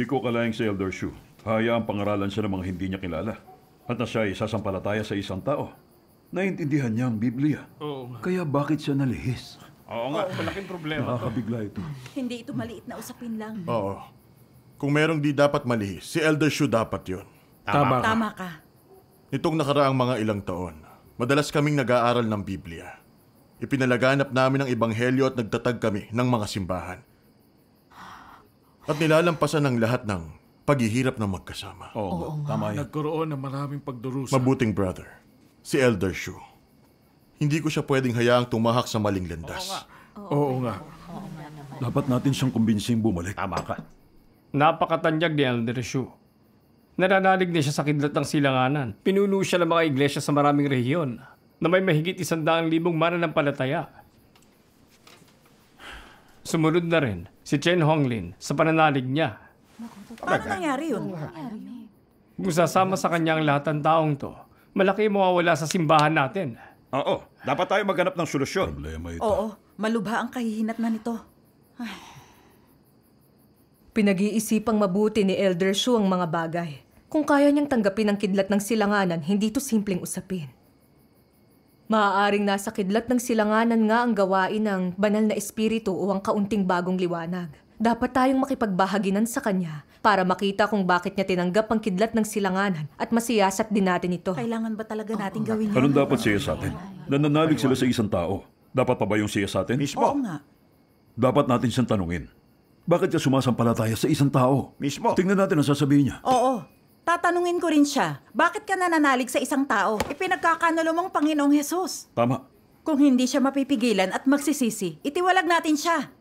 Di ko kalaing si Elder Shu. Hayaang pangaralan siya ng mga hindi niya kilala. At na siya ay sasampalataya sa isang tao. Naintindihan niya ang Biblia. Oo nga. Kaya bakit siya nalihis? Oo nga, malaking problema to. Nakakabigla ito. Hindi ito maliit na usapin lang. Oo. Kung merong di dapat malihis, si Elder Shu dapat yon. Tama ka. Tama ka. Nitong nakaraang mga ilang taon, madalas kaming nag-aaral ng Biblia. Ipinalaganap namin ang Ebanghelyo at nagtatag kami ng mga simbahan. At nilalampasan ng lahat ng paghihirap ng magkasama. Oo, tama yan. Nagkaroon ng maraming pagdurusa. Mabuting brother, si Elder Shu. Hindi ko siya pwedeng hayaang tumahak sa maling landas. Oo nga. Dapat natin siyang kumbinsing bumalik. Tama ka. Napakatanyag ni Elder Shu. Nananalig na siya sa kidlat ng silanganan. Pinuno siya ng mga iglesia sa maraming rehiyon na may mahigit 100,000 mananampalataya. Sumunod na rin si Chen Honglin sa pananalig niya. Paano nangyari yun? Kung sasama sa kanya ang lahat ng taong to, malaki mawawala sa simbahan natin. Oo, dapat tayo maghanap ng solusyon. Problema ito. Oo, malubha ang kahihinatnan nito. Pinag-iisipang mabuti ni Elder Shu ang mga bagay. Kung kaya niyang tanggapin ang kidlat ng silanganan, hindi ito simpleng usapin. Maaaring nasa kidlat ng silanganan nga ang gawain ng banal na espiritu o ang kaunting bagong liwanag. Dapat tayong makipagbahaginan sa kanya para makita kung bakit niya tinanggap ang kidlat ng silanganan at masiyasat din natin ito. Kailangan ba talaga natin gawin yan? Anong dapat siya sa atin? Nananalig sila sa isang tao. Dapat pa ba yung siya sa atin? Oo nga. Dapat natin siyang tanungin. Bakit siya sumasampalataya sa isang tao? Mismo. Tingnan natin ang sasabihin niya. Oo. Tatanungin ko rin siya, bakit ka nananalig sa isang tao? Ipinagkakanulo mong Panginoong Hesus. Tama. Kung hindi siya mapipigilan at magsisisi, itiwalag natin siya.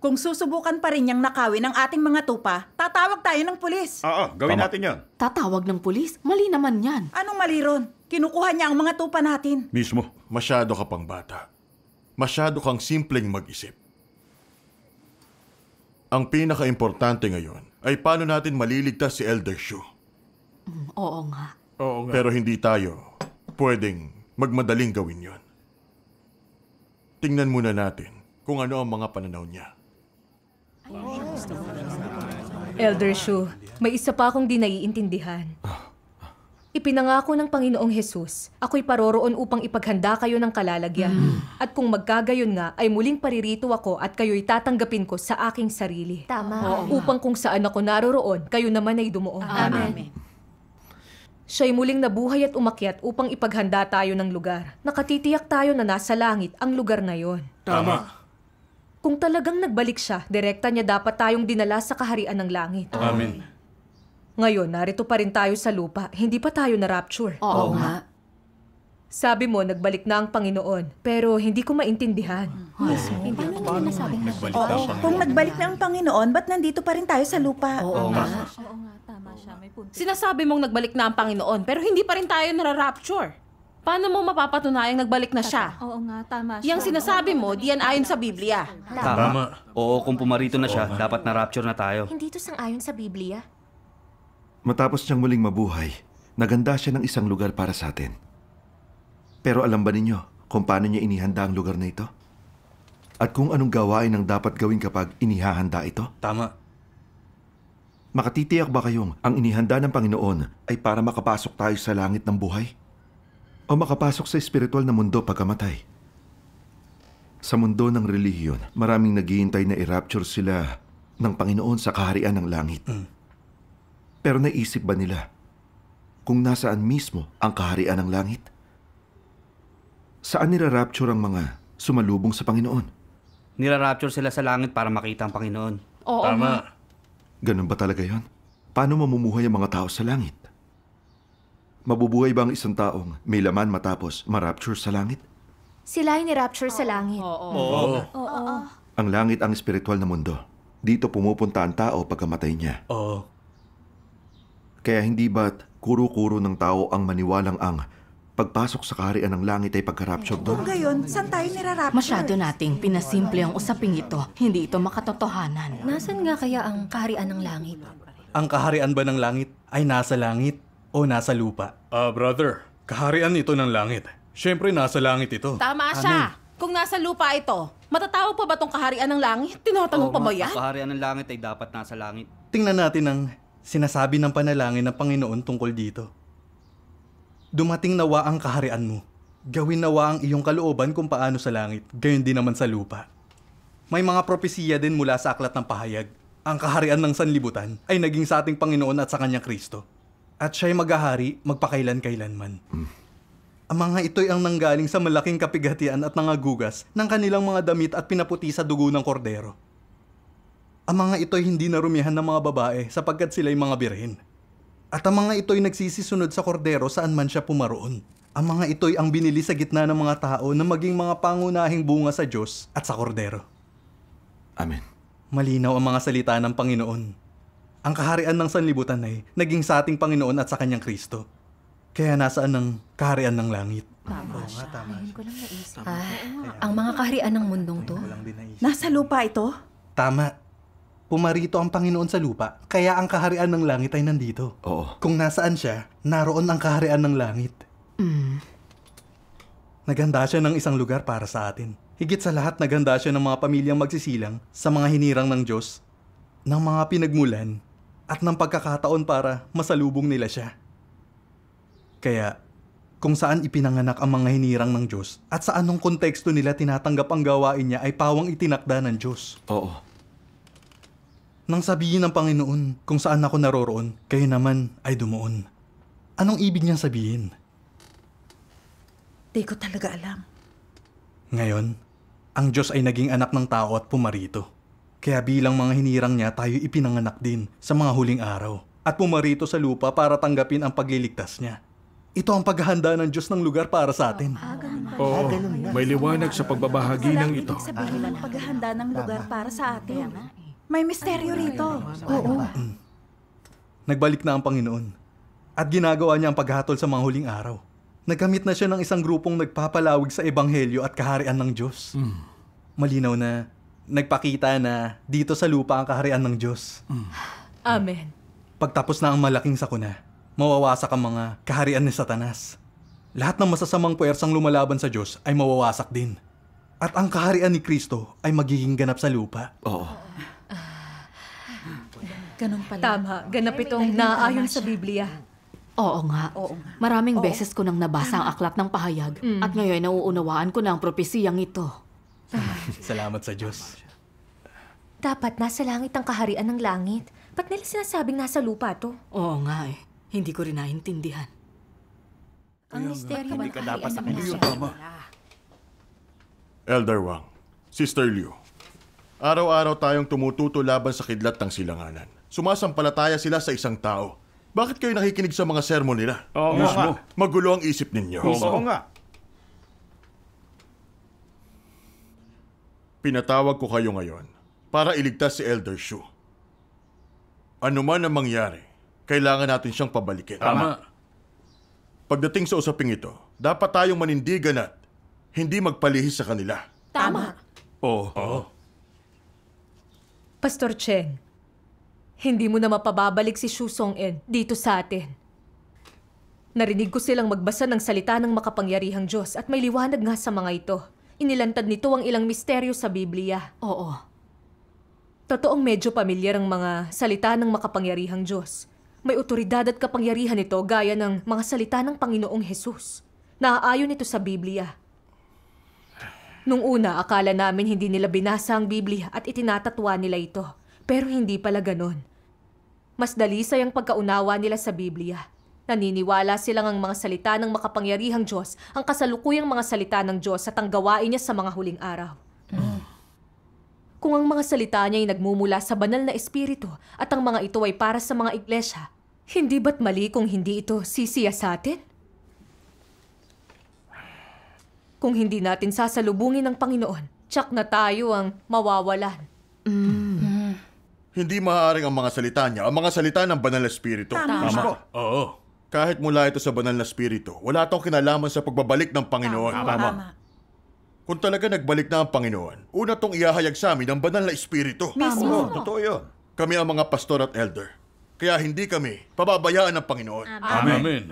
Kung susubukan pa rin niyang nakawin ang ating mga tupa, tatawag tayo ng pulis. Oo, gawin Tama. natin yan. Tatawag ng pulis? Mali naman yan. Anong mali ron? Kinukuha niya ang mga tupa natin. Mismo. Masyado ka pang bata. Masyado kang simpleng mag-isip. Ang pinaka-importante ngayon ay paano natin maliligtas si Elder Shu. Oo nga. Oo nga. Pero hindi tayo pwedeng magmadaling gawin yon. Tingnan muna natin kung ano ang mga pananaw niya. Elder Shu, may isa pa akong di naiintindihan. Ipinangako ng Panginoong Hesus, ako'y paroroon upang ipaghanda kayo ng kalalagyan. At kung magkagayon nga, ay muling paririto ako at kayo'y tatanggapin ko sa aking sarili. Tama. Upang kung saan ako naroroon, kayo naman ay dumuon. Amen. Siya'y muling nabuhay at umakyat upang ipaghanda tayo ng lugar. Nakatitiyak tayo na nasa langit ang lugar na yon. Tama. Kung talagang nagbalik siya, direkta niya dapat tayong dinala sa kaharian ng langit. Amen. Ngayon, narito pa rin tayo sa lupa. Hindi pa tayo na-rapture. Oo nga. Sabi mo, nagbalik na ang Panginoon. Pero hindi ko maintindihan. Hindi ko naman nasabing nagbalik. Oo, kung nagbalik na ang Panginoon, ba't nandito pa rin tayo sa lupa? Oo nga. Oo nga, tama siya. May punto. Sinasabi mong nagbalik na ang Panginoon, pero hindi pa rin tayo nara-rapture. Paano mo mapapatunayang nagbalik na siya? Oo nga, tama siya. Yang sinasabi mo, diyan ayon sa Biblia. Tama. Oo, kung pumarito na siya, dapat na-rapture na tayo. Hindi ito sang-ayon sa Biblia. Matapos niyang muling mabuhay, naganda siya ng isang lugar para sa atin. Pero alam ba ninyo kung paano niya inihanda ang lugar na ito? At kung anong gawain ang dapat gawin kapag inihahanda ito? Tama. Makatitiyak ba kayong ang inihanda ng Panginoon ay para makapasok tayo sa langit ng buhay? O makapasok sa espiritual na mundo pagkamatay? Sa mundo ng relihiyon, maraming naghihintay na i-rapture sila ng Panginoon sa kaharian ng langit. Pero naisip ba nila kung nasaan mismo ang kaharian ng langit? Saan nira-rapture ang mga sumalubong sa Panginoon? Nira-rapture sila sa langit para makita ang Panginoon. Oo Tama. nga. Ganun ba talaga yon? Paano mamumuhay ang mga tao sa langit? Mabubuhay ba ang isang taong may laman matapos ma-rapture sa langit? Sila ay ni-rapture sa langit. Oo. Oo. Ang langit ang espiritual na mundo. Dito pumupunta ang tao pagkamatay niya. Oo. Kaya hindi ba't kuro-kuro ng tao ang maniwalang ang pagpasok sa kaharian ng langit ay pagka-rapture Kung doon? gayon, saan tayo nirarapture? Masyado nating pinasimple ang usaping ito. Hindi ito makatotohanan. Nasaan nga kaya ang kaharian ng langit? Ang kaharian ba ng langit ay nasa langit o nasa lupa? Brother, kaharian ito ng langit. Siyempre, nasa langit ito. Tama siya. Kung nasa lupa ito, matatawag pa ba tong kaharian ng langit? Tinatanong pa ba yan? Ang kaharian ng langit ay dapat nasa langit. Tingnan natin ang sinasabi ng panalangin ng Panginoon tungkol dito. Dumating nawa ang kaharian mo. Gawin nawa ang iyong kalooban kung paano sa langit, gayon din naman sa lupa. May mga propesiya din mula sa aklat ng pahayag. Ang kaharian ng sanlibutan ay naging sa ating Panginoon at sa kanyang Kristo. At siya'y maghahari magpakailan-kailanman. Ang mga ito'y ang nanggaling sa malaking kapighatian at nangagugas ng kanilang mga damit at pinaputi sa dugo ng kordero. Ang mga ito'y hindi narumihan ng mga babae sapagkat sila'y mga birhen. At ang mga ito'y nagsisisunod sa kordero saan man siya pumaroon. Ang mga ito'y ang binili sa gitna ng mga tao na maging mga pangunahing bunga sa Diyos at sa kordero. Amen. Malinaw ang mga salita ng Panginoon. Ang kaharian ng sanlibutan ay naging sa ating Panginoon at sa kanyang Kristo. Kaya nasaan ang kaharian ng langit? Tama siya. Ngayon ko lang naisip. Ang mga kaharian ng mundong to? Nasa lupa ito? Tama. Pumarito ang Panginoon sa lupa, kaya ang kaharian ng langit ay nandito. Oo. Kung nasaan siya, naroon ang kaharian ng langit. Naghanda siya ng isang lugar para sa atin. Higit sa lahat, naghanda siya ng mga pamilyang magsisilang sa mga hinirang ng Diyos, ng mga pinagmulan, at ng pagkakataon para masalubong nila siya. Kaya, kung saan ipinanganak ang mga hinirang ng Diyos at sa anong konteksto nila tinatanggap ang gawain niya ay pawang itinakda ng Diyos. Oo. Nang sabihin ng Panginoon kung saan ako naroroon, kayo naman ay dumuon. Anong ibig niyang sabihin? Di ko talaga alam. Ngayon, ang Diyos ay naging anak ng tao at pumarito. Kaya bilang mga hinirang niya, tayo ipinanganak din sa mga huling araw at pumarito sa lupa para tanggapin ang pagliligtas niya. Ito ang paghahanda ng Diyos ng lugar para sa atin. Oo, may liwanag sa pagbabahagi ng ito. Ibig sabihin ng paghahanda ng lugar para sa atin. May misteryo rito. Oo. Nagbalik na ang Panginoon at ginagawa niya ang paghatol sa mga huling araw. Nagkamit na siya ng isang grupong nagpapalawig sa ebanghelyo at kaharian ng Diyos. Malinaw na nagpakita na dito sa lupa ang kaharian ng Diyos. Amen. Pagtapos na ang malaking sakuna, mawawasak ang mga kaharian ni Satanas. Lahat ng masasamang puwersang lumalaban sa Diyos ay mawawasak din. At ang kaharian ni Kristo ay magiging ganap sa lupa. Oo. Ganun pala. Tama, ganap itong naaayon sa Biblia. Oo nga. Maraming beses ko nang nabasa ang aklat ng pahayag at ngayon nauunawaan ko na ang propesiyang ito. Salamat sa Diyos. Dapat nasa langit ang kaharian ng langit. Ba't nila sinasabing nasa lupa to? Oo nga eh. Hindi ko rin naintindihan. Ang misteryo ng kaharian ng Hindi yung langit. tama. Elder Wang, Sister Liu, araw-araw tayong tumututo laban sa kidlat ng silanganan. Sumasampalataya sila sa isang tao. Bakit kayo nakikinig sa mga sermon nila? Oo nga. Magulo ang isip ninyo. Oo nga. Pinatawag ko kayo ngayon para iligtas si Elder Shu. Ano man ang mangyari, kailangan natin siyang pabalikin. Tama. Pagdating sa usaping ito, dapat tayong manindigan at hindi magpalihis sa kanila. Tama. Oo. Pastor Cheng, hindi mo na mapababalik si Shu Song-en dito sa atin. Narinig ko silang magbasa ng salita ng makapangyarihang Diyos at may liwanag nga sa mga ito. Inilantad nito ang ilang misteryo sa Biblia. Oo. Totoong medyo pamilyar ang mga salita ng makapangyarihang Diyos. May otoridad at kapangyarihan ito gaya ng mga salita ng Panginoong Hesus. Naaayon ito sa Biblia. Nung una, akala namin hindi nila binasa ang Biblia at itinatatwa nila ito. Pero hindi pala ganon. Mas dalisay ang pagkaunawa nila sa Biblia. Naniniwala silang ang mga salita ng makapangyarihang Diyos ang kasalukuyang mga salita ng Diyos at ang gawain niya sa mga huling araw. Kung ang mga salita niya ay nagmumula sa banal na espiritu at ang mga ito ay para sa mga iglesia, hindi ba't mali kung hindi ito sisiya sa atin? Kung hindi natin sasalubungin ng Panginoon, tsak na tayo ang mawawalan. Hindi maaaring ang mga salita niya, ang mga salita ng banal na espiritu. Tama. Oo. Kahit mula ito sa banal na espiritu, wala itong kinalaman sa pagbabalik ng Panginoon. Tama. Kung talaga nagbalik na ang Panginoon, una tong ihahayag sa amin ang banal na espiritu. Oo, totoo yun. Kami ang mga pastor at elder. Kaya hindi kami pababayaan ng Panginoon. Amen.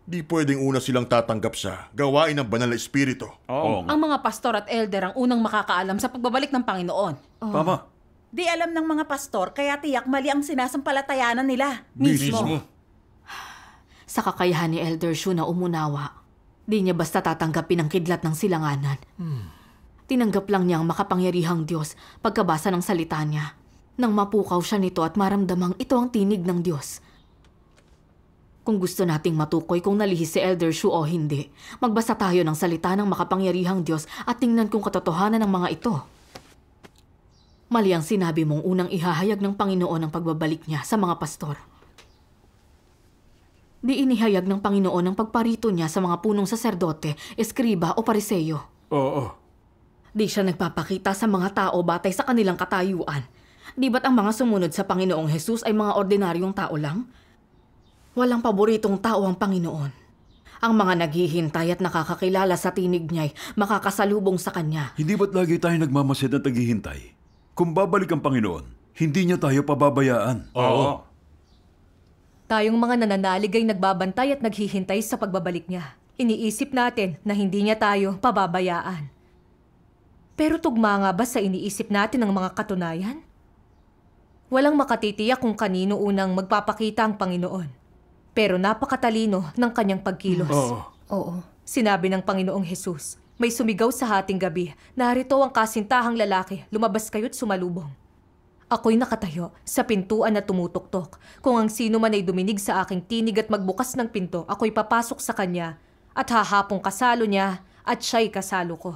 Di pwedeng una silang tatanggap sa gawain ng banal na espiritu. Oo. Ang mga pastor at elder ang unang makakaalam sa pagbabalik ng Panginoon. Tama. Di alam ng mga pastor, kaya tiyak mali ang sinasampalatayanan nila. Mismo. Sa kakayahan ni Elder Shu na umunawa, di niya basta tatanggapin ang kidlat ng silanganan. Tinanggap lang niya ang makapangyarihang Diyos pagkabasa ng salita niya. Nang mapukaw siya nito at maramdamang ito ang tinig ng Diyos. Kung gusto nating matukoy kung nalihis si Elder Shu o hindi, magbasa tayo ng salita ng makapangyarihang Diyos at tingnan kung katotohanan ng mga ito. Mali ang sinabi mong unang ihahayag ng Panginoon ang pagbabalik niya sa mga pastor. Di inihayag ng Panginoon ang pagparito niya sa mga punong saserdote, eskriba o pariseyo. Oo. Di siya nagpapakita sa mga tao batay sa kanilang katayuan. Di ba't ang mga sumunod sa Panginoong Jesus ay mga ordinaryong tao lang? Walang paboritong tao ang Panginoon. Ang mga naghihintay at nakakakilala sa tinig niya'y makakasalubong sa Kanya. Hindi ba't lagi tayo nagmamasid at naghihintay? Kung babalik ang Panginoon, hindi niya tayo pababayaan. Oo. Tayong mga nananalig ay nagbabantay at naghihintay sa pagbabalik niya. Iniisip natin na hindi niya tayo pababayaan. Pero tugma nga ba sa iniisip natin ang mga katunayan? Walang makatitiyak kung kanino unang magpapakita ang Panginoon. Pero napakatalino ng kanyang pagkilos. Oo. Sinabi ng Panginoong Jesus, may sumigaw sa hating gabi, narito ang kasintahang lalaki, lumabas kayo't sumalubong. Ako'y nakatayo sa pintuan na tumutuktok. Kung ang sino man ay duminig sa aking tinig at magbukas ng pinto, ako'y papasok sa kanya at hahapong kasalo niya at siya'y kasalo ko.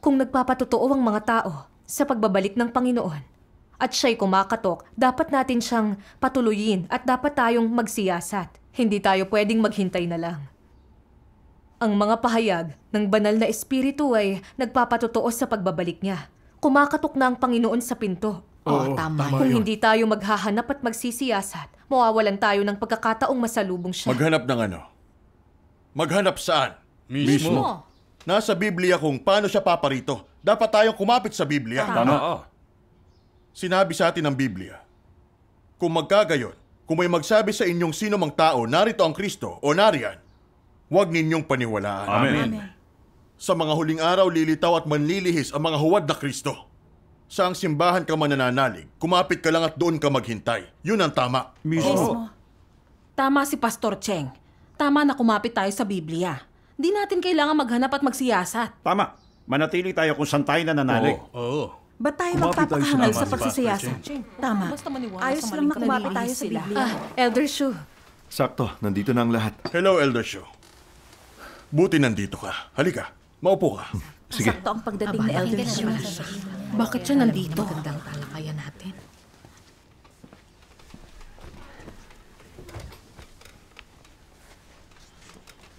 Kung nagpapatotoo ang mga tao sa pagbabalik ng Panginoon at siya'y kumakatok, dapat natin siyang patuloyin at dapat tayong magsiyasat. Hindi tayo pwedeng maghintay na lang. Ang mga pahayag ng banal na espiritu ay nagpapatotoo sa pagbabalik niya. Kumakatok na ang Panginoon sa pinto. Oo, tama Kung hindi tayo maghahanap at magsisiyasat, mawawalan tayo ng pagkakataong masalubong siya. Maghanap ng ano? Maghanap saan? Mismo. Nasa Biblia kung paano siya paparito. Dapat tayong kumapit sa Biblia. Tama. Sinabi sa atin ng Biblia, kung magkagayon, kung may magsabi sa inyong sino mang tao, narito ang Kristo o nariyan, huwag ninyong paniwalaan. Amen. Sa mga huling araw, lilitaw at manlilihis ang mga huwad na Kristo. Sa ang simbahan ka man nananalig, kumapit ka lang at doon ka maghintay. Yun ang tama. Mismo. Tama si Pastor Cheng. Tama na kumapit tayo sa Biblia. Di natin kailangan maghanap at magsiyasat. Tama. Manatili tayo kung saan tayo nananalig. Oo. Ba't tayo Kumapit tayo magpapahangal sa sa pagsisiyasat? Tama. Basta maniwala Ayos sa lang na maling kumapit tayo kanalihis sa sila. Biblia. Elder Shu, Sakto, nandito na ang lahat. Hello, Elder Shu. Buti nandito ka. Halika, maupo ka. Sige. Sakto ang pagdating ni Elder Shu. Bakit siya nandito? Magandang talakayan natin.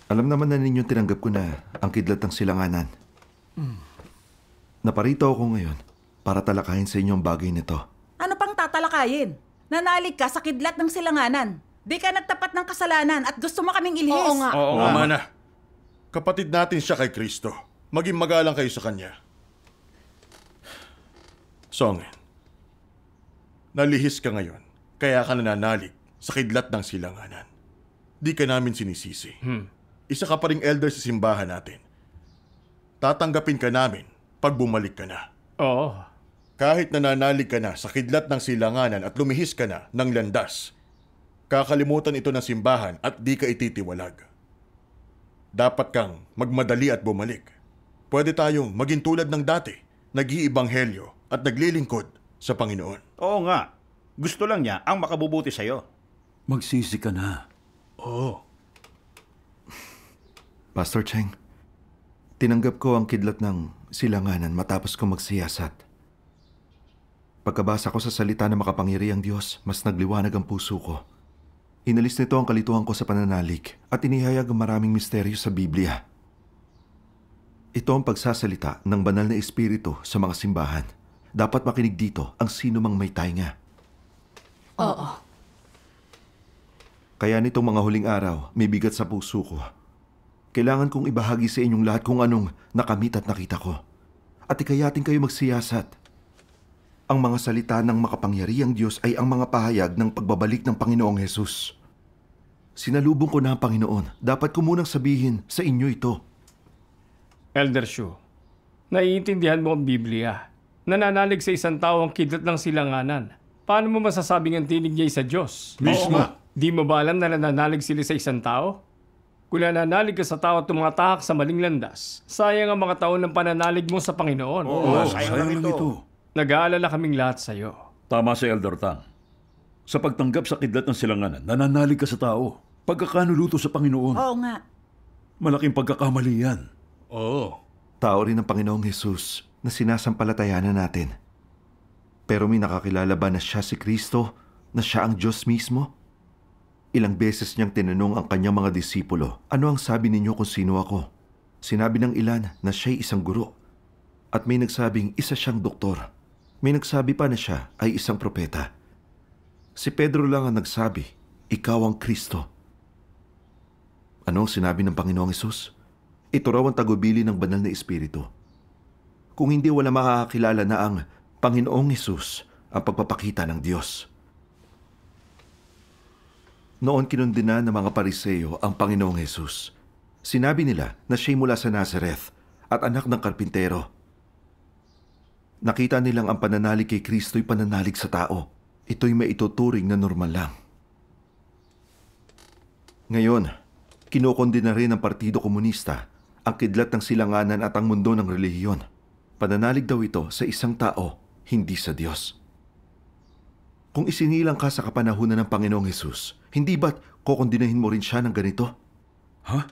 Alam naman na ninyong tinanggap ko na ang kidlat ng silanganan. Naparito ako ngayon para talakayin sa inyo ang bagay nito. Ano pang tatalakayin? Nanalig ka sa kidlat ng silanganan. Di ka nagtapat ng kasalanan at gusto mo kaming ilihis. Oo nga. Tama na. Kapatid natin siya kay Kristo. Maging magalang kayo sa Kanya. Songin, nalihis ka ngayon, kaya ka nananalig sa kidlat ng silanganan. Di ka namin sinisisi. Isa ka pa ring elder sa simbahan natin. Tatanggapin ka namin pag bumalik ka na. Oo. Kahit nananalig ka na sa kidlat ng silanganan at lumihis ka na ng landas, kakalimutan ito ng simbahan at di ka ititiwalag. Dapat kang magmadali at bumalik. Pwede tayong maging tulad ng dati, nag-iibanghelyo at naglilingkod sa Panginoon. Oo nga. Gusto lang niya ang makabubuti sa'yo. Magsisi ka na. Oo. Pastor Cheng, tinanggap ko ang kidlat ng silanganan matapos ko magsiyasat. Pagkabasa ko sa salita ng makapangyarihang Diyos, mas nagliwanag ang puso ko. Inalis nito ang kalituhan ko sa pananalig at inihayag ang maraming misteryo sa Biblia. Ito ang pagsasalita ng banal na espiritu sa mga simbahan. Dapat makinig dito ang sino mang may tainga. Oo. Kaya nitong mga huling araw, may bigat sa puso ko. Kailangan kong ibahagi sa inyong lahat kung anong nakamit at nakita ko. At ikayatin kayo magsiyasat. Ang mga salita ng makapangyarihang Diyos ay ang mga pahayag ng pagbabalik ng Panginoong Jesus. Sinalubong ko na ang Panginoon. Dapat ko munang sabihin sa inyo ito. Elder Shu, naiintindihan mo ang Biblia. Nananalig sa isang tao ang kidlat ng silanganan. Paano mo masasabing ang tinig niya ay sa Diyos? Mismo. Oo nga. Di mo ba alam na nananalig sila sa isang tao? Kung nananalig ka sa tao at tumatahak sa maling landas, sayang ang mga taon ng pananalig mo sa Panginoon. Oo, sayang lang ito. Nag-aalala kaming lahat sa iyo. Tama si Elder Tang. Sa pagtanggap sa kidlat ng silanganan, nananalig ka sa tao. Pagkakanuluto sa Panginoon. Oo nga. Malaking pagkakamali yan. Oo. Tao rin ng Panginoong Jesus na sinasampalatayanan natin. Pero may nakakilala ba na siya si Kristo, na siya ang Diyos mismo? Ilang beses niyang tinanong ang kanyang mga disipulo, ano ang sabi ninyo kung sino ako? Sinabi ng ilan na siya'y isang guro. At may nagsabing isa siyang doktor. May nagsabi pa na siya ay isang propeta. Si Pedro lang ang nagsabi, ikaw ang Kristo. Ano ang sinabi ng Panginoong Hesus? Ito raw ang tagubili ng banal na Espiritu. Kung hindi, wala makakakilala na ang Panginoong Hesus ang pagpapakita ng Diyos. Noon kinundina ng mga Pariseo ang Panginoong Hesus. Sinabi nila na siya'y mula sa Nazareth at anak ng karpintero. Nakita nilang ang pananalig kay Kristo'y pananalig sa tao. Ito'y maituturing na normal lang. Ngayon, kinukondina rin ng Partido Komunista ang kidlat ng silanganan at ang mundo ng relihiyon. Pananalig daw ito sa isang tao, hindi sa Diyos. Kung isinilang ka sa kapanahunan ng Panginoong Hesus, hindi ba't kokondinahin mo rin siya ng ganito? Ha?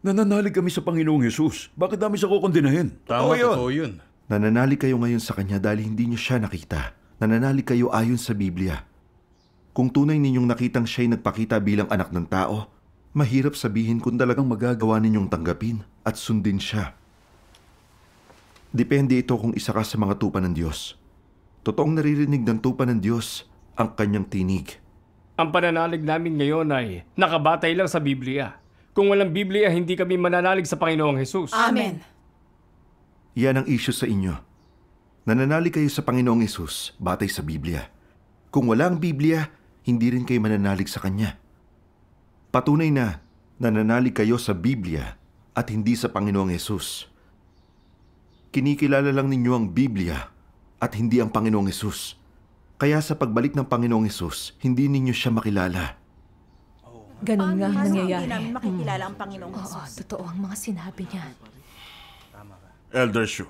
Nananalig kami sa Panginoong Hesus. Bakit namin siya kukondinahin? Tama, totoo yun. Nananalig kayo ngayon sa Kanya dahil hindi niyo siya nakita. Nananalig kayo ayon sa Biblia. Kung tunay ninyong nakitang siya'y nagpakita bilang anak ng tao, mahirap sabihin kung talagang magagawa ninyong tanggapin at sundin siya. Depende ito kung isa ka sa mga tupa ng Diyos. Totoong naririnig ng tupa ng Diyos ang kanyang tinig. Ang pananalig namin ngayon ay nakabatay lang sa Biblia. Kung walang Biblia, hindi kami mananalig sa Panginoong Hesus. Amen. Yan ang issue sa inyo. Nananalig kayo sa Panginoong Hesus batay sa Biblia. Kung wala ang Biblia, hindi rin kayo mananalig sa Kanya. Patunay na nananalig kayo sa Biblia at hindi sa Panginoong Hesus. Kinikilala lang ninyo ang Biblia at hindi ang Panginoong Hesus. Kaya sa pagbalik ng Panginoong Hesus, hindi ninyo siya makilala. Ganun nga ang nangyayari. Hindi namin makikilala ang Panginoong Oo, Jesus. totoo ang mga sinabi niya. Elder Shu,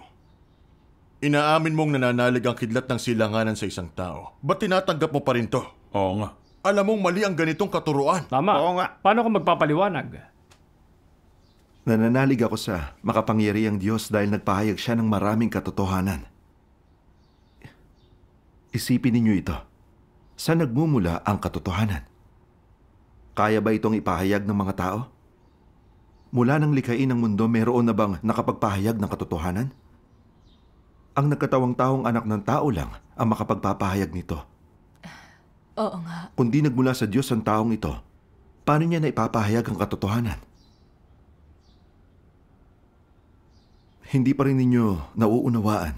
inaamin mong nananalig ang kidlat ng silanganan sa isang tao. Ba't tinatanggap mo pa rin to? Oo nga. Alam mong mali ang ganitong katuruan. Tama. Oo nga. Paano ka magpapaliwanag? Nananalig ako sa makapangyarihang Diyos dahil nagpahayag siya ng maraming katotohanan. Isipin ninyo ito. Saan nagmumula ang katotohanan? Kaya ba itong ipahayag ng mga tao? Mula nang likhain ng mundo, meron na bang nakapagpahayag ng katotohanan? Ang nagkatawang taong anak ng tao lang ang makapagpapahayag nito. Oo nga. Kung di nagmula sa Diyos ang taong ito, paano niya na ipapahayag ang katotohanan? Hindi pa rin ninyo nauunawaan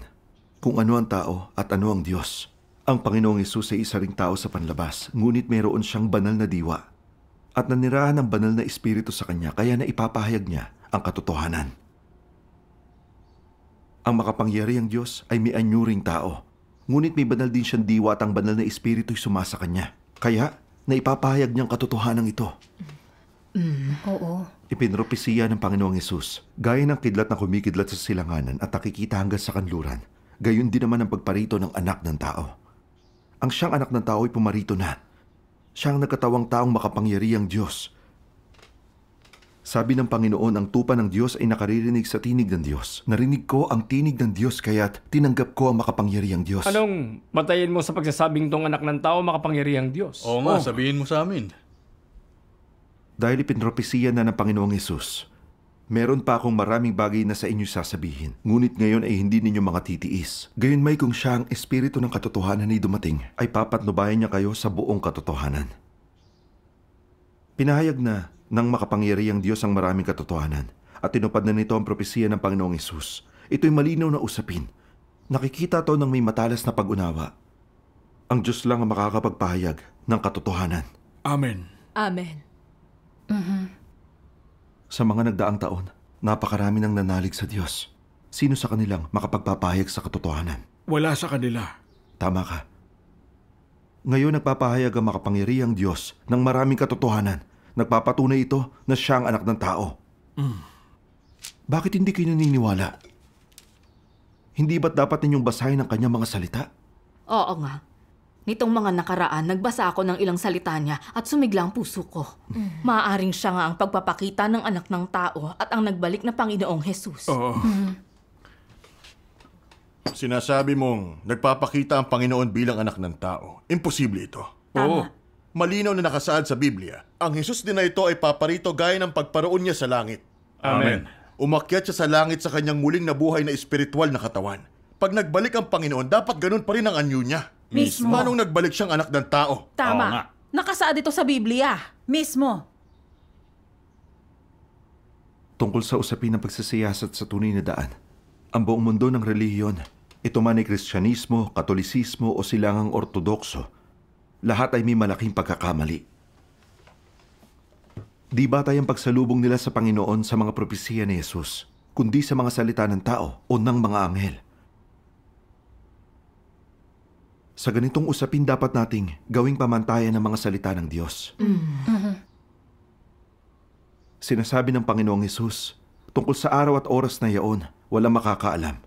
kung ano ang tao at ano ang Diyos. Ang Panginoong Hesus ay isa ring tao sa panlabas, ngunit mayroon siyang banal na diwa at nanirahan ng banal na espiritu sa kanya, kaya na ipapahayag niya ang katotohanan. Ang makapangyarihang Diyos ay may anyuring tao, ngunit may banal din siyang diwa at ang banal na espiritu'y sumasa kanya. Kaya na ipapahayag niyang katotohanan ito. Oo. Ipinropesiya ng Panginoong Hesus, gaya ng kidlat na kumikidlat sa silanganan at nakikita hanggang sa kanluran, gayon din naman ang pagparito ng anak ng tao. Ang siyang anak ng tao ay pumarito na. Siya ang nagkatawang taong makapangyarihang Diyos. Sabi ng Panginoon, ang tupa ng Diyos ay nakaririnig sa tinig ng Diyos. Narinig ko ang tinig ng Diyos, kaya't tinanggap ko ang makapangyarihang Diyos. Anong batayin mo sa pagsasabing tong anak ng tao makapangyarihang Diyos? Oo nga, sabihin mo sa amin. Dahil ipinropesiya na ng Panginoong Hesus, meron pa akong maraming bagay na sa inyo sasabihin. Ngunit ngayon ay hindi ninyo mga titiis. Gayon may kung siya ang espiritu ng katotohanan ay dumating, ay papatnubayan niya kayo sa buong katotohanan. Pinahayag na ng makapangyarihang Diyos ang maraming katotohanan at tinupad na nito ang propesiya ng Panginoong Hesus. Ito'y malinaw na usapin. Nakikita to ng may matalas na pag-unawa. Ang Diyos lang ang makakapagpahayag ng katotohanan. Amen. Amen. Sa mga nagdaang taon, napakarami ng nanalig sa Diyos. Sino sa kanilang makapagpapahayag sa katotohanan? Wala sa kanila. Tama ka. Ngayon nagpapahayag ang makapangyarihang Diyos ng maraming katotohanan. Nagpapatunay ito na siya ang anak ng tao. Bakit hindi kayo naniniwala? Hindi ba't dapat ninyong basahin ang kanyang mga salita? Oo nga. Nitong mga nakaraan, nagbasa ako ng ilang salita niya at sumigla ang puso ko. Maaaring siya nga ang pagpapakita ng anak ng tao at ang nagbalik na Panginoong Jesus. Oo. Sinasabi mong nagpapakita ang Panginoon bilang anak ng tao. Imposible ito. Oo. Malinaw na nakasaad sa Biblia, ang Jesus din na ito ay paparito gaya ng pagparoon niya sa langit. Amen. Umakyat siya sa langit sa kanyang muling nabuhay na espiritual na katawan. Pag nagbalik ang Panginoon, dapat ganun pa rin ang anyo niya. Mismo. Manong nagbalik siyang anak ng tao. Tama. Oo nga. Nakasaad ito sa Biblia. Mismo. Tungkol sa usapin ng pagsasiyasat sa tunay na daan, ang buong mundo ng relihiyon, ito man ay Kristyanismo, Katolisismo o silangang Ortodokso, lahat ay may malaking pagkakamali. Di batay ang pagsalubong nila sa Panginoon sa mga propesiya ni Jesus, kundi sa mga salita ng tao o ng mga anghel. Sa ganitong usapin dapat nating gawing pamantayan ng mga salita ng Diyos. Sinasabi ng Panginoong Hesus, tungkol sa araw at oras na yaon, walang makakaalam.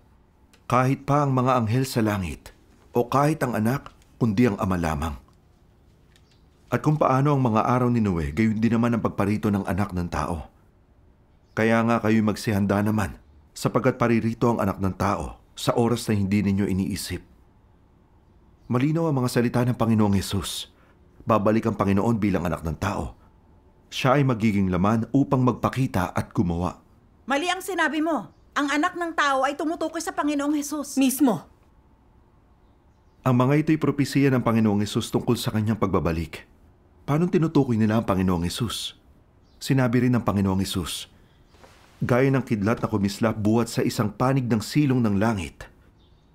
Kahit pa ang mga anghel sa langit, o kahit ang anak, kundi ang ama lamang. At kung paano ang mga araw ni Noe, gayon din naman ang pagparito ng anak ng tao. Kaya nga kayo'y magsihanda naman, sapagkat paririto ang anak ng tao sa oras na hindi ninyo iniisip. Malinaw ang mga salita ng Panginoong Hesus. Babalik ang Panginoon bilang anak ng tao. Siya ay magiging laman upang magpakita at gumawa. Mali ang sinabi mo. Ang anak ng tao ay tumutukoy sa Panginoong Hesus. Mismo. Ang mga ito'y propesiya ng Panginoong Hesus tungkol sa kanyang pagbabalik. Paano tinutukoy nila ang Panginoong Hesus? Sinabi rin ng Panginoong Hesus, gaya ng kidlat na kumislap buhat sa isang panig ng silong ng langit,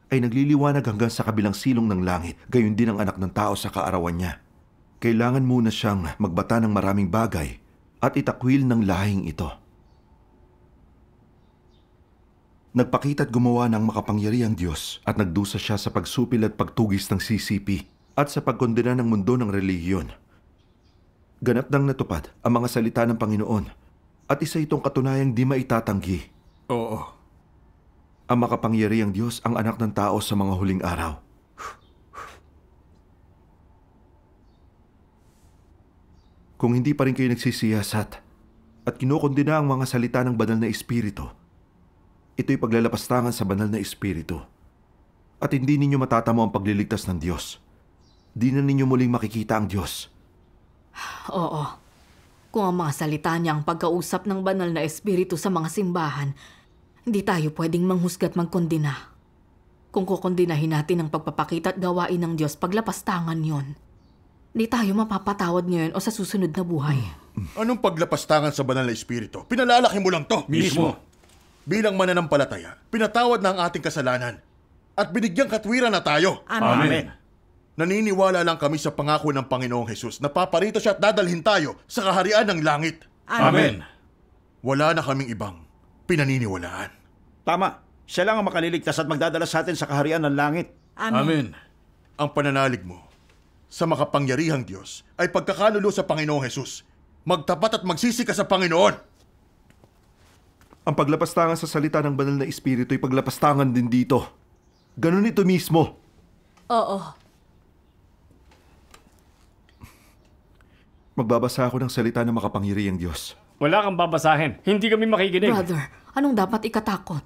ay nagliliwanag hanggang sa kabilang silong ng langit, gayon din ang anak ng tao sa kaarawan niya. Kailangan muna siyang magbata ng maraming bagay at itakwil ng lahing ito. Nagpakita at gumawa ng makapangyarihang Diyos at nagdusa siya sa pagsupil at pagtugis ng CCP at sa pagkondena ng mundo ng relihiyon. Ganap nang natupad ang mga salita ng Panginoon at isa itong katunayang di maitatanggi. Oo. Ang makapangyarihang Diyos ang anak ng tao sa mga huling araw. Kung hindi pa rin kayo nagsisiyasat at kinukondena ang mga salita ng banal na Espiritu, ito'y paglalapastangan sa banal na Espiritu. At hindi ninyo matatamo ang pagliligtas ng Diyos. Di na ninyo muling makikita ang Diyos. Oo. Kung ang mga salita niya ang pagkausap ng banal na Espiritu sa mga simbahan, hindi tayo pwedeng manghusga at magkondena. Kung kukondinahin natin ang pagpapakita at gawain ng Diyos, paglapastangan yon. Di tayo mapapatawad ngayon o sa susunod na buhay. Anong paglapastangan sa banal na Espiritu? Pinalalaki mo lang to. Mismo. Bilang mananampalataya, pinatawad na ang ating kasalanan at binigyang katwiran na tayo. Amen. Naniniwala lang kami sa pangako ng Panginoong Hesus na paparito siya at dadalhin tayo sa kaharian ng langit. Amen. Wala na kaming ibang pinaniniwalaan. Tama. Siya lang ang makaliligtas at magdadala sa atin sa kaharian ng langit. Amen. Ang pananalig mo sa makapangyarihang Diyos ay pagkakanulo sa Panginoong Hesus. Magtapat at magsisi ka sa Panginoon. Ang paglapastangan sa salita ng banal na Espiritu ay paglapastangan din dito. Ganun ito mismo. Oo. Magbabasa ako ng salita ng makapangyarihang Diyos. Wala kang babasahin. Hindi kami makikinig. Brother, anong dapat ikatakot?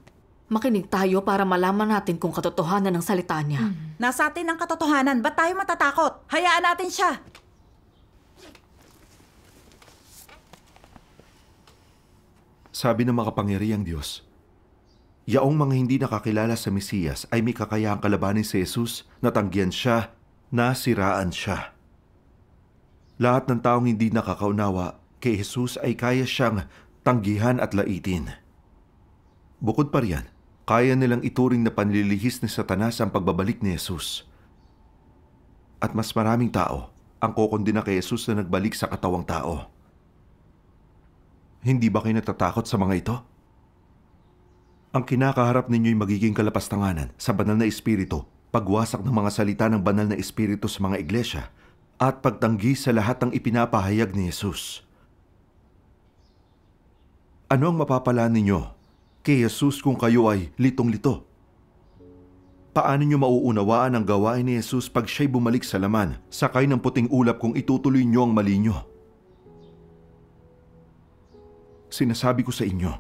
Makinig tayo para malaman natin kung katotohanan ng salita niya. Nasa atin ang katotohanan. Ba't tayo matatakot? Hayaan natin siya. Sabi ng makapangyarihang Diyos, yaong mga hindi nakakilala sa Mesiyas ay may kakayahang kalabanin si Jesus, natanggihan siya, nasiraan siya. Lahat ng taong hindi nakakaunawa kay Jesus ay kaya siyang tanggihan at laitin. Bukod pa riyan, kaya nilang ituring na panlilihis ni Satanas ang pagbabalik ni Jesus. At mas maraming tao ang kokondena kay Jesus na nagbalik sa katawang tao. Hindi ba kayo natatakot sa mga ito? Ang kinakaharap ninyo'y magiging kalapastanganan sa banal na espiritu, pagwasak ng mga salita ng banal na espiritu sa mga iglesia, at pagtanggi sa lahat ng ipinapahayag ni Jesus. Ano ang mapapala ninyo kay Jesus kung kayo ay litong-lito? Paano nyo mauunawaan ang gawain ni Jesus pag siya'y bumalik sa laman, sakay ng puting ulap kung itutuloy nyo ang mali nyo? Sinasabi ko sa inyo,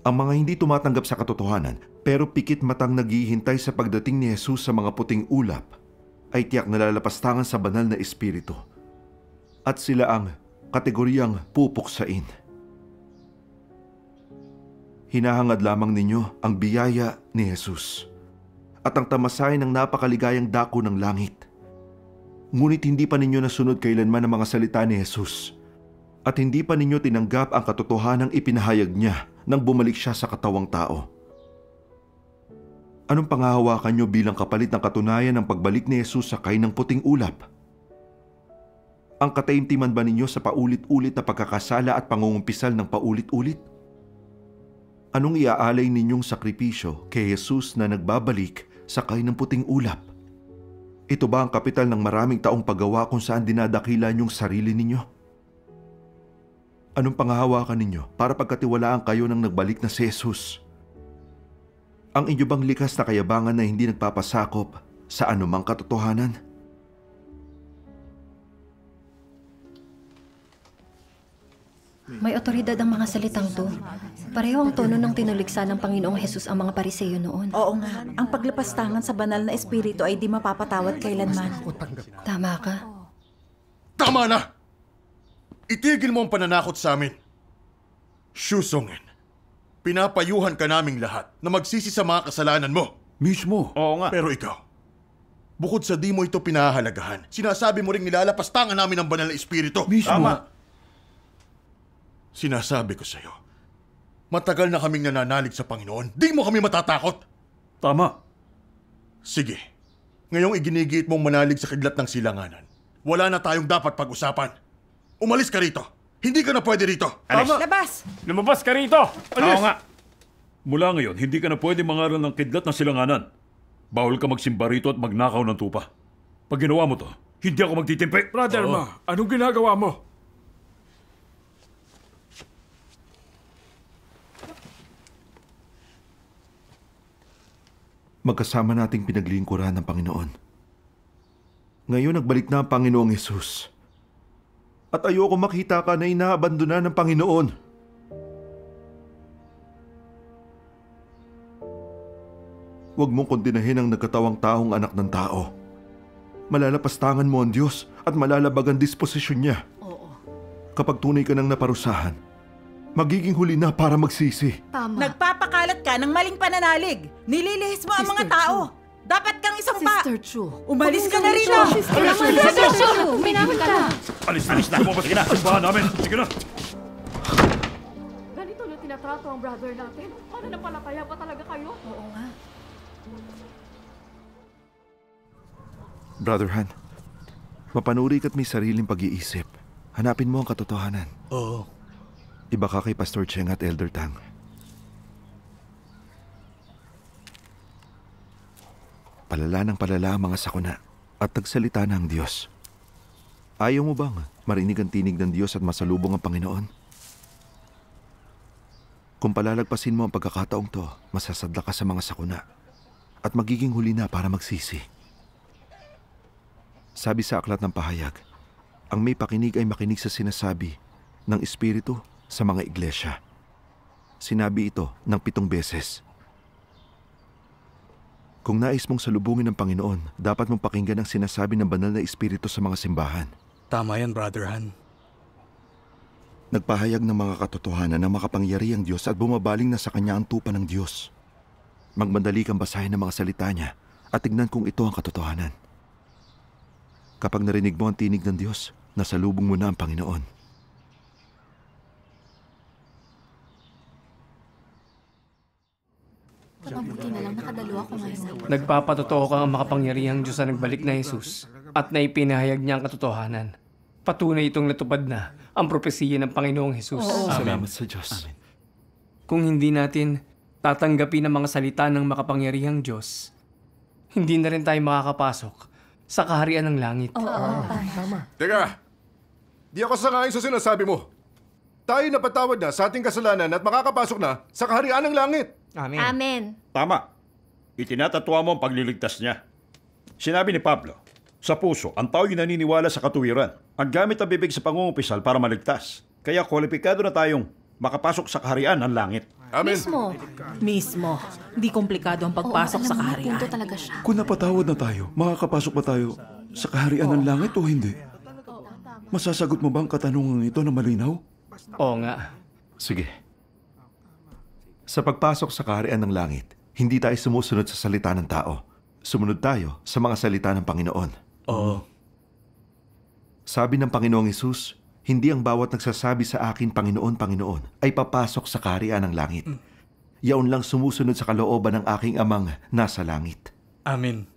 ang mga hindi tumatanggap sa katotohanan pero pikit matang naghihintay sa pagdating ni Jesus sa mga puting ulap ay tiyak na lalapastangan sa banal na espiritu. At sila ang kategoryang pupuksain. Hinahangad lamang ninyo ang biyaya ni Jesus at ang tamasahin ng napakaligayang dako ng langit. Ngunit hindi pa ninyo nasunod kailanman ang mga salita ni Jesus at hindi pa ninyo tinanggap ang katotohanang ipinahayag niya nang bumalik siya sa katawang tao. Anong panghahawakan nyo bilang kapalit ng katunayan ng pagbalik ni Jesus sakay ng puting ulap? Ang kataimtiman ba ninyo sa paulit-ulit na pagkakasala at pangungumpisal ng paulit-ulit? Anong iaalay ninyong sakripisyo kay Jesus na nagbabalik sakay ng puting ulap? Ito ba ang kapital ng maraming taong paggawa kung saan dinadakila niyong sarili ninyo? Anong panghahawakan ninyo para pagkatiwalaan kayo ng nagbalik na si Jesus? Ang inyo bang likas na kayabangan na hindi nagpapasakop sa anumang katotohanan? May otoridad ang mga salitang to. Pareho ang tono ng tinuliksa ng Panginoong Hesus ang mga Pariseyo noon. Oo nga, ang paglapastangan sa banal na espiritu ay di mapapatawad kailanman. Tama ka. Tama na! Itigil mo ang pananakot sa amin. Shusongin, pinapayuhan ka naming lahat na magsisi sa mga kasalanan mo. Mismo. Oo nga. Pero ikaw, bukod sa di mo ito pinahahalagahan, sinasabi mo ring nilalapastangan namin ang banal na espiritu. Mismo. Tama. Sinasabi ko sa'yo, matagal na kaming nananalig sa Panginoon. Di mo kami matatakot. Tama. Sige, ngayong iginigiit mong manalig sa kidlat ng silanganan, wala na tayong dapat pag-usapan. Umalis ka rito. Hindi ka na pwede rito. Tama. Labas! Lumabas ka rito! Alis! Oo nga. Mula ngayon, hindi ka na pwede mangaral ng kidlat ng silanganan. Bawal ka magsimba rito at magnakaw ng tupa. Pag ginawa mo to, hindi ako magtitimpi. Brother Oo. Ma, anong ginagawa mo? Magkasama nating pinaglingkuran ng Panginoon. Ngayon nagbalik na ang Panginoong Jesus. At ayoko makita ka na inaabandona ng Panginoon. Huwag mong kondinahin ang nagkatawang taong anak ng tao. Malalapastangan mo ang Diyos at malalabag ang disposisyon niya. Oo. Kapag tunay ka ng naparusahan, magiging huli na para magsisi. Tama. Nagpapakalat ka ng maling pananalig. Nililihis mo ang mga Sister tao. Dapat kang isang pa. Sister Chu. Umalis ka na rito. Sister Chu, minahon ka. Alis na. Lumabas ka na. Simbahan namin. Sige na. Ganito na tinatrato ang brother natin. Paano napalataya pa talaga kayo? Oo nga. Brother Han, mapanuri ka't may sariling pag-iisip. Hanapin mo ang katotohanan. Oo. Iba ka kay Pastor Cheng at Elder Tang. Palala ng palala ang mga sakuna at tagsalita na ang Diyos. Ayaw mo bang marinig ang tinig ng Diyos at masalubong ang Panginoon? Kung palalagpasin mo ang pagkakataong to, masasadla ka sa mga sakuna at magiging huli na para magsisi. Sabi sa aklat ng pahayag, ang may pakinig ay makinig sa sinasabi ng Espiritu sa mga iglesia. Sinabi ito ng 7 beses. Kung nais mong salubungin ng Panginoon, dapat mong pakinggan ang sinasabi ng banal na Espiritu sa mga simbahan. Tama yan, Brother Han. Nagpahayag ng mga katotohanan na makapangyarihang Diyos at bumabaling na sa Kanya ang tupa ng Diyos. Magmadali kang basahin ang mga salita niya at tignan kung ito ang katotohanan. Kapag narinig mo ang tinig ng Diyos, nasalubong mo na ang Panginoon. Mabuti na lang nakadalawa ko ngayon. Nagpapatotoo kang ang makapangyarihang Diyos na nagbalik na Jesus at na ipinahayag niya ang katotohanan. Patunay itong natupad na ang propesiya ng Panginoong Jesus. Salamat sa Diyos. Kung hindi natin tatanggapin ang mga salita ng makapangyarihang Diyos, hindi na rin tayo makakapasok sa kaharian ng langit. Teka, di ako sangayon sa sinasabi mo. Tayo napatawad na sa ating kasalanan at makakapasok na sa kaharian ng langit. Amen. Tama. Itinatatwa mo ang pagliligtas niya. Sinabi ni Pablo, sa puso, ang tao'y naniniwala sa katuwiran. Ang gamit ang bibig sa pangungupisal para maligtas. Kaya kwalipikado na tayong makapasok sa kaharian ng langit. Amen. Mismo. Di komplikado ang pagpasok sa kaharian. Punto talaga siya. Kung napatawad na tayo, makakapasok ba tayo sa kaharian ng langit o hindi? Masasagot mo ba ang katanungan ito na malinaw? Oo nga. Sige. Sa pagpasok sa kaharian ng langit, hindi tayo sumusunod sa salita ng tao. Sumunod tayo sa mga salita ng Panginoon. Oo. Sabi ng Panginoong Hesus, hindi ang bawat nagsasabi sa akin, Panginoon, Panginoon, ay papasok sa kaharian ng langit. Yaon lang sumusunod sa kalooban ng aking amang nasa langit. Amen.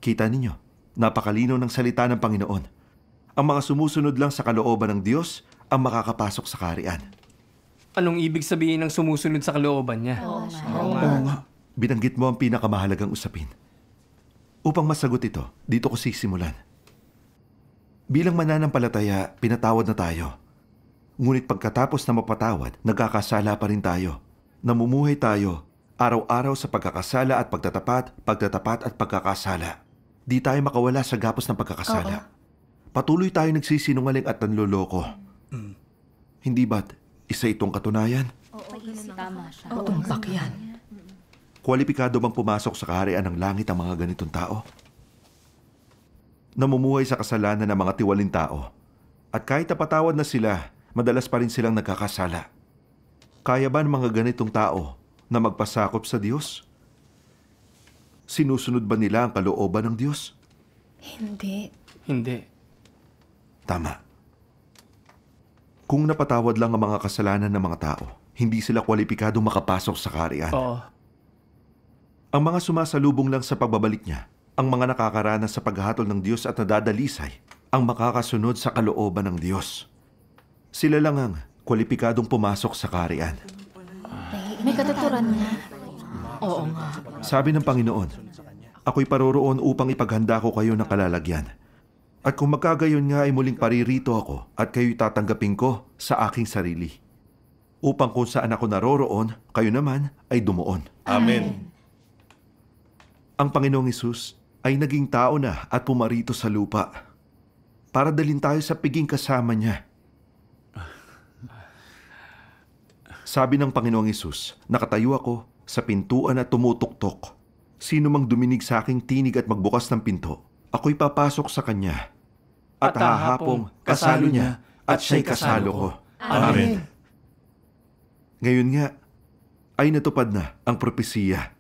Kita ninyo, napakalinaw ng salita ng Panginoon. Ang mga sumusunod lang sa kalooban ng Diyos ang makakapasok sa kaharian. Anong ibig sabihin ng sumusunod sa kalooban niya? Oo nga. Binanggit mo ang pinakamahalagang usapin. Upang masagot ito, dito ko sisimulan. Bilang mananampalataya, pinatawad na tayo. Ngunit pagkatapos na mapatawad, nagkakasala pa rin tayo. Namumuhay tayo, araw-araw sa pagkakasala at pagtatapat, pagtatapat at pagkakasala. Di tayo makawala sa gapos ng pagkakasala. Patuloy tayo nagsisinungaling at nanloloko. Hindi ba't isa itong katunayan? Tama siya. Tumpak yan. Kwalipikado bang pumasok sa kaharian ng langit ang mga ganitong tao? Namumuhay sa kasalanan ng mga tiwaling tao. At kahit napatawad na sila, madalas pa rin silang nagkakasala. Kaya ba ng mga ganitong tao na magpasakop sa Diyos? Sinusunod ba nila ang kalooban ng Diyos? Hindi. Hindi. Tama. Kung napatawad lang ang mga kasalanan ng mga tao, hindi sila kwalipikadong makapasok sa kaharian. Oo. Ang mga sumasalubong lang sa pagbabalik niya, ang mga nakakaranas sa paghahatol ng Diyos at nadadalisay, ang makakasunod sa kalooban ng Diyos. Sila lang ang kwalipikadong pumasok sa kaharian. May katuturan niya. Oo nga. Sabi ng Panginoon, ako'y paroroon upang ipaghanda ko kayo ng kalalagyan. At kung magkagayon nga ay muling paririto ako at kayo'y tatanggapin ko sa aking sarili. Upang kung saan ako naroroon, kayo naman ay dumuon. Amen. Ang Panginoong Hesus ay naging tao na at pumarito sa lupa para dalhin tayo sa piging kasama niya. Sabi ng Panginoong Hesus, nakatayo ako sa pintuan at tumutuktok. Sino mang duminig sa aking tinig at magbukas ng pinto, ako'y papasok sa kanya. At hahapong kasalo niya at siya'y kasalo ko. Amen. Ngayon nga, ay natupad na ang propesiya.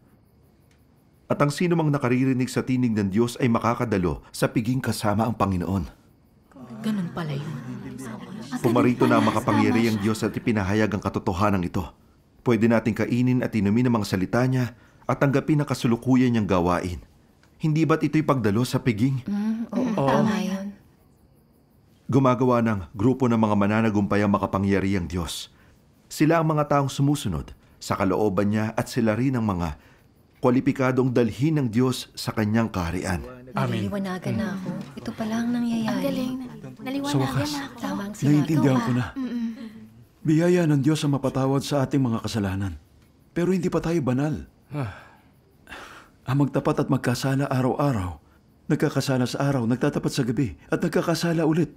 At ang sino mang nakaririnig sa tinig ng Diyos ay makakadalo sa piging kasama ang Panginoon. Ganun pala yun. Pumarito na ang makapangyarihang Diyos at ipinahayag ang katotohanan ito. Pwede nating kainin at inumin ang mga salita niya at tanggapin ang kasulukuyan niyang gawain. Hindi ba't ito'y pagdalo sa piging? Oo, tama yun. Gumagawa ng grupo ng mga mananagumpay ang makapangyarihang Diyos. Sila ang mga taong sumusunod sa kalooban niya at sila rin ang mga kwalipikadong dalhin ng Diyos sa kanyang kaharian. Naliliwanagan na ako. Ito pala ang nangyayari. Ang galing. Naliwanagan Sa wakas, na ako. Tama ang sinabi. Naiintindihan ko na. Biyaya ng Diyos ang mapatawad sa ating mga kasalanan. Pero hindi pa tayo banal. Ang magtapat at magkasala araw-araw, nagkakasala sa araw, nagtatapat sa gabi, at nagkakasala ulit.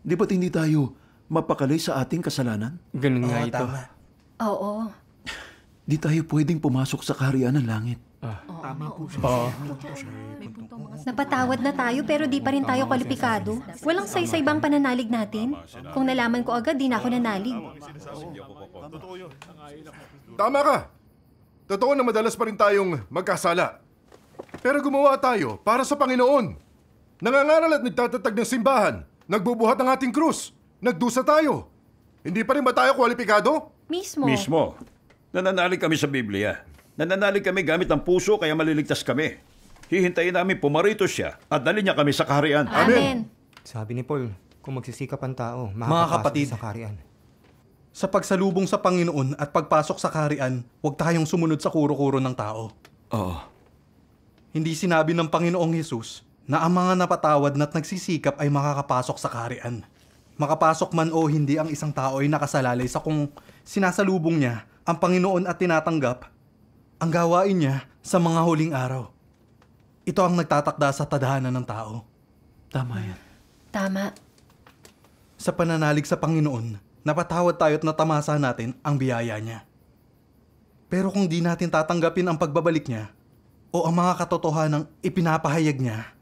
Di ba't hindi tayo mapakalay sa ating kasalanan? Ganun nga ito. Oo. Di tayo pwedeng pumasok sa kaharian ng langit. Napatawad na tayo pero di pa rin tayo kwalipikado. Walang saysay bang pananalig natin? Kung nalaman ko agad, di na ako nanalig. Tama ka. Totoo na madalas pa rin tayong magkasala. Pero gumawa tayo para sa Panginoon. Nangangaral at nagtatatag ng simbahan. Nagbubuhat ng ating krus. Nagdusa tayo. Hindi pa rin ba tayo kwalipikado? Mismo. Mismo. Nananalig kami sa Biblia. Nananalig kami gamit ang puso kaya maliligtas kami. Hihintayin namin pumarito siya at dalhin niya kami sa kaharian. Amen. Sabi ni Paul, kung magsisikap ang tao, Mga kapatid, sa kaharian. Sa pagsalubong sa Panginoon at pagpasok sa kaharian, huwag tayong sumunod sa kuro-kuro ng tao. Oo. Hindi sinabi ng Panginoong Hesus na ang mga napatawad na't nagsisikap ay makakapasok sa kaharian. Makapasok man o hindi ang isang tao ay nakasalalay sa kung sinasalubong niya ang Panginoon at tinatanggap ang gawain niya sa mga huling araw. Ito ang nagtatakda sa tadhana ng tao. Tama yan. Tama. Sa pananalig sa Panginoon, napatawad tayo at natamasa natin ang biyaya niya. Pero kung di natin tatanggapin ang pagbabalik niya o ang mga katotohanang ipinapahayag niya,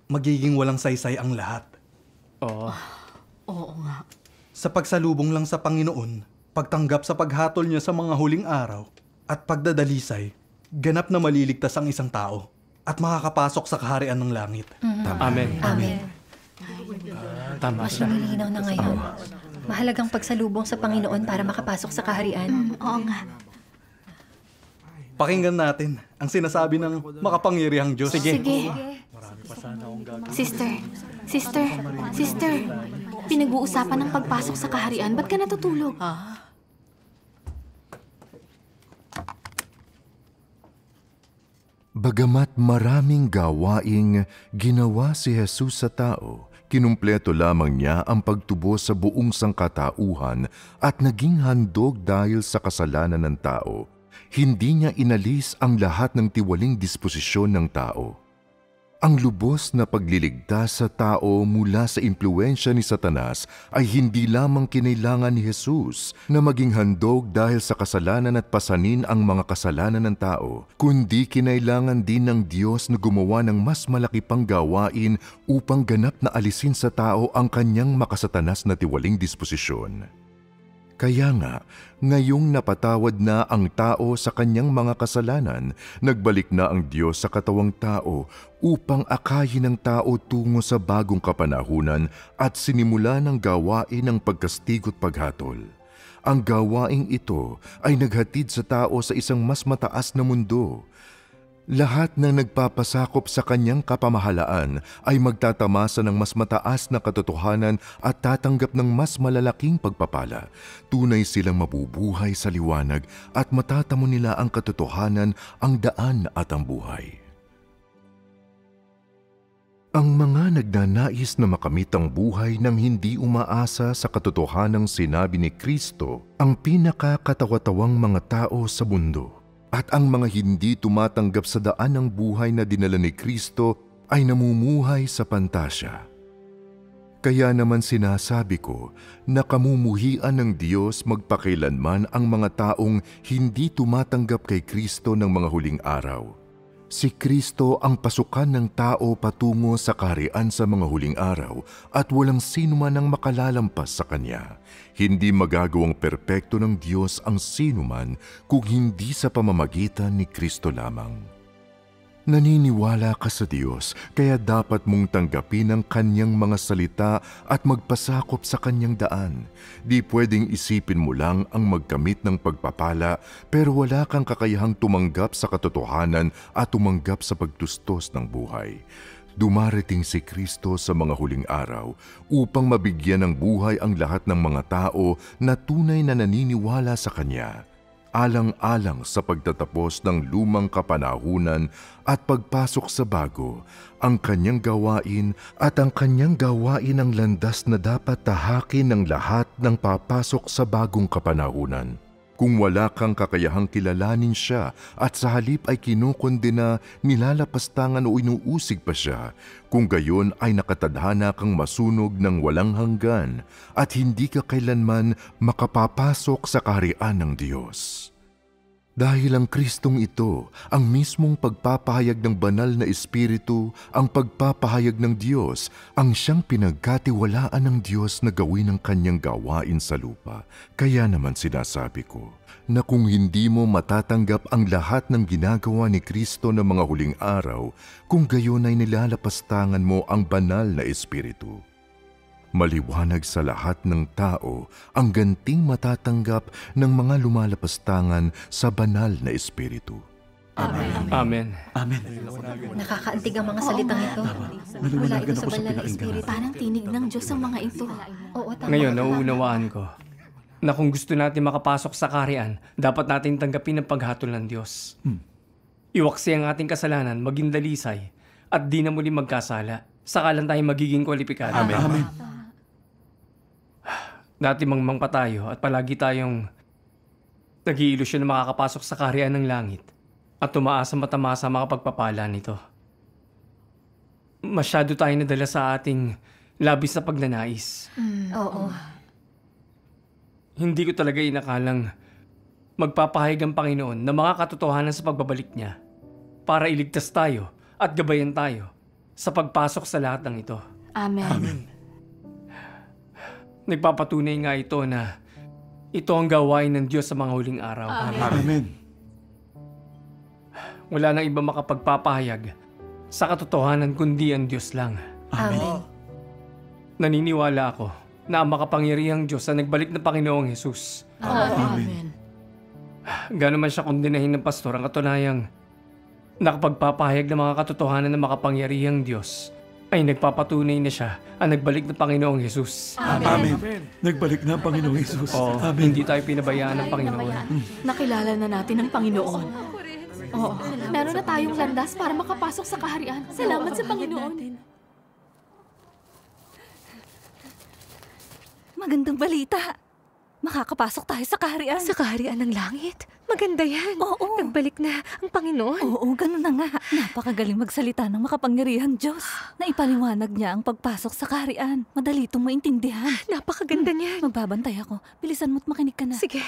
magiging walang saysay ang lahat. Oo. Oo nga. Sa pagsalubong lang sa Panginoon, pagtanggap sa paghatol niya sa mga huling araw, at pagdadalisay, ganap na maliligtas ang isang tao at makakapasok sa kaharian ng langit. Amen. Amen. Tama Mas siya. lumilinaw na ngayon. Mahalagang pagsalubong sa Panginoon para makapasok sa kaharian. Oo nga. Pakinggan natin ang sinasabi ng makapangyarihang Diyos. Sige. Sister. Pinag-uusapan ng pagpasok sa kaharian. Ba't ka natutulog? Bagamat maraming gawaing ginawa si Jesus sa tao, kinumpleto lamang niya ang pagtubo sa buong sangkatauhan at naging handog dahil sa kasalanan ng tao. Hindi niya inalis ang lahat ng tiwaling disposisyon ng tao. Ang lubos na pagliligtas sa tao mula sa impluensya ni Satanas ay hindi lamang kinailangan ni Jesus na maging handog dahil sa kasalanan at pasanin ang mga kasalanan ng tao, kundi kinailangan din ng Diyos na gumawa ng mas malaki pang gawain upang ganap na alisin sa tao ang kanyang makasatanas na tiwaling disposisyon. Kaya nga, ngayong napatawad na ang tao sa kanyang mga kasalanan, nagbalik na ang Diyos sa katawang tao upang akayin ng tao tungo sa bagong kapanahunan at sinimula ng gawain ng pagkastigo't paghatol. Ang gawaing ito ay naghatid sa tao sa isang mas mataas na mundo. Lahat ng nagpapasakop sa kanyang kapamahalaan ay magtatamasa ng mas mataas na katotohanan at tatanggap ng mas malalaking pagpapala. Tunay silang mabubuhay sa liwanag at matatamo nila ang katotohanan, ang daan at ang buhay. Ang mga nagnanais na makamit ang buhay nang hindi umaasa sa katotohanang sinabi ni Kristo ang pinakakatawa-tawang mga tao sa mundo. At ang mga hindi tumatanggap sa daan ng buhay na dinala ni Kristo ay namumuhay sa pantasya. Kaya naman sinasabi ko na kamumuhian ng Diyos magpakailanman ang mga taong hindi tumatanggap kay Kristo ng mga huling araw. Si Kristo ang pasukan ng tao patungo sa kaharian sa mga huling araw at walang sino man ang makalalampas sa Kanya. Hindi magagawang perpekto ng Diyos ang sino man kung hindi sa pamamagitan ni Kristo lamang. Naniniwala ka sa Diyos, kaya dapat mong tanggapin ang Kanyang mga salita at magpasakop sa Kanyang daan. Di pwedeng isipin mo lang ang magkamit ng pagpapala, pero wala kang kakayahang tumanggap sa katotohanan at tumanggap sa pagtustos ng buhay. Dumarating si Kristo sa mga huling araw upang mabigyan ng buhay ang lahat ng mga tao na tunay na naniniwala sa Kanya. Alang-alang sa pagtatapos ng lumang kapanahunan at pagpasok sa bago, ang kanyang gawain at ang kanyang gawain ang landas na dapat tahakin ng lahat ng papasok sa bagong kapanahunan. Kung wala kang kakayahang kilalanin siya at sa halip ay kinukondena, nilalapastangan o inuusig pa siya, kung gayon ay nakatadhana kang masunog ng walang hanggan at hindi ka kailanman makapapasok sa kaharian ng Diyos. Dahil ang Kristong ito, ang mismong pagpapahayag ng banal na Espiritu, ang pagpapahayag ng Diyos, ang siyang pinagkatiwalaan ng Diyos na gawin ang kanyang gawain sa lupa. Kaya naman sinasabi ko, na kung hindi mo matatanggap ang lahat ng ginagawa ni Kristo ng mga huling araw, kung gayon ay nilalapastangan mo ang banal na Espiritu. Maliwanag sa lahat ng tao ang ganting matatanggap ng mga lumalapastangan sa banal na Espiritu. Amen. Amen. Nakakaantig ang mga salitang ito. Mula ito sa banal na Espiritu. Parang tinig ng Diyos ang mga ito. Oo, tama. Ngayon, nauunawaan ko na kung gusto natin makapasok sa kaharian, dapat natin tanggapin ang paghatol ng Diyos. Iwaksi ang ating kasalanan, maging dalisay, at di na muli magkasala. Saka lang tayo magiging kwalipikado. Amen. Amen. Dati mangmang pa tayo at palagi tayong nag-iilusyon na makakapasok sa kaharian ng langit at tumaasa matamasa mga pagpapala nito. Masyado tayo nadala sa ating labis na pagnanais. Oo. Hindi ko talaga inakalang magpapahayag ang Panginoon ng mga katotohanan sa pagbabalik niya para iligtas tayo at gabayan tayo sa pagpasok sa lahat ng ito. Amen. Nagpapatunay nga ito na ito ang gawain ng Diyos sa mga huling araw. Amen. Wala nang iba makapagpapahayag sa katotohanan kundi ang Diyos lang. Amen. Naniniwala ako na ang makapangyarihang Diyos na nagbalik na Panginoong Jesus. Amen. Gano'n man siya kondinahin ng pastor, ang katunayang nakapagpapahayag ng mga katotohanan ng makapangyarihang Diyos ay nagpapatunay na siya ang nagbalik na Panginoong Jesus. Amen. Nagbalik na ang Panginoong Jesus. Amen. Hindi tayo pinabayaan ng Panginoon. Nakilala na natin ang Panginoon. Oo. Meron na tayong landas para makapasok sa kaharian. Salamat sa Panginoon. Magandang balita. Makakapasok tayo sa kaharian. Sa kaharian ng langit? Maganda yan. Oo. Nagbalik na ang Panginoon. Oo, ganun na nga. Napakagaling magsalita ng makapangyarihang Diyos. Naipaliwanag niya ang pagpasok sa kaharian. Madali itong maintindihan. Napakaganda niyan. Magbabantay ako. Bilisan mo't makinig ka na. Sige.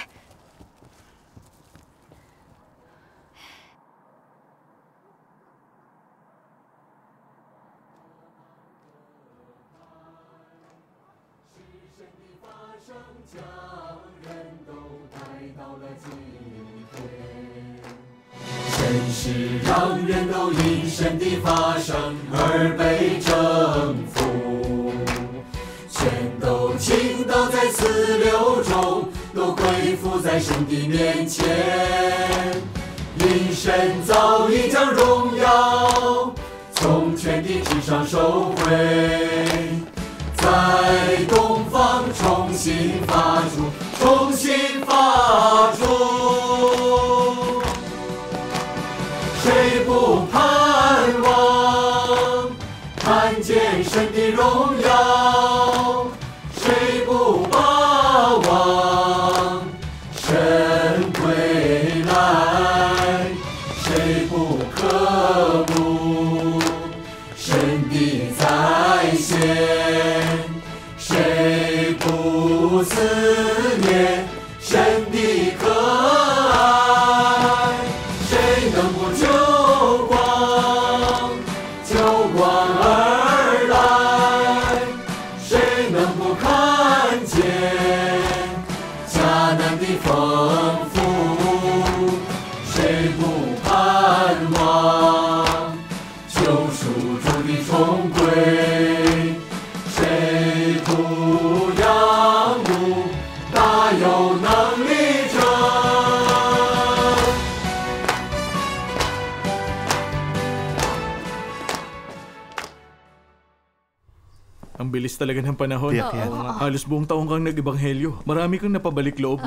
Ang bilis talaga ng panahon. Tiyak yan. Halos buong taong kang nag-ibanghelyo. Marami kang napabalik loob.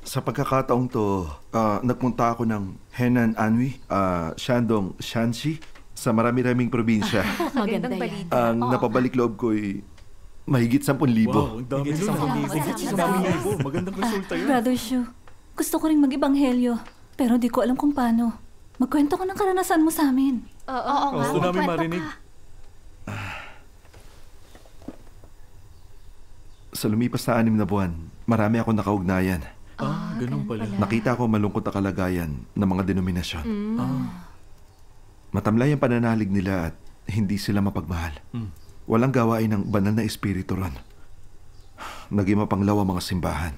Sa pagkakataong to, nagpunta ako ng Henan Anhui, Shandong Shanxi, sa marami-raming probinsya. Maganda yan. Ang napabalik loob ko'y mahigit 10,000. Wow, ang dami nun. Mahigit 10,000. Magandang resulta yun. Brother Shu, gusto ko rin mag-ibanghelyo. Pero di ko alam kung paano. Magkwento ko ng karanasan mo sa amin. Oo nga. Gusto namin marinig. Sa lumipas na 6 na buwan, marami akong nakaugnayan. Ganun pala. Nakita ko malungkot na kalagayan ng mga denominasyon. Matamlay ang pananalig nila at hindi sila mapagmahal. Walang gawain ng banal na espiritu ron. Naging mapanglaw ang mga simbahan.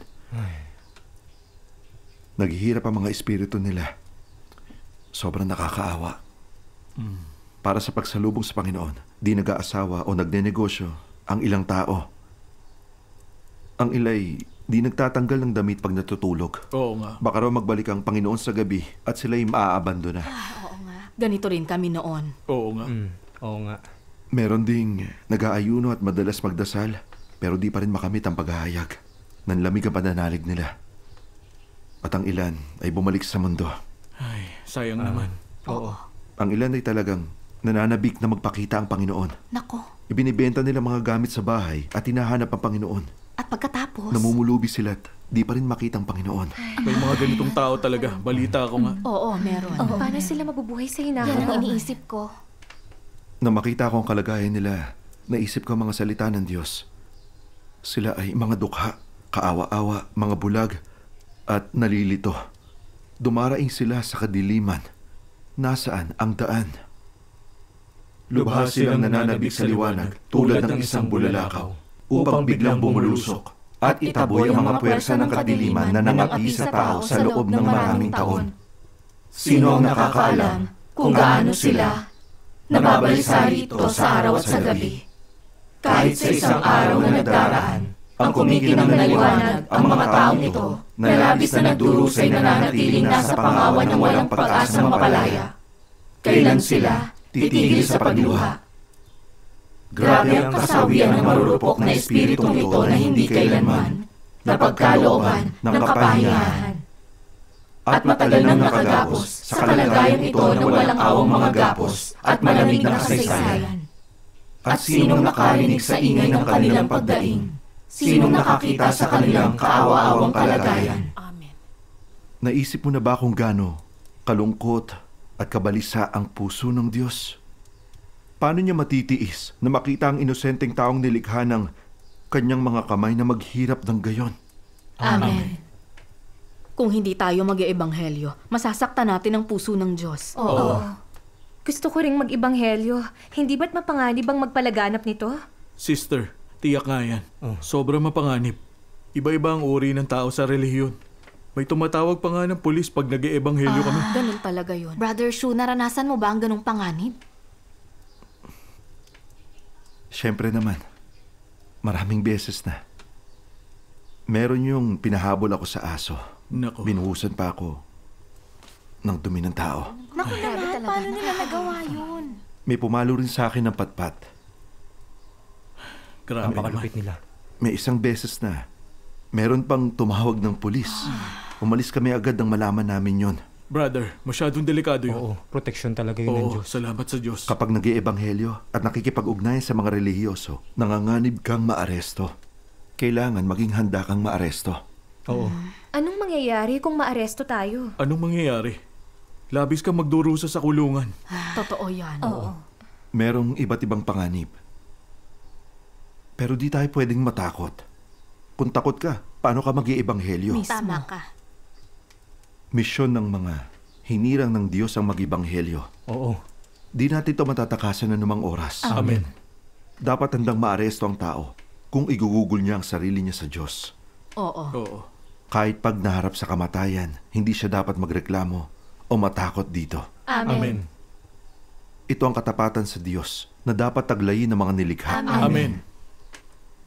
Naghihirap ang mga espiritu nila. Sobrang nakakaawa. Para sa pagsalubong sa Panginoon, di nag-aasawa o nagnenegosyo ang ilang tao. Ang ilay, di nagtatanggal ng damit pag natutulog. Oo nga. Baka raw magbalik ang Panginoon sa gabi at sila'y maaabandona. Oo nga. Ganito rin kami noon. Oo nga. Oo nga. Meron ding nag-aayuno at madalas magdasal pero di pa rin makamit ang paghahayag. Nanlamig ang pananalig nila. At ang ilan ay bumalik sa mundo. Ay, sayang naman. Oo. Ang ilan ay talagang nananabik na magpakita ang Panginoon. Nako. Ibinibenta nila mga gamit sa bahay at hinahanap ang Panginoon. At pagkatapos... Namumulubi sila at di pa rin makita ang Panginoon. May mga ganitong tao talaga. Balita ko nga. Oo, meron. Paano sila mabubuhay sa hinahanap? Yan ang iniisip ko. Nang makita ko ang kalagayan nila, naisip ko ang mga salita ng Diyos. Sila ay mga dukha, kaawa-awa, mga bulag, at nalilito. Dumaraing sila sa kadiliman. Nasaan ang daan? Lubha silang nananabik sa liwanag tulad ng isang bulalakaw upang biglang bumulusok at itaboy ang mga puwersa ng kadiliman na nangapi sa tao sa loob ng maraming taon. Sino ang nakakaalam kung gaano sila nababalisari ito sa araw at sa gabi? Kahit sa isang araw na nagdaraan, ang kumikinang na liwanag ang mga taong ito na labis na nagdurusay nananatiling nasa pangawan ng walang pag-asang mapalaya. Kailan sila titigil sa pagluha? Grabe ang kasawian ng marurupok na espiritong ito na hindi kailanman napagkalooban ng kapahingahan. At matagal nang nakagapos sa kalagayan ito na walang awang mga gapos at malamig na kasaysayan. At sinong nakarinig sa ingay ng kanilang pagdaing? Sinong nakakita sa kanilang kaawa-awang kalagayan? Amen. Naisip mo na ba kung gaano kalungkot at kabalisa ang puso ng Diyos? Paano niya matitiis na makita ang inosenteng taong nilikha ng kanyang mga kamay na maghirap ng gayon? Amen. Kung hindi tayo mag-iebanghelyo, masasaktan natin ang puso ng Diyos. Oo. Gusto ko ring mag-ibanghelyo. Hindi ba't mapanganib ang magpalaganap nito? Sister, tiyak nga yan. Sobrang mapanganib. Iba-iba ang uri ng tao sa relihiyon. May tumatawag pa nga ng pulis pag nag-iebanghelyo kami. Ganun talaga yun. Brother Shu, naranasan mo ba ang ganung panganib? Siyempre naman. Maraming beses na. Meron yung pinahabol ako sa aso. Nako. Binuhusan pa ako ng dumi ng tao. Naku naman, paano nila nagawa yun? May pumalo rin sa akin ng patpat. Grabe Napakalupit nila. May isang beses na meron pang tumawag ng pulis. Umalis kami agad nang malaman namin yon. Brother, masyadong delikado yun. Oo, proteksyon talaga yun ng Diyos. Salamat sa Diyos. Kapag nag-iebanghelyo at nakikipag-ugnayan sa mga relihiyoso, nanganganib kang maaresto. Kailangan maging handa kang maaresto. Oo. Anong mangyayari kung maaresto tayo? Anong mangyayari? Labis kang magdurusa sa kulungan. Totoo yan. Oo. Merong iba't ibang panganib. Pero di tayo pwedeng matakot. Kung takot ka, paano ka mag-iebanghelyo? Tama ka. Misyon ng mga hinirang ng Diyos ang mag-ibanghelyo. Oo. Di natin ito matatakasan na namang oras. Amen. Dapat handang maaresto ang tao kung igugugol niya ang sarili niya sa Diyos. Oo. Kahit pag naharap sa kamatayan, hindi siya dapat magreklamo o matakot dito. Amen. Ito ang katapatan sa Diyos na dapat taglayin ng mga nilikha. Amen.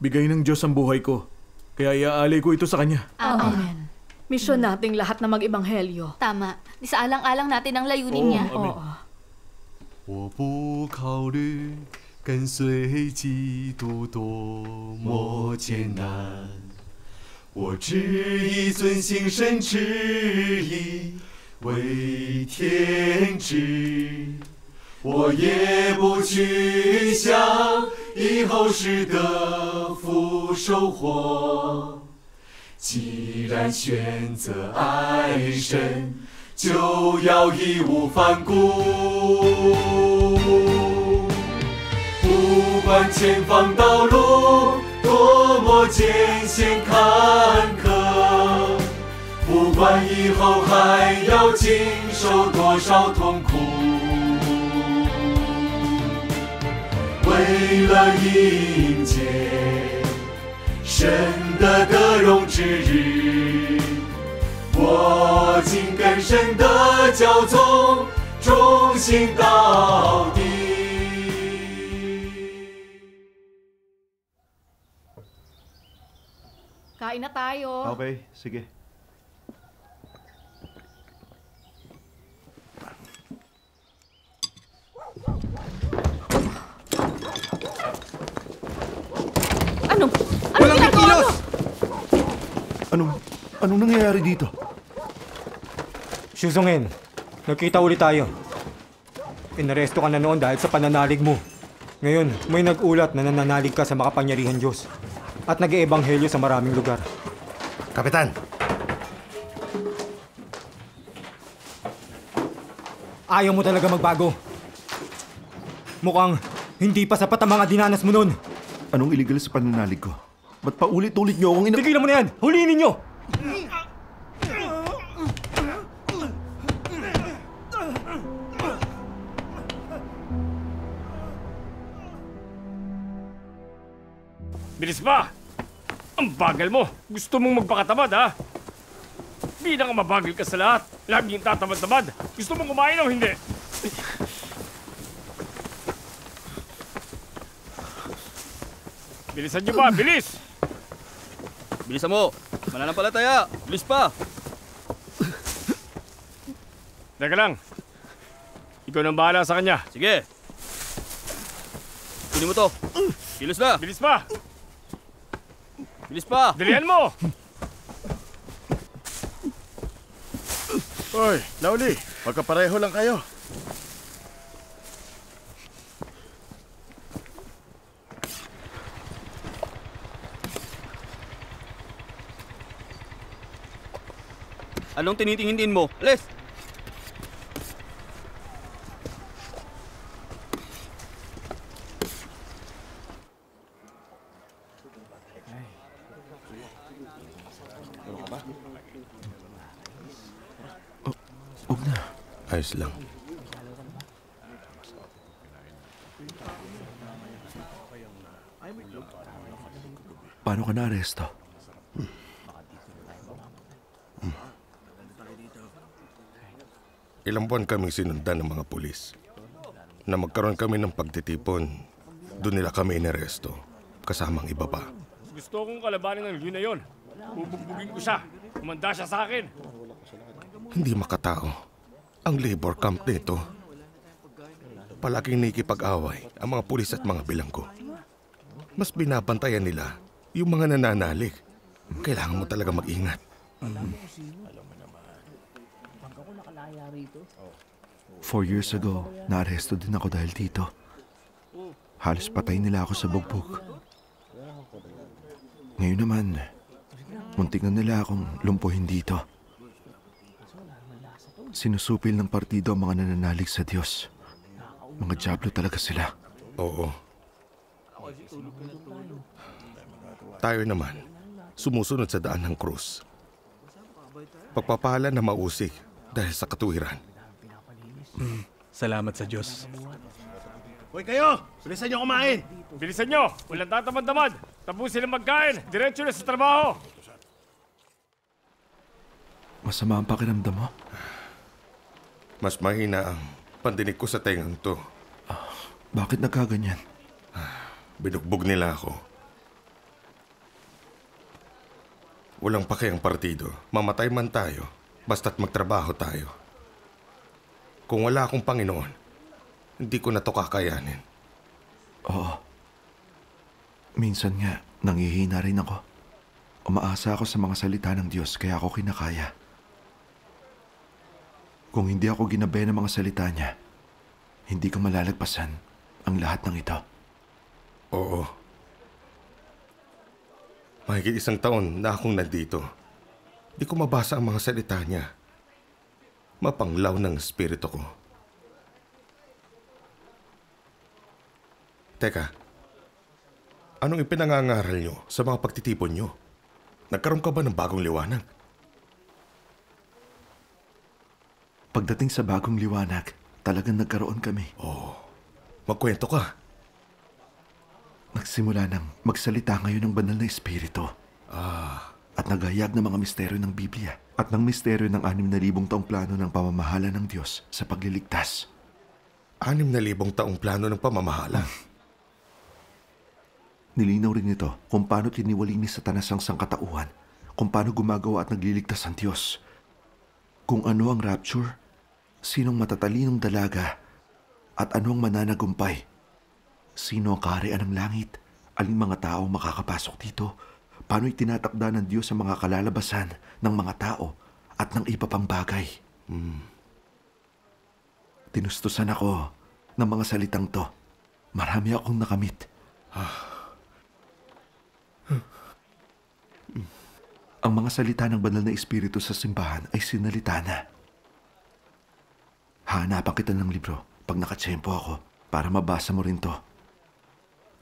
Bigay ng Diyos ang buhay ko, kaya iaalay ko ito sa Kanya. Amen. Misyon nating lahat na mag-ibanghelyo. Tama. Isaalang-alang natin ang layunin niya. Amen. 我不考虑跟随基督多么艰难，我只以遵行神旨意为天职，我也不去想以后世的福收获。既然选择爱神，就要义无反顾。不管前方道路多么艰险坎坷，不管以后还要经受多少痛苦，为了迎接神的得荣之日，我紧跟神的教宗，忠心到底。Kain na tayo. Okay, sige. Walang kikilos! Anong nangyayari dito? Shuzongin, nagkita ulit tayo. Inaresto ka na noon dahil sa pananalig mo. Ngayon, may nag-ulat na nananalig ka sa makapangyarihang Diyos at nag-eebanghelyo sa maraming lugar. Kapitan! Ayaw mo talaga magbago. Mukhang hindi pa sapat ang mga dinanas mo noon. Anong illegal sa pananalig ko? Ba't pa ulit-ulit niyo akong Tigilan mo na yan! Huliin ninyo! Bilis ba? Ang bagal mo. Gusto mong magpakatamad, ha? Bilang mabagal ka sa lahat. Laging tatamad-tamad. Gusto mong kumain o hindi? Bilisan niyo ba? Bilis! Bilisan mo! Mananampalataya! Bilis pa! Teka lang. Ikaw nang bahala sa kanya. Sige! Kunin mo to! Bilis na! Bilis pa! Bilis pa! Dalihan mo! Hoy, Lauli, magkapareho lang kayo. Anong tinitingin mo? Alis! Huwag na. Ayos lang. Paano ka na-aresto? Ilang buwan kaming sinundan ng mga pulis. Na magkaroon kami ng pagtitipon, doon nila kami inaresto. Kasamang iba pa. Gusto kong kalabanin ng Liu na yon. Bubugbugin ko siya. Kumanda siya sa akin. Hindi makatao. Ang labor camp nito. Palaging nakikipag-away ang mga pulis at mga bilanggo. Mas binabantayan nila yung mga nananalig. Kailangan mo talaga mag-ingat. 4 years ago, naaresto din ako dahil dito. Halos patay nila ako sa bugbog. Ngayon naman, muntik na nila akong lumpuhin dito. Sinusupil ng partido ang mga nananalig sa Diyos. Mga dyablo talaga sila. Oo. Tayo naman, sumusunod sa daan ng krus. Pagpapala na mausik dahil sa katuwiran. Salamat sa Diyos. Hoy kayo! Bilisan nyo kumain! Bilisan nyo! Walang tatamad-tamad! Tapusin ang magkain! Diretso na sa trabaho! Masama ang pakiramdam mo? Mas mahina ang pandinig ko sa tengang to. Bakit nagkaganyan? Binugbog nila ako. Walang pakiang partido. Mamatay man tayo, basta't magtrabaho tayo. Kung wala akong Panginoon, hindi ko na to kakayanin. Oo. Minsan nga, nangihina rin ako. Umaasa ako sa mga salita ng Diyos kaya ako kinakaya. Kung hindi ako ginabayan ng mga salita niya, hindi ko malalagpasan ang lahat ng ito. Oo. Mahigit 1 taon na akong nandito. Di ko mabasa ang mga salita niya. Mapanglaw ng espiritu ko. Teka, anong ipinangangaral nyo sa mga pagtitipon nyo? Nagkaroon ka ba ng bagong liwanag? Pagdating sa bagong liwanag, talagang nagkaroon kami. Magkwento ka. Nagsimula nang magsalita ngayon ng banal na espiritu. At naghayag ng mga misteryo ng Biblia. At ng misteryo ng 6,000 taong plano ng pamamahala ng Diyos sa pagliligtas. 6,000 taong plano ng pamamahala? Nilinaw rin ito kung paano tiniwali ni Satanas ang sangkatauhan, kung paano gumagawa at nagliligtas ang Diyos. Kung ano ang rapture, sinong matatalinong dalaga, at ano ang mananagumpay. Sino ang kaharian ng langit Aling mga tao makakapasok dito? Paano itinatakda ng Diyos ang mga kalalabasan ng mga tao at ng iba pang bagay? Tinustusan ako ng mga salitang to. Marami akong nakamit. Ang mga salita ng banal na espiritu sa simbahan ay sinalita na. Hahanapan kita ng libro pag nakatsyempo ako para mabasa mo rin to.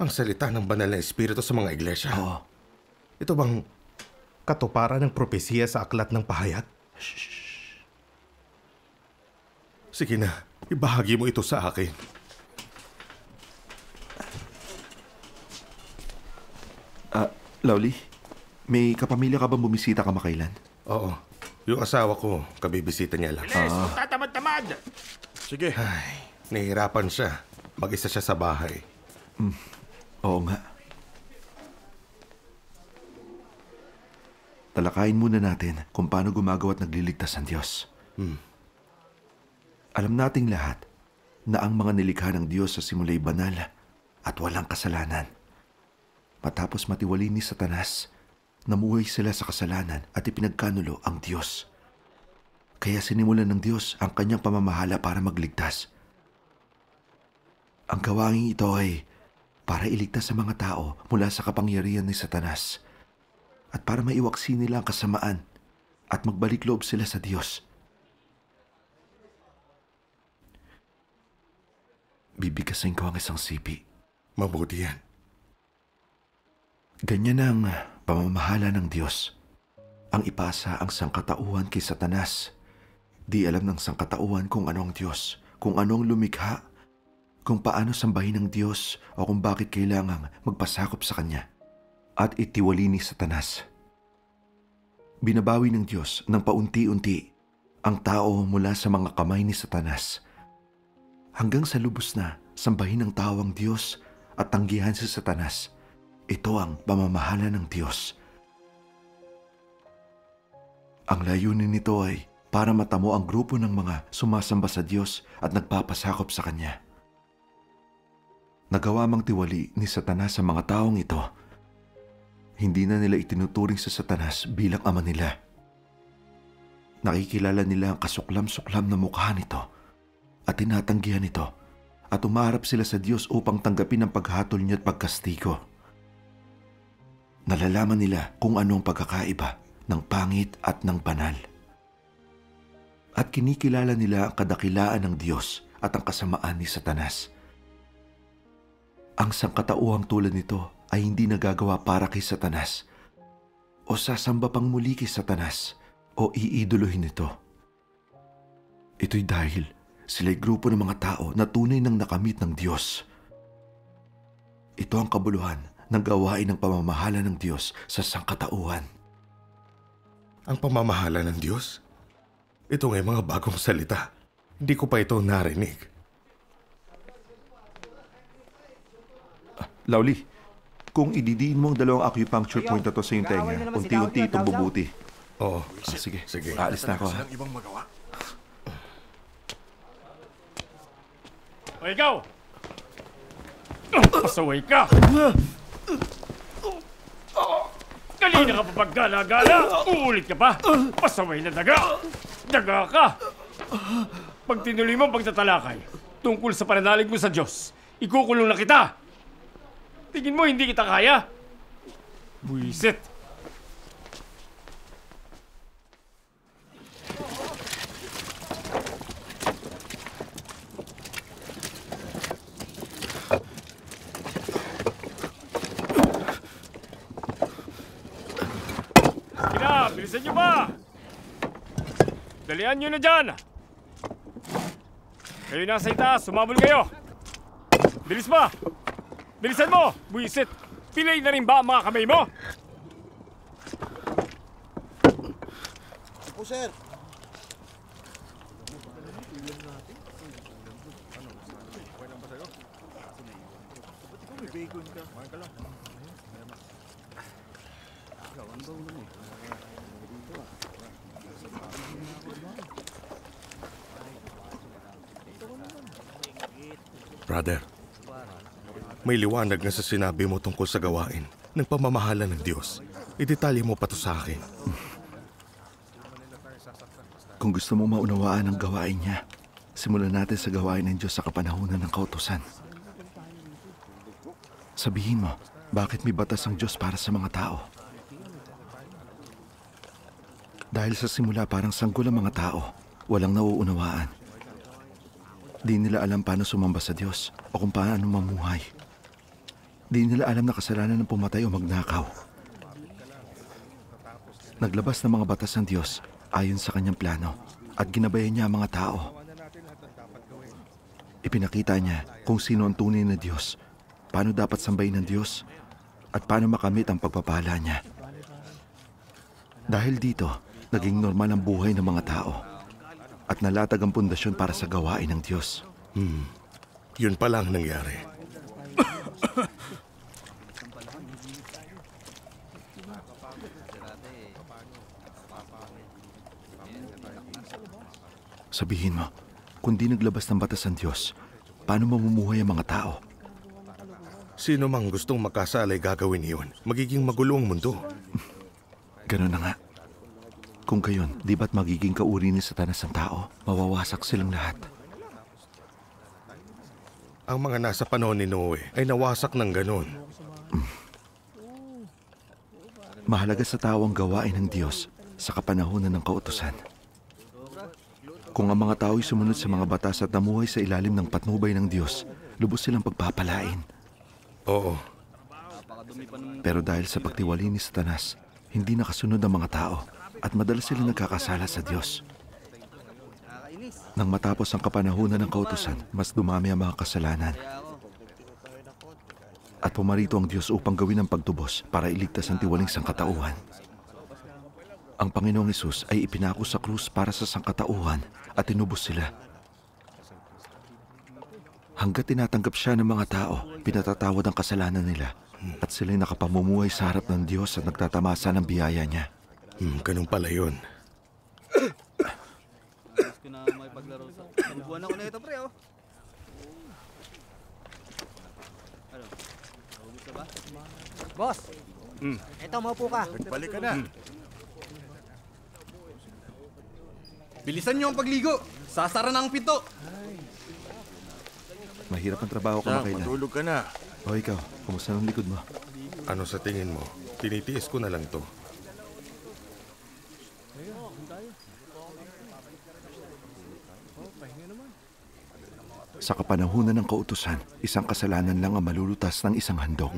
Ang salita ng banal na espiritu sa mga iglesia? Oo. Ito bang katuparan ng propesiya sa aklat ng pahayag? Sige na, ibahagi mo ito sa akin. Lovely, may kapamilya ka bang bumisita kamakailan? Oo. Yung asawa ko, kabibisita niya lang. Tatamad-tamad! Sige. Ay, nahihirapan siya. Mag-isa siya sa bahay. Oo nga. Talakayin muna natin kung paano gumagawa at nagliligtas ang Diyos. Alam nating lahat na ang mga nilikha ng Diyos sa simula'y banal at walang kasalanan. Matapos matiwali ni Satanas, namuhay sila sa kasalanan at ipinagkanulo ang Diyos. Kaya sinimulan ng Diyos ang kanyang pamamahala para magligtas. Ang gawain ito ay para iligtas sa mga tao mula sa kapangyarihan ni Satanas at para maiwaksi nila ang kasamaan at magbalik loob sila sa Diyos. Bibigkasin ko ang isang sipi. Mabuti yan. Ganyan ang pamamahala ng Diyos. Ang ipasa ang sangkatauhan kay Satanas. Di alam ng sangkatauhan kung ano ang Diyos, kung ano ang lumikha, kung paano sambahin ng Diyos o kung bakit kailangang magpasakop sa Kanya. At itiwali ni Satanas. Binabawi ng Diyos ng paunti-unti ang tao mula sa mga kamay ni Satanas. Hanggang sa lubos na sambahin ng tao ang Diyos at tanggihan si Satanas. Ito ang pamamahala ng Diyos. Ang layunin nito ay para matamo ang grupo ng mga sumasamba sa Diyos at nagpapasakop sa Kanya. Nagawa mang tiwali ni Satanas sa mga taong ito. Hindi na nila itinuturing sa Satanas bilang ama nila. Nakikilala nila ang kasuklam-suklam na mukha nito at tinatanggihan ito at umaharap sila sa Diyos upang tanggapin ang paghatol niya at pagkastigo. Nalalaman nila kung anong pagkakaiba ng pangit at ng banal. At kinikilala nila ang kadakilaan ng Diyos at ang kasamaan ni Satanas. Ang sangkatauhang tulad nito ay hindi nagagawa para kay Satanas o sasamba pang muli kay Satanas o iidolohin ito. Ito'y dahil sila'y grupo ng mga tao na tunay nang nakamit ng Diyos. Ito ang kabuluhan ng gawain ng pamamahala ng Diyos sa sangkatauhan. Ang pamamahala ng Diyos? Ito nga'y mga bagong salita. Hindi ko pa ito narinig. Lovely, kung ididiin mo ang 2 acupuncture point na to sa iyong tenga, unti-unti itong bubuti. Oo. Sige. Sige. Aalis na ako, ha? Ibang magawa. O ikaw! Pasaway ka! Kanina ka pa paggala-gala! Uulit ka pa! Pasaway na daga! Daga ka! Pag tinuloy mo ang pagtatalakay tungkol sa pananalig mo sa Diyos, ikukulong na kita! Tingin mo hindi kita kaya? Buisit! Bilisan nyo ba? Dalian nyo na dyan! Kayo nasa itaas, sumabol kayo! Bilis ba? Bilisan mo! Buisit! Pilay na rin ba ang mga kamay mo? O sir! Brother, May liwanag na sa sinabi mo tungkol sa gawain ng pamamahala ng Diyos. Idetalye mo pa to sa akin. Kung gusto mo maunawaan ang gawain niya, simulan natin sa gawain ng Diyos sa kapanahunan ng kautusan. Sabihin mo, bakit may batas ang Diyos para sa mga tao? Dahil sa simula parang sanggol ang mga tao, walang nauunawaan. Di nila alam paano sumamba sa Diyos o kung paano mamuhay. Di nila alam na kasalanan ng pumatay o magnakaw. Naglabas ng mga batas ng Diyos ayon sa kanyang plano at ginabayan niya ang mga tao. Ipinakita niya kung sino ang tunay na Diyos, paano dapat sambahin ng Diyos, at paano makamit ang pagpapala niya. Dahil dito, naging normal ang buhay ng mga tao at nalatag ang pundasyon para sa gawain ng Diyos. Yun pala ang nangyari. Sabihin mo, kung di naglabas ng batas ng Diyos, paano mamumuhay ang mga tao? Sino mang gustong magkasala ay gagawin iyon. Magiging magulo ang mundo. Ganun na nga. Kung gayon, di ba't magiging kauri ni Satanas ang tao? Mawawasak silang lahat. Ang mga nasa panahon ni Noe ay nawasak ng ganon. Mahalaga sa tao ang gawain ng Diyos sa kapanahunan ng kautusan. Kung ang mga tao ay sumunod sa mga batas at namuhay sa ilalim ng patnubay ng Diyos, lubos silang pagpapalain. Oo. Pero dahil sa pagtiwali ni Satanas, hindi nakasunod ang mga tao at madalas silang nagkakasala sa Diyos. Nang matapos ang kapanahunan ng kautusan, mas dumami ang mga kasalanan. At pumarito ang Diyos upang gawin ang pagtubos para iligtas ang tiwaling sangkatauhan. Ang Panginoong Hesus ay ipinako sa krus para sa sangkatauhan at tinubos sila. Hanggat tinatanggap siya ng mga tao, pinatatawad ang kasalanan nila at sila'y nakapamumuhay sa harap ng Diyos at nagtatamasa ng biyaya niya. Ganun pala yun. Buwan ako na ito, pre, oh. Boss, eto, maupo ka. Balik ka na. Bilisan niyo ang pagligo. Sasara na ang pinto. Mahirap ang trabaho ka makailan. Matulog ka na. O ikaw, kumusta ang likod mo? Ano sa tingin mo? Tinitiis ko na lang to. Sa kapanahunan ng kautusan, isang kasalanan lang ang malulutas ng isang handog.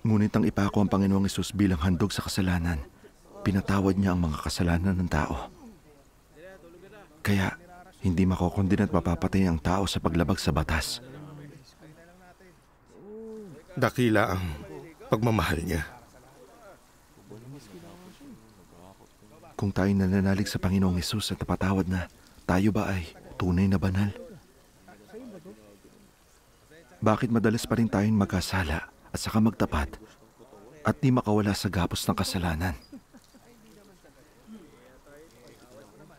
Ngunit ang ipako ang Panginoong Hesus bilang handog sa kasalanan, pinatawad niya ang mga kasalanan ng tao. Kaya, hindi makokondena at mapapatay ang tao sa paglabag sa batas. Dakila ang pagmamahal niya. Kung tayo nananalig sa Panginoong Hesus at napatawad na, tayo ba ay tunay na banal? Bakit madalas pa rin tayong magkasala at saka magtapat at di makawala sa gapos ng kasalanan?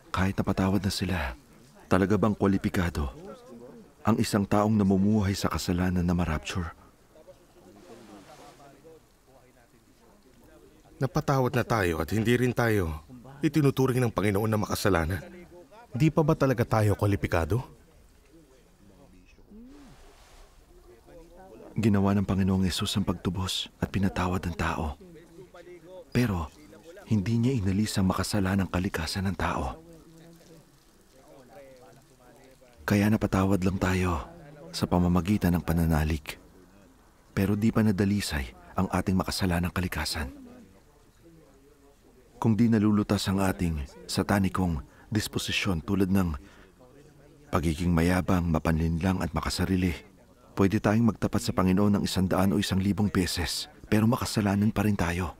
Kahit napatawad na sila, talaga bang kwalipikado ang isang taong namumuhay sa kasalanan na marapture? Napatawad na tayo at hindi rin tayo itinuturing ng Panginoon na makasalanan. Di pa ba talaga tayo kwalipikado? Ginawa ng Panginoong Hesus ang pagtubos at pinatawad ng tao. Pero, hindi niya inalis ang makasalanang kalikasan ng tao. Kaya napatawad lang tayo sa pamamagitan ng pananalig. Pero di pa nadalisay ang ating makasalanang kalikasan. Kung di nalulutas ang ating satanikong disposisyon tulad ng pagiging mayabang, mapanlinlang at makasarili, pwede tayong magtapat sa Panginoon ng 100 o 1,000 beses, pero makasalanan pa rin tayo.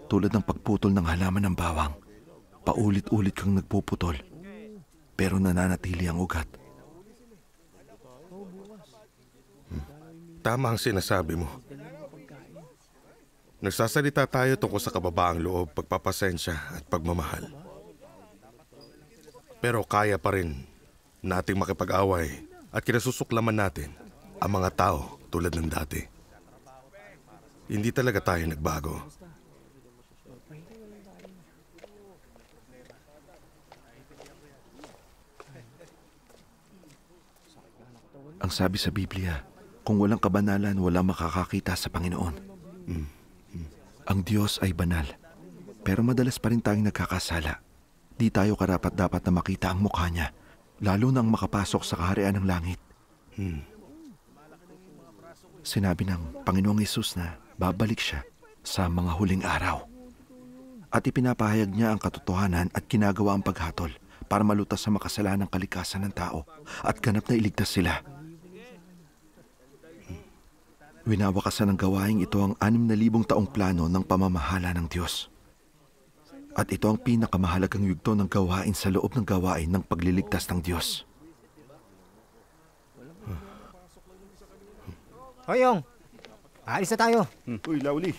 Tulad ng pagputol ng halaman ng bawang, paulit-ulit kang nagpuputol, pero nananatili ang ugat. Tama ang sinasabi mo. Nagsasalita tayo tungkol sa kababaang loob, pagpapasensya at pagmamahal. Pero kaya pa rin nating makipag-away At kinasusuklaman natin ang mga tao tulad ng dati. Hindi talaga tayo nagbago. Ang sabi sa Biblia, kung walang kabanalan, walang makakakita sa Panginoon. Ang Diyos ay banal, pero madalas pa rin tayong nagkakasala. Di tayo karapat-dapat na makita ang mukha niya, lalo nang makapasok sa kaharian ng langit. Sinabi ng Panginoong Hesus na babalik siya sa mga huling araw. At ipinapahayag niya ang katotohanan at ginagawa ang paghatol para malutas sa makasalanang kalikasan ng tao at ganap na iligtas sila. Winawakasan ng gawaing ito ang 6,000 taong plano ng pamamahala ng Diyos. At ito ang pinakamahalagang yugto ng gawain sa loob ng gawain ng pagliligtas ng Diyos. Hoyong, alis na tayo. Uy, Lauli.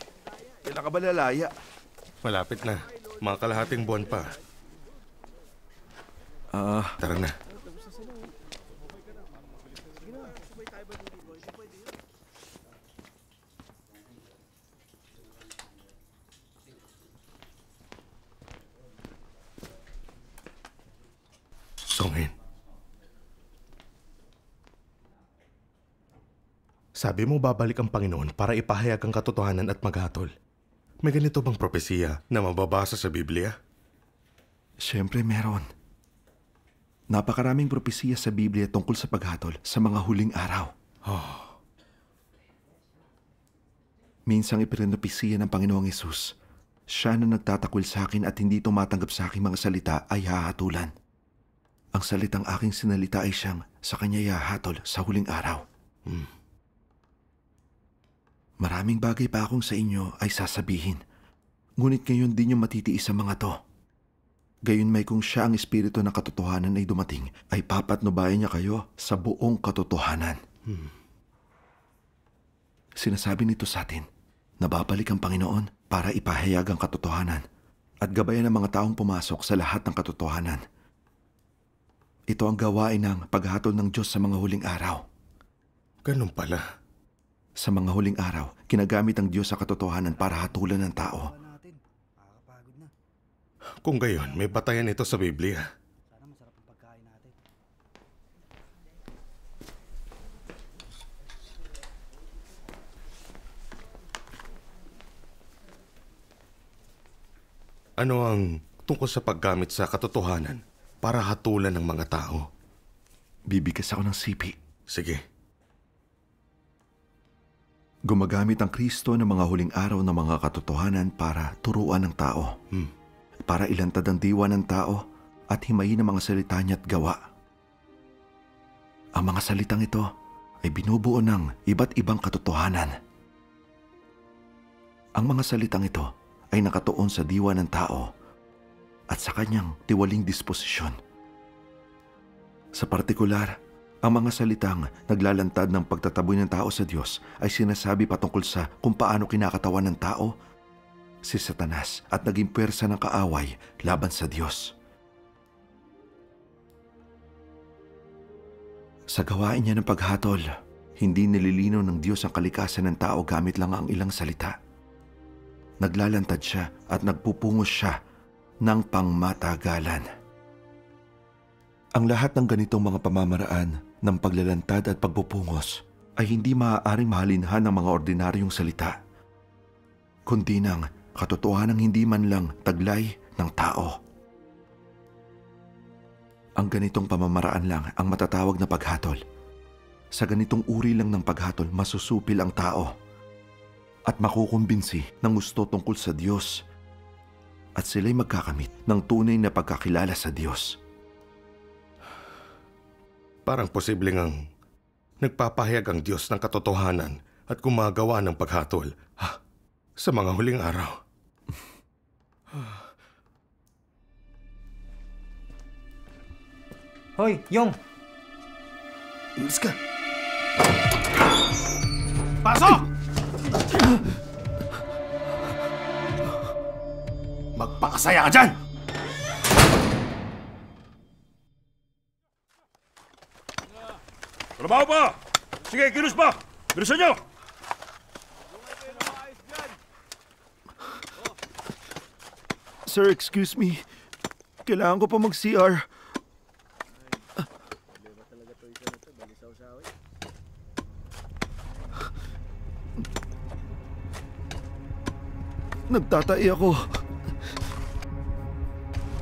Kailan ka ba lalaya? Malapit na. Mga kalahating buwan pa. Tara na. Songhin. Sabi mo babalik ang Panginoon para ipahayag ang katotohanan at maghatol. May ganito bang propesiya na mababasa sa Biblia? Siyempre meron. Napakaraming propesiya sa Biblia tungkol sa paghatol sa mga huling araw. Minsang ipinropesiya ng Panginoong Hesus, siya na nagtatakwil sa akin at hindi tumatanggap sa aking mga salita ay hahatulan. Ang salitang aking sinalita ay siyang sa kanya ihahatol sa huling araw. Maraming bagay pa akong sa inyo ay sasabihin. Ngunit ngayon di niyo matitiis sa mga to. Gayon may kung siya ang espiritu ng katotohanan ay dumating, ay papatnubayan niya kayo sa buong katotohanan. Sinasabi nito sa atin na babalik ang Panginoon para ipahayag ang katotohanan at gabayan ang mga taong pumasok sa lahat ng katotohanan. Ito ang gawain ng paghatol ng Diyos sa mga huling araw. Ganun pala. Sa mga huling araw, ginagamit ang Diyos sa katotohanan para hatulan ng tao. Kung gayon, may batayan ito sa Biblia. Ano ang tungkol sa paggamit sa katotohanan para hatulan ng mga tao? Bibigas ako ng sipi. Sige. Gumagamit ang Kristo ng mga huling araw ng mga katotohanan para turuan ng tao. Para ilantad ang diwa ng tao at himayin ang mga salita niya at gawa. Ang mga salitang ito ay binubuo ng iba't ibang katotohanan. Ang mga salitang ito ay nakatuon sa diwa ng tao at sa kanyang tiwaling disposisyon. Sa partikular, ang mga salitang naglalantad ng pagtataboy ng tao sa Diyos ay sinasabi patungkol sa kung paano kinakatawan ng tao si Satanas at naging puwersa ng kaaway laban sa Diyos. Sa gawain niya ng paghatol, hindi nililinaw ng Diyos ang kalikasan ng tao gamit lang ang ilang salita. Naglalantad siya at nagpupungos siya ng pangmatagalan. Ang lahat ng ganitong mga pamamaraan ng paglalantad at pagpupungos ay hindi maaaring mahalinhan ng mga ordinaryong salita, kundi ng katotohanang hindi man lang taglay ng tao. Ang ganitong pamamaraan lang ang matatawag na paghatol. Sa ganitong uri lang ng paghatol, masusupil ang tao at makukumbinsi ng gusto tungkol sa Diyos at sila'y magkakamit ng tunay na pagkakilala sa Diyos. Parang posibleng ang nagpapahayag ang Diyos ng katotohanan at gumagawa ng paghatol sa mga huling araw. Hoy, Yong! Ilis ka! Pasok! Magpakasaya ka dyan! Trabaho pa! Sige, kilos pa! Bilisan nyo! Sir, excuse me. Kailangan ko pa mag-CR. Nagtatai ako.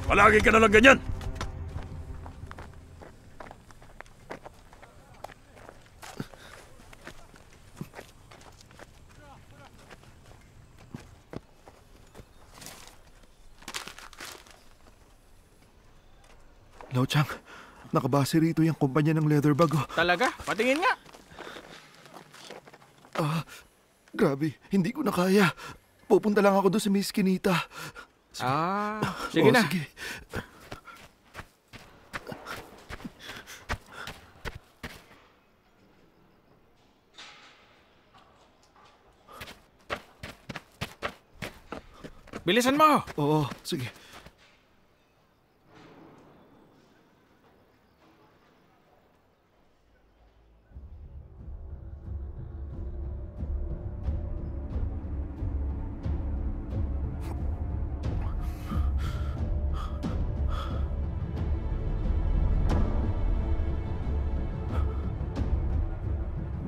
Palagi ka na lang ganyan! Lao Chang, nakabase rito yung kumpanya ng leather bag. Oh. Talaga? Patingin nga. Grabe, hindi ko na kaya. Pupunta lang ako doon sa Miss Kinita. Sige na. Sige. Bilisan mo! Oo, sige.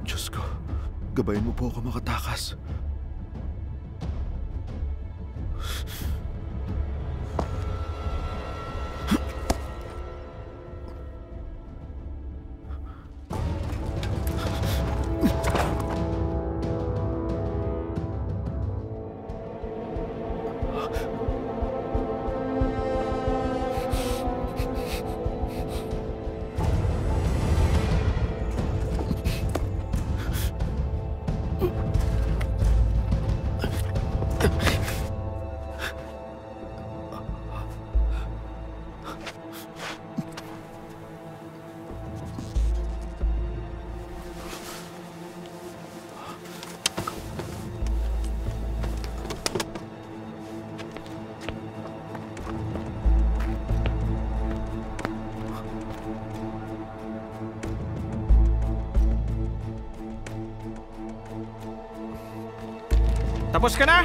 Diyos ko, gabayin mo po ako makatakas. Tapos ka na?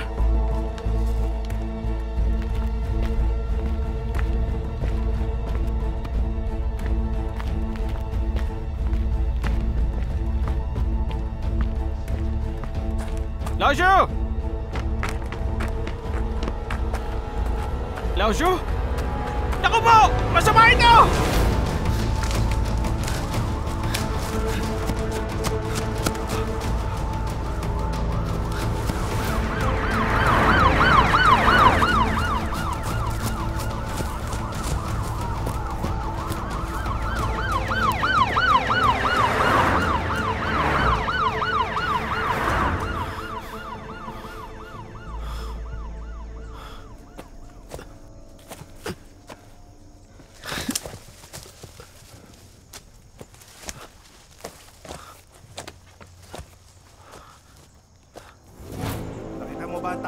Laoshu! Laoshu? Naku po! Masama ito! Nakita mo ba ang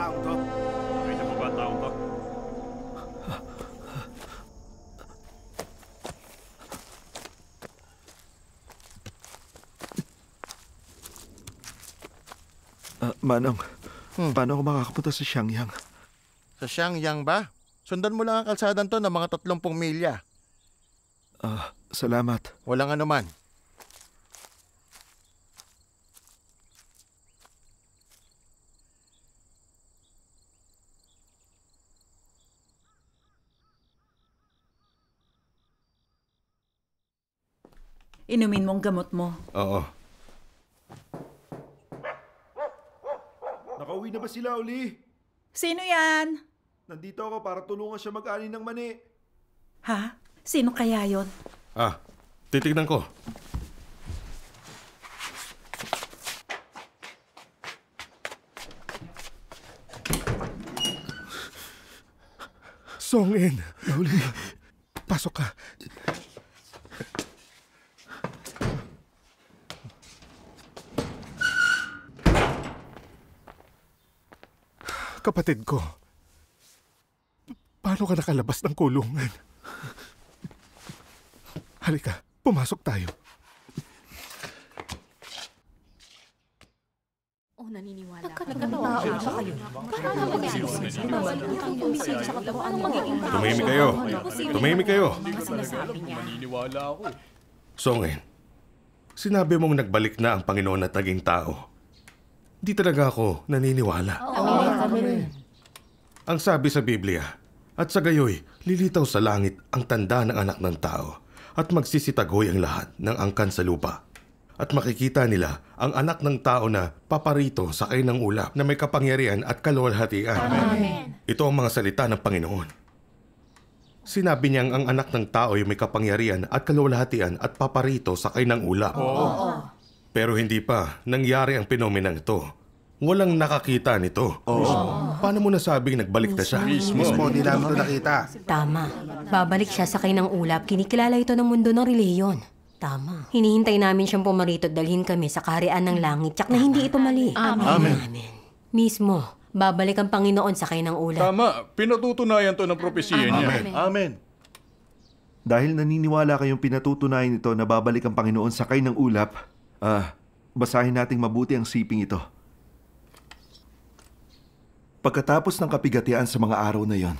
taong to? Manong, paano ako makakapunta sa Xiangyang? Sa Xiangyang ba? Sundan mo lang ang kalsadan to ng mga 30 milya. Salamat. Walang anuman. Inumin mo ang gamot mo. Oo. Nakauwi na ba sila, Uli? Sino yan? Nandito ako para tulungan siya mag-ani ng mani. Ha? Sino kaya yon? Titignan ko. Song-in. Uli, Pasok ka. Kapatid ko, paano ka nakalabas ng kulungan? Halika, pumasok tayo. Oo, naniniwala. Nagkatawa sa kayo. Tumahimik kayo. Tumahimik kayo. Maniniwala ako. Songin, sinabi mong nagbalik na ang Panginoon at naging tao. Di talaga ako naniniwala. Ang sabi sa Biblia, at sa gayoy, lilitaw sa langit ang tanda ng anak ng tao at magsisitagoy ang lahat ng angkan sa lupa. At makikita nila ang anak ng tao na paparito sakay ng ulap na may kapangyarihan at kaluwalhatian. Amen. Ito ang mga salita ng Panginoon. Sinabi niyang ang anak ng tao ay may kapangyarihan at kaluwalhatian at paparito sakay ng ulap. Pero hindi pa nangyari ang penomenang ito. Walang nakakita nito. Paano mo nasabing nagbalik na siya? Mismo, di namin ito nakita. Tama. Babalik siya sakay ng ulap. Kinikilala ito ng mundo ng reliyon. Tama. Hinihintay namin siyang pumarito at dalhin kami sa kaharian ng langit. Tsak na hindi ito mali. Amen. Mismo, babalik ang Panginoon sakay ng ulap. Tama. Pinatutunayan to ng propesiya niya. Amen. Dahil naniniwala kayong pinatutunayan ito na babalik ang Panginoon sakay ng ulap, basahin nating mabuti ang siping ito. Pagkatapos ng kapigatian sa mga araw na yon,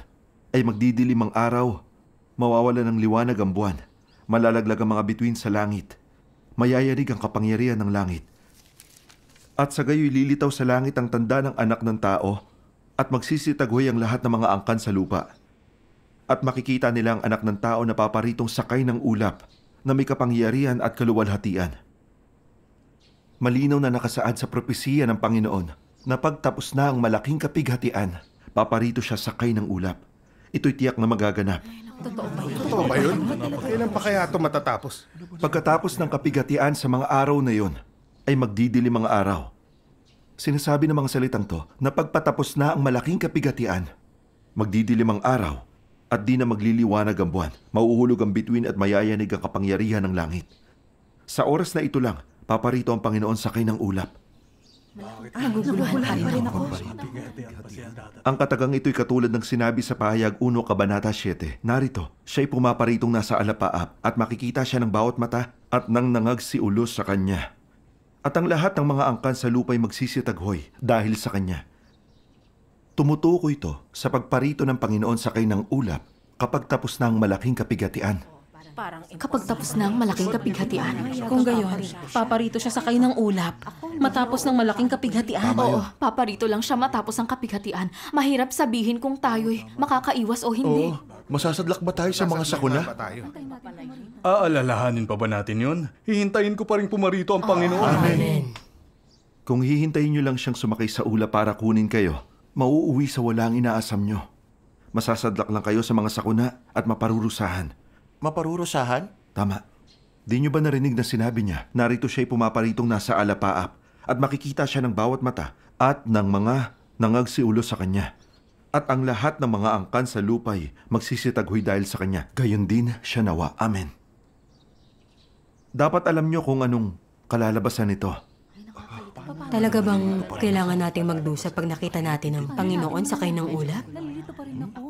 ay magdidilim ang araw, mawawala ng liwanag ang buwan, malalaglag ang mga bituin sa langit, mayayanig ang kapangyarihan ng langit. At sa gayoy lilitaw sa langit ang tanda ng anak ng tao at magsisitagoy ang lahat ng mga angkan sa lupa. At makikita nila ang anak ng tao na paparitong sakay ng ulap na may kapangyarihan at kaluwalhatian. Malinaw na nakasaad sa propesiya ng Panginoon na pagtapos na ang malaking kapighatian, paparito siya sakay ng ulap. Ito'y tiyak na magaganap. Totoo ba yun? Kailan pa kaya ito matatapos? Pagkatapos ng kapighatian sa mga araw na yon, ay magdidilim ang araw. Sinasabi ng mga salitang to na pagpatapos na ang malaking kapighatian, magdidilim ang araw at di na magliliwanag ang buwan. Mauhulog ang bituin at mayayanig ang kapangyarihan ng langit. Sa oras na ito lang, paparito ang Panginoon sakay ng ulap. Naguguluhan pa rin ako. Ang katagang ito'y katulad ng sinabi sa pahayag 1 Kabanata 7. Narito, siya'y pumaparitong nasa alapaap at makikita siya ng bawat mata at nang nangag si ulos sa kanya. At ang lahat ng mga angkan sa lupa'y magsisitaghoy dahil sa kanya. Tumutukoy ito sa pagparito ng Panginoon sakay ng ulap kapag tapos na ang malaking kapigatian. Kapag tapos na ang malaking kapighatian. Kung gayon, paparito siya sakay ng ulap matapos ng malaking kapighatian. Oo, paparito lang siya matapos ang kapighatian. Mahirap sabihin kung tayo'y makakaiwas o hindi. Masasadlak ba tayo sa mga sakuna? Aalalahanin pa ba natin yun? Hihintayin ko pa rin pumarito ang Panginoon. Amen. Kung hihintayin nyo lang siyang sumakay sa ulap para kunin kayo, mauuwi sa walang inaasam nyo. Masasadlak lang kayo sa mga sakuna at maparurusahan. Maparurusahan? Tama. Di nyo ba narinig na sinabi niya, narito siya'y pumaparitong nasa alapaap at makikita siya ng bawat mata at ng mga nangagsiulo sa kanya. At ang lahat ng mga angkan sa lupa'y magsisitaghoy dahil sa kanya. Gayon din siya nawa. Amen. Dapat alam nyo kung anong kalalabasan nito. Talaga bang kailangan nating magdusa pag nakita natin ang Panginoon sakay ng ulap?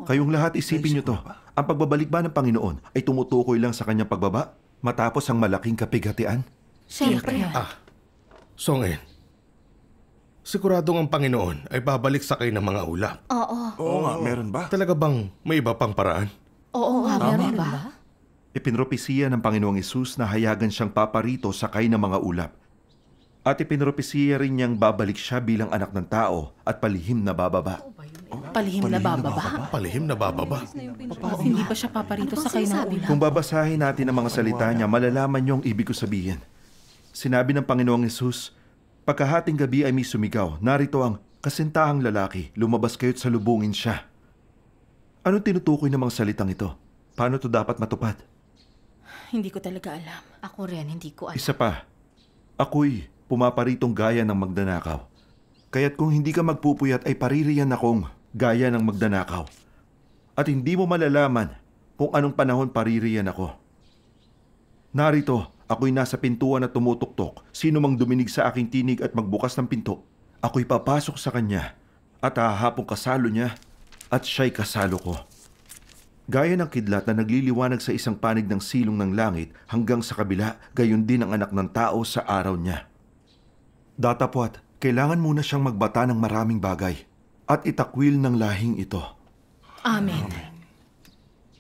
Kayong lahat isipin nyo to. Ang pagbabalik ba ng Panginoon ay tumutukoy lang sa kanyang pagbaba matapos ang malaking kapighatian? Siyempre. Songin, siguradong ang Panginoon ay babalik sakay ng mga ulap. Oo nga, meron ba? Talaga bang may iba pang paraan? Oo nga, meron ba? Ipinropesiya ng Panginoong Hesus na hayagan siyang paparito sakay ng mga ulap. At ipinropesiya rin niyang babalik siya bilang anak ng tao at palihim na bababa. Palihim na bababa? Palihim na bababa. Hindi ba siya paparito sakay ng ulap? Kung babasahin natin ang mga salita niya, malalaman niyo ang ibig ko sabihin. Sinabi ng Panginoong Hesus, pagkahating gabi ay may sumigaw, narito ang kasintahang lalaki, lumabas kayo't salubungin siya. Anong tinutukoy ng mga salitang ito? Paano ito dapat matupad? Hindi ko talaga alam. Ako rin, hindi ko alam. Isa pa, ako'y pumaparitong gaya ng magnanakaw. Kaya't kung hindi ka magpupuyat ay paririyan akong gaya ng magnanakaw. At hindi mo malalaman kung anong panahon paririyan ako. Narito, ako'y nasa pintuan at tumutuktok. Sino mang duminig sa aking tinig at magbukas ng pinto, ako'y papasok sa kanya at hahapong kasalo niya at siya'y kasalo ko. Gaya ng kidlat na nagliliwanag sa isang panig ng silong ng langit hanggang sa kabila, gayon din ang anak ng tao sa araw niya. Datapwat, kailangan muna siyang magbata ng maraming bagay at itakwil ng lahing ito. Amen.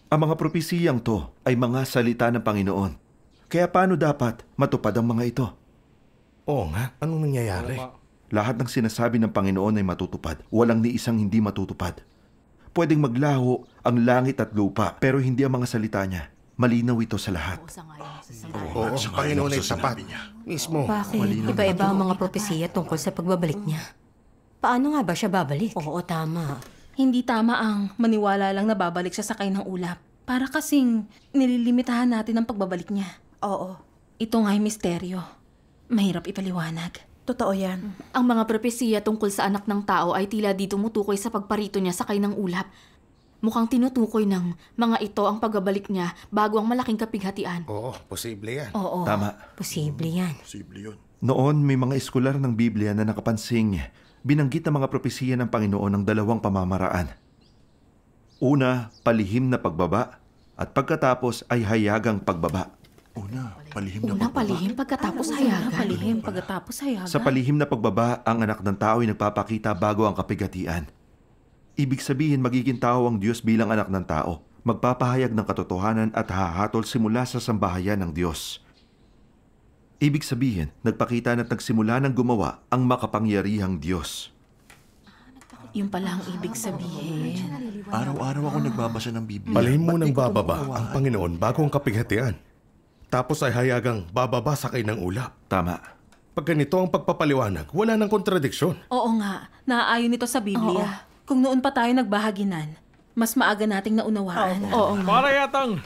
Ang mga propesiyang to ay mga salita ng Panginoon. Kaya paano dapat matupad ang mga ito? Oo nga, anong nangyayari? Lahat ng sinasabi ng Panginoon ay matutupad. Walang ni isang hindi matutupad. Pwedeng maglaho ang langit at lupa, pero hindi ang mga salita niya. Malinaw ito sa lahat. Oo, ang Panginoon ay tapat. Mismo. Bakit? Iba-iba ang mga propesiya tungkol sa pagbabalik niya. Paano nga ba siya babalik? Oo, tama. Hindi tama ang maniwala lang na babalik siya sakay ng ulap. Para kasing nililimitahan natin ang pagbabalik niya. Oo. Ito nga'y misteryo. Mahirap ipaliwanag. Totoo yan. Ang mga propesiya tungkol sa anak ng tao ay tila di tumutukoy sa pagparito niya sakay ng ulap. Mukhang tinutukoy ng mga ito ang pagbabalik niya bago ang malaking kapighatian. Oo, posible yan. Oo. Tama. Posible yan. Posible yun. Noon, may mga eskolar ng Biblia na nakapansing binanggit ang mga propesiya ng Panginoon ng dalawang pamamaraan. Una, palihim na pagbaba, at pagkatapos ay hayagang pagbaba. Una, palihim na Una, palihim pagkatapos hayagan. Palihim pagkatapos hayagan. Sa palihim na pagbaba, ang anak ng tao ay nagpapakita bago ang kapighatian. Ibig sabihin, magiging tao ang Diyos bilang anak ng tao, magpapahayag ng katotohanan at hahatol simula sa sambahayan ng Diyos. Ibig sabihin, nagpakita at nagsimula ng gumawa ang makapangyarihang Diyos. Yung pala ang ibig sabihin. Araw-araw ako nagbabasa ng Biblia. Palihim munang bababa ang Panginoon bago ang kapighatian. Tapos ay hayagang bababa sakay ng ulap. Tama. Pag ganito ang pagpapaliwanag, wala nang kontradiksyon. Oo nga, naaayon ito sa Biblia. Kung noon pa tayo nagbahaginan, mas maaga nating naunawaan. Oo nga. Para yatang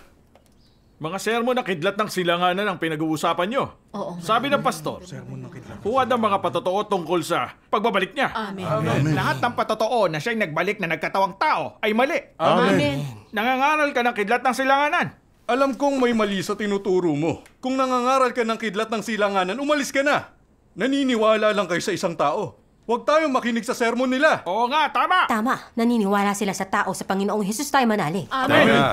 mga sermon na kidlat ng silanganan ang pinag-uusapan nyo. Oo nga. Sabi ng pastor, huwad ang mga patotoo tungkol sa pagbabalik niya. Amen. Lahat ng patotoo na siya'y nagbalik na nagkatawang tao ay mali. Amen. Nangangaral ka ng kidlat ng silanganan. Alam kong may mali sa tinuturo mo. Kung nangangaral ka ng kidlat ng silanganan, umalis ka na. Naniniwala lang kayo sa isang tao. Huwag tayong makinig sa sermon nila. Oo nga, tama. Tama. Naniniwala sila sa tao sa Panginoong Hesus tayo manali. Amen. Teka.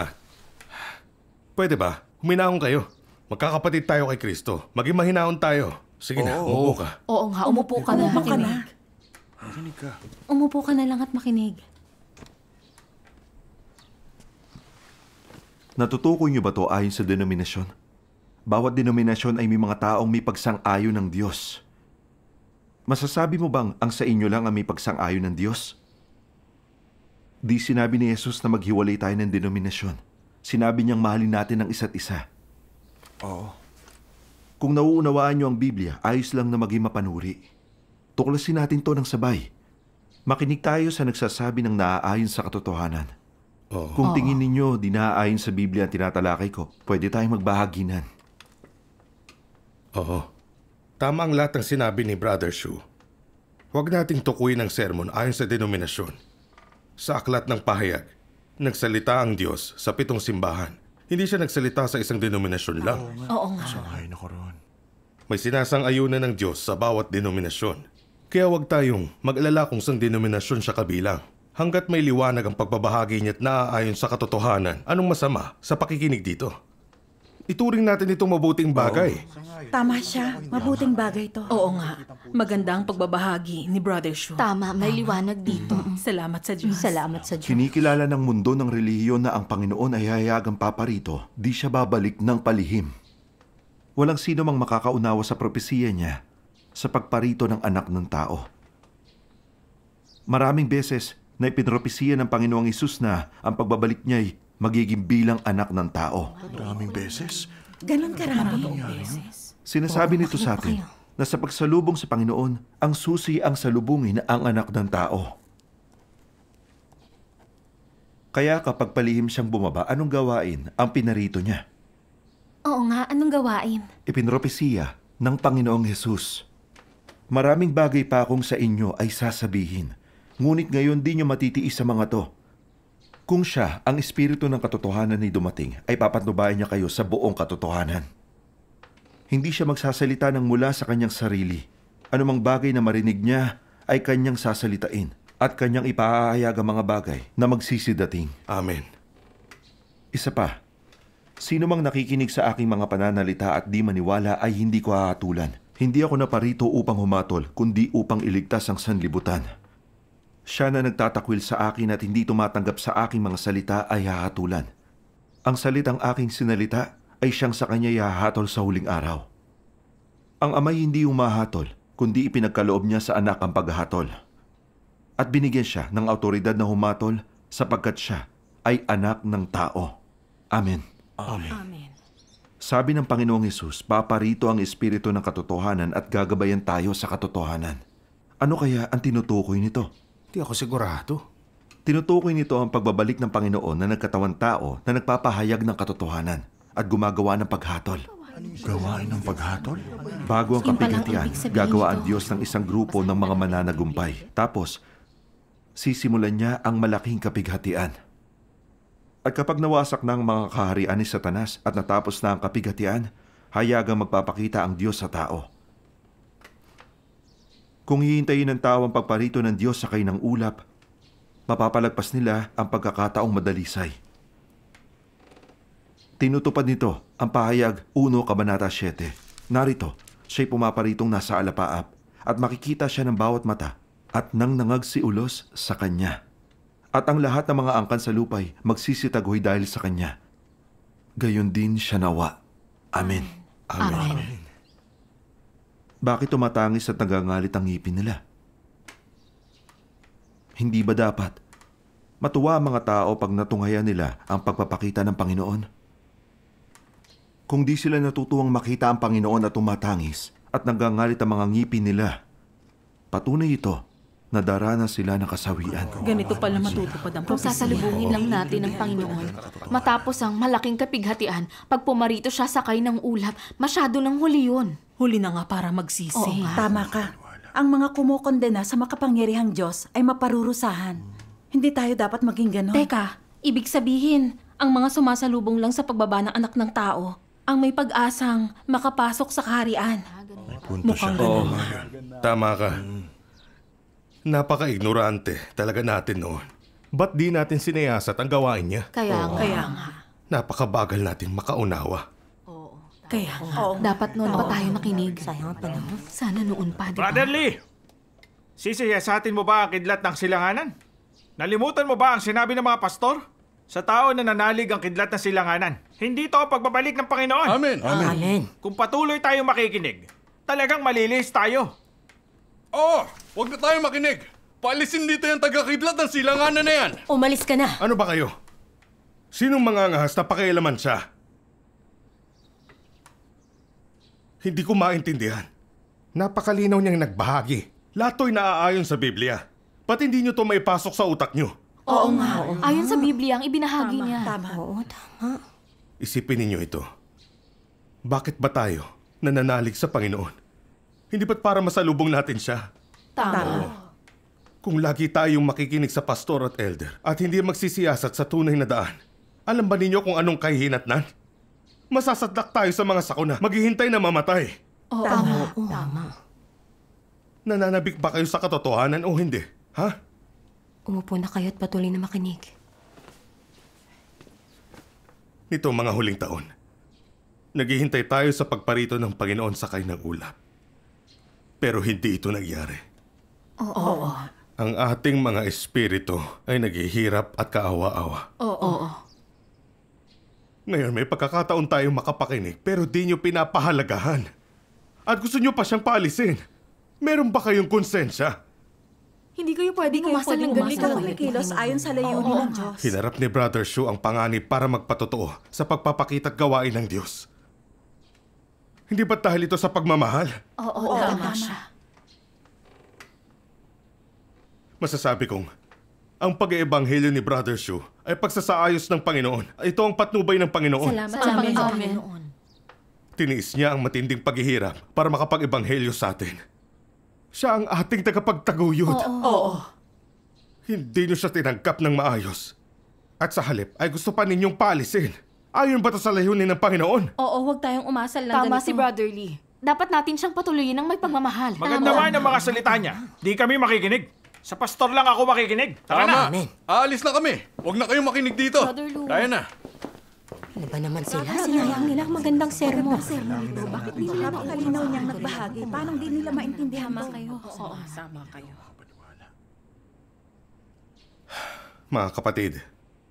Pwede ba? Huminahon kayo. Magkakapatid tayo kay Kristo. Maging mahinahon tayo. Sige na, umupo ka. Oo nga, umupo ka na. Makinig ka. Umupo ka na lang at makinig. Natutukoy niyo ba to ayon sa denominasyon? Bawat denominasyon ay may mga taong may pagsang-ayon ng Diyos. Masasabi mo bang ang sa inyo lang ang may pagsang-ayon ng Diyos? Di sinabi ni Jesus na maghiwalay tayo ng denominasyon. Sinabi niyang mahalin natin ang isa't isa. Oo. Kung nauunawaan niyo ang Biblia, ayos lang na maging mapanuri. Tuklasin natin to ng sabay. Makinig tayo sa nagsasabi ng naaayon sa katotohanan. Kung tingin ninyo di naaayon sa Biblia ang tinatalakay ko, pwede tayong magbahaginan. Oo. Tama ang lahat ng sinabi ni Brother Shu. Huwag nating tukuyin ang sermon ayon sa denominasyon. Sa aklat ng pahayag, nagsalita ang Diyos sa 7 simbahan. Hindi siya nagsalita sa isang denominasyon lang. Oo nga. Sangayon ako roon. May sinasang-ayunan ng Diyos sa bawat denominasyon. Kaya huwag tayong mag-alala kung sang denominasyon siya kabilang. Hanggat may liwanag ang pagbabahagi niya at naaayon sa katotohanan, anong masama sa pakikinig dito? Ituring natin itong mabuting bagay. Tama siya. Mabuting bagay to. Oo nga. Maganda ang pagbabahagi ni Brother Shu. Tama, may liwanag dito. Salamat sa Diyos. Salamat sa Diyos. Kinikilala ng mundo ng relihiyon na ang Panginoon ay hayagang paparito, di siya babalik ng palihim. Walang sino mang makakaunawa sa propesiya niya sa pagparito ng anak ng tao. Maraming beses na ipinropesiya ng Panginoong Hesus na ang pagbabalik niya'y magiging bilang anak ng tao. Maraming beses? Ganon karami. Sinasabi nito sa atin na sa pagsalubong sa Panginoon, ang susi ang salubungin ang anak ng tao. Kaya kapag palihim siyang bumaba, anong gawain ang pinarito niya? Oo nga, anong gawain? Ipinropesiya ng Panginoong Hesus. Maraming bagay pa akong sa inyo ay sasabihin. Ngunit ngayon di nyo matitiis sa mga to. Kung siya, ang espiritu ng katotohanan ay dumating, ay papatnubayan niya kayo sa buong katotohanan. Hindi siya magsasalita ng mula sa kanyang sarili. Anumang bagay na marinig niya ay kanyang sasalitain at kanyang ipahahayag ang mga bagay na magsisidating. Amen. Isa pa, sino mang nakikinig sa aking mga pananalita at di maniwala ay hindi ko hahatulan. Hindi ako naparito upang humatol, kundi upang iligtas ang sanlibutan. Siya na nagtatakwil sa akin at hindi tumatanggap sa aking mga salita ay hahatulan. Ang salitang aking sinalita ay siyang sa kanya ihahatol sa huling araw. Ang amay hindi humahatol, kundi ipinagkaloob niya sa anak ang paghahatol. At binigyan siya ng autoridad na humatol sapagkat siya ay anak ng tao. Amen. Amen. Sabi ng Panginoong Hesus, paparito ang Espiritu ng katotohanan at gagabayan tayo sa katotohanan. Ano kaya ang tinutukoy nito? Di ako sigurado. Tinutukoy nito ang pagbabalik ng Panginoon na nagkatawang tao na nagpapahayag ng katotohanan at gumagawa ng paghatol. Gawain ng paghatol? Bago ang kapighatian, gagawa ang Diyos ng isang grupo ng mga mananagumpay. Tapos, sisimulan niya ang malaking kapighatian. At kapag nawasak na ang mga kaharian ni Satanas at natapos na ang kapighatian, hayagang magpapakita ang Diyos sa tao. Kung hihintayin ng tao ang pagparito ng Diyos sa kainang ulap, mapapalagpas nila ang pagkakataong madalisay. Tinutupad nito ang pahayag 1 Kabanata 7. Narito, siya'y pumaparitong nasa alapaap at makikita siya ng bawat mata at nang nangagsiulos sa kanya. At ang lahat ng mga angkan sa lupay magsisitagoy dahil sa kanya. Gayon din siya nawa. Amen. Amen. Bakit tumatangis at nagangalit ang ngipin nila? Hindi ba dapat matuwa ang mga tao pag natunghayan nila ang pagpapakita ng Panginoon? Kung di sila natutuwang makita ang Panginoon at tumatangis at nagangalit ang mga ngipin nila, patunay ito na daranas sila ng kasawian. Ganito pala matutupad ang Kung propesya. sasalubungin lang natin ang Panginoon, matapos ang malaking kapighatian, pag pumarito siya sakay ng ulap, masyado nang huli yun. Huli na nga para magsisi. Oo nga. Tama ka. Ang mga kumukondena sa makapangyarihang Diyos ay maparurusahan. Hindi tayo dapat maging ganon. Teka, ibig sabihin, ang mga sumasalubong lang sa pagbaba ng anak ng tao, ang may pag-asang makapasok sa kaharian. Mukhang Oo, ganun. tama ka. Napaka-ignorante talaga natin noon. Ba't di natin sinayasat ang gawain niya? Kaya Kaya nga. Napakabagal natin makaunawa. Kaya nga. Dapat noon pa tayo nakinig. Sana noon pa, di ba? Brother Lee! Sisiyasatin mo ba ang kidlat ng silanganan? Nalimutan mo ba ang sinabi ng mga pastor? Sa tao na nanalig ang kidlat ng silanganan, hindi to ang pagbabalik ng Panginoon. Amen. Amen. Kung patuloy tayong makikinig, talagang malilis tayo. Oo! Huwag na tayo makinig! Paalisin dito yung taga-kidlat ng silanganan na yan! Umalis ka na. Ano ba kayo? Sinong mangangahas na pakialaman siya? Hindi ko maintindihan. Napakalinaw niyang nagbahagi. Lahat to'y naaayon sa Biblia. Ba't hindi niyo to maipasok sa utak niyo? Oo nga. Ayon sa Biblia ang ibinahagi niya. Oo, tama. Isipin ninyo ito. Bakit ba tayo nananalig sa Panginoon? Hindi ba't para masalubong natin siya? Tama. Kung lagi tayong makikinig sa pastor at elder at hindi magsisiyasat sa tunay na daan, alam ba ninyo kung anong kahihinatnan? Masasadlak tayo sa mga sakuna, maghihintay na mamatay. Oo. Tama. Nananabik ba kayo sa katotohanan o hindi? Ha? Umupo na kayo at patuloy na makinig. Nito mga huling taon, naghihintay tayo sa pagparito ng Panginoon sa kainang ulap. Pero hindi ito nangyari. Oo. Ang ating mga espiritu ay naghihirap at kaawa-awa. Oo. Ngayon may pagkakataon tayong makapakinig pero di nyo pinapahalagahan. At gusto nyo pa siyang paalisin. Meron ba kayong konsensya? Hindi kayo pwedeng umasa ng Ikaw ganito. kumikilos ayon sa layunin ng Diyos. Hinarap ni Brother Shu ang panganib para magpatotoo sa pagpapakita at gawain ng Diyos. Hindi ba dahil ito sa pagmamahal? Oo, tama siya. Masasabi kong, ang pag-eebanghelyo ni Brother Shu ay pagsasaayos ng Panginoon. Ito ang patnubay ng Panginoon. Salamat sa Panginoon. Panginoon. Tiniis niya ang matinding paghihirap para makapag-ebanghelyo sa atin. Siya ang ating tagapagtaguyod. Oo. Hindi niyo siya tinangkap ng maayos. At sa halip ay gusto pa ninyong paalisin. Ayon ba ito sa layunin ng Panginoon? Oo, huwag tayong umasal lang Tama ganito. si Brother Lee. Dapat natin siyang patuloyin ng may pagmamahal. Maganda man ang mga salita niya. Di kami makikinig. Sa pastor lang ako makikinig. Tara na! Aalis na kami! Huwag na kayong makinig dito! Brother Lou. Kaya na! Ano ba naman sila? Sinayang nila ang magandang sermo. Bakit di nila makalinaw niyang nagbahagi? Paano di nila maintindihan mo? Oo, sama kayo. Mga kapatid,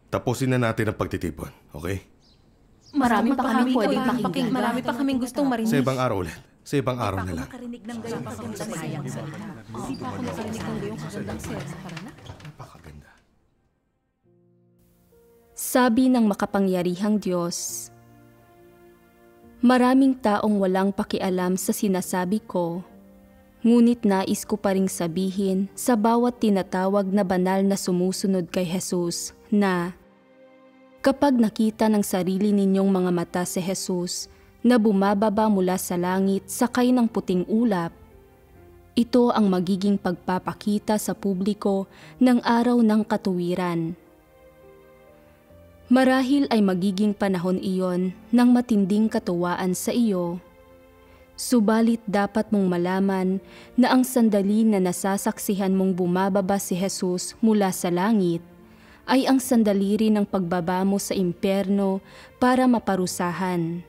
tapusin na natin ang pagtitipon, okay? Marami pa kami pwedeng pakinggan. Marami pa kaming gustong marinig. Sa ibang araw ulit. Sa ibang araw na lang. Makarinig ng gayong kagandang sayang salita. Hindi pa ako nakarinig ng gayong kagandang sermo. Sabi ng makapangyarihang Diyos, maraming taong walang pakialam sa sinasabi ko, ngunit nais ko pa ring sabihin sa bawat tinatawag na banal na sumusunod kay Jesus na kapag nakita ng sarili ninyong mga mata si Jesus na bumababa mula sa langit sakay ng puting ulap, ito ang magiging pagpapakita sa publiko ng araw ng katuwiran. Marahil ay magiging panahon iyon ng matinding katuwaan sa iyo, subalit dapat mong malaman na ang sandali na nasasaksihan mong bumababa si Jesus mula sa langit ay ang sandali rin ng pagbaba mo sa impyerno para maparusahan.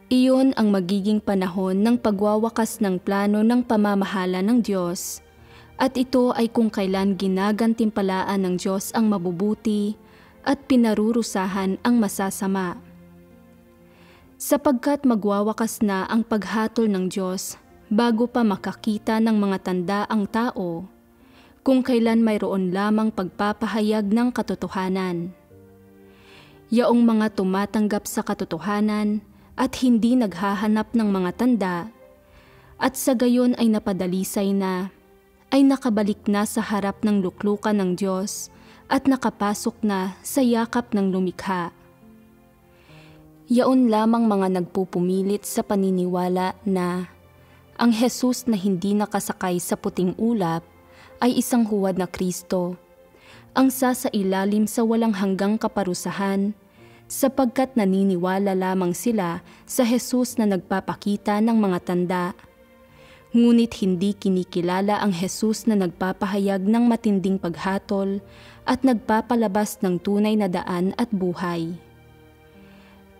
Iyon ang magiging panahon ng pagwawakas ng plano ng pamamahala ng Diyos, at ito ay kung kailan ginagantimpalaan ng Diyos ang mabubuti at pinarurusahan ang masasama. Sapagkat magwawakas na ang paghatol ng Diyos bago pa makakita ng mga tanda ang tao, kung kailan mayroon lamang pagpapahayag ng katotohanan. Yaong mga tumatanggap sa katotohanan at hindi naghahanap ng mga tanda, at sa gayon ay napadalisay na, ay nakabalik na sa harap ng luklukan ng Diyos at nakapasok na sa yakap ng lumikha. Yaon lamang mga nagpupumilit sa paniniwala na ang Jesus na hindi nakasakay sa puting ulap ay isang huwad na Kristo, ang sasailalim sa walang hanggang kaparusahan, sapagkat naniniwala lamang sila sa Jesus na nagpapakita ng mga tanda. Ngunit hindi kinikilala ang Jesus na nagpapahayag ng matinding paghatol at nagpapalabas ng tunay na daan at buhay.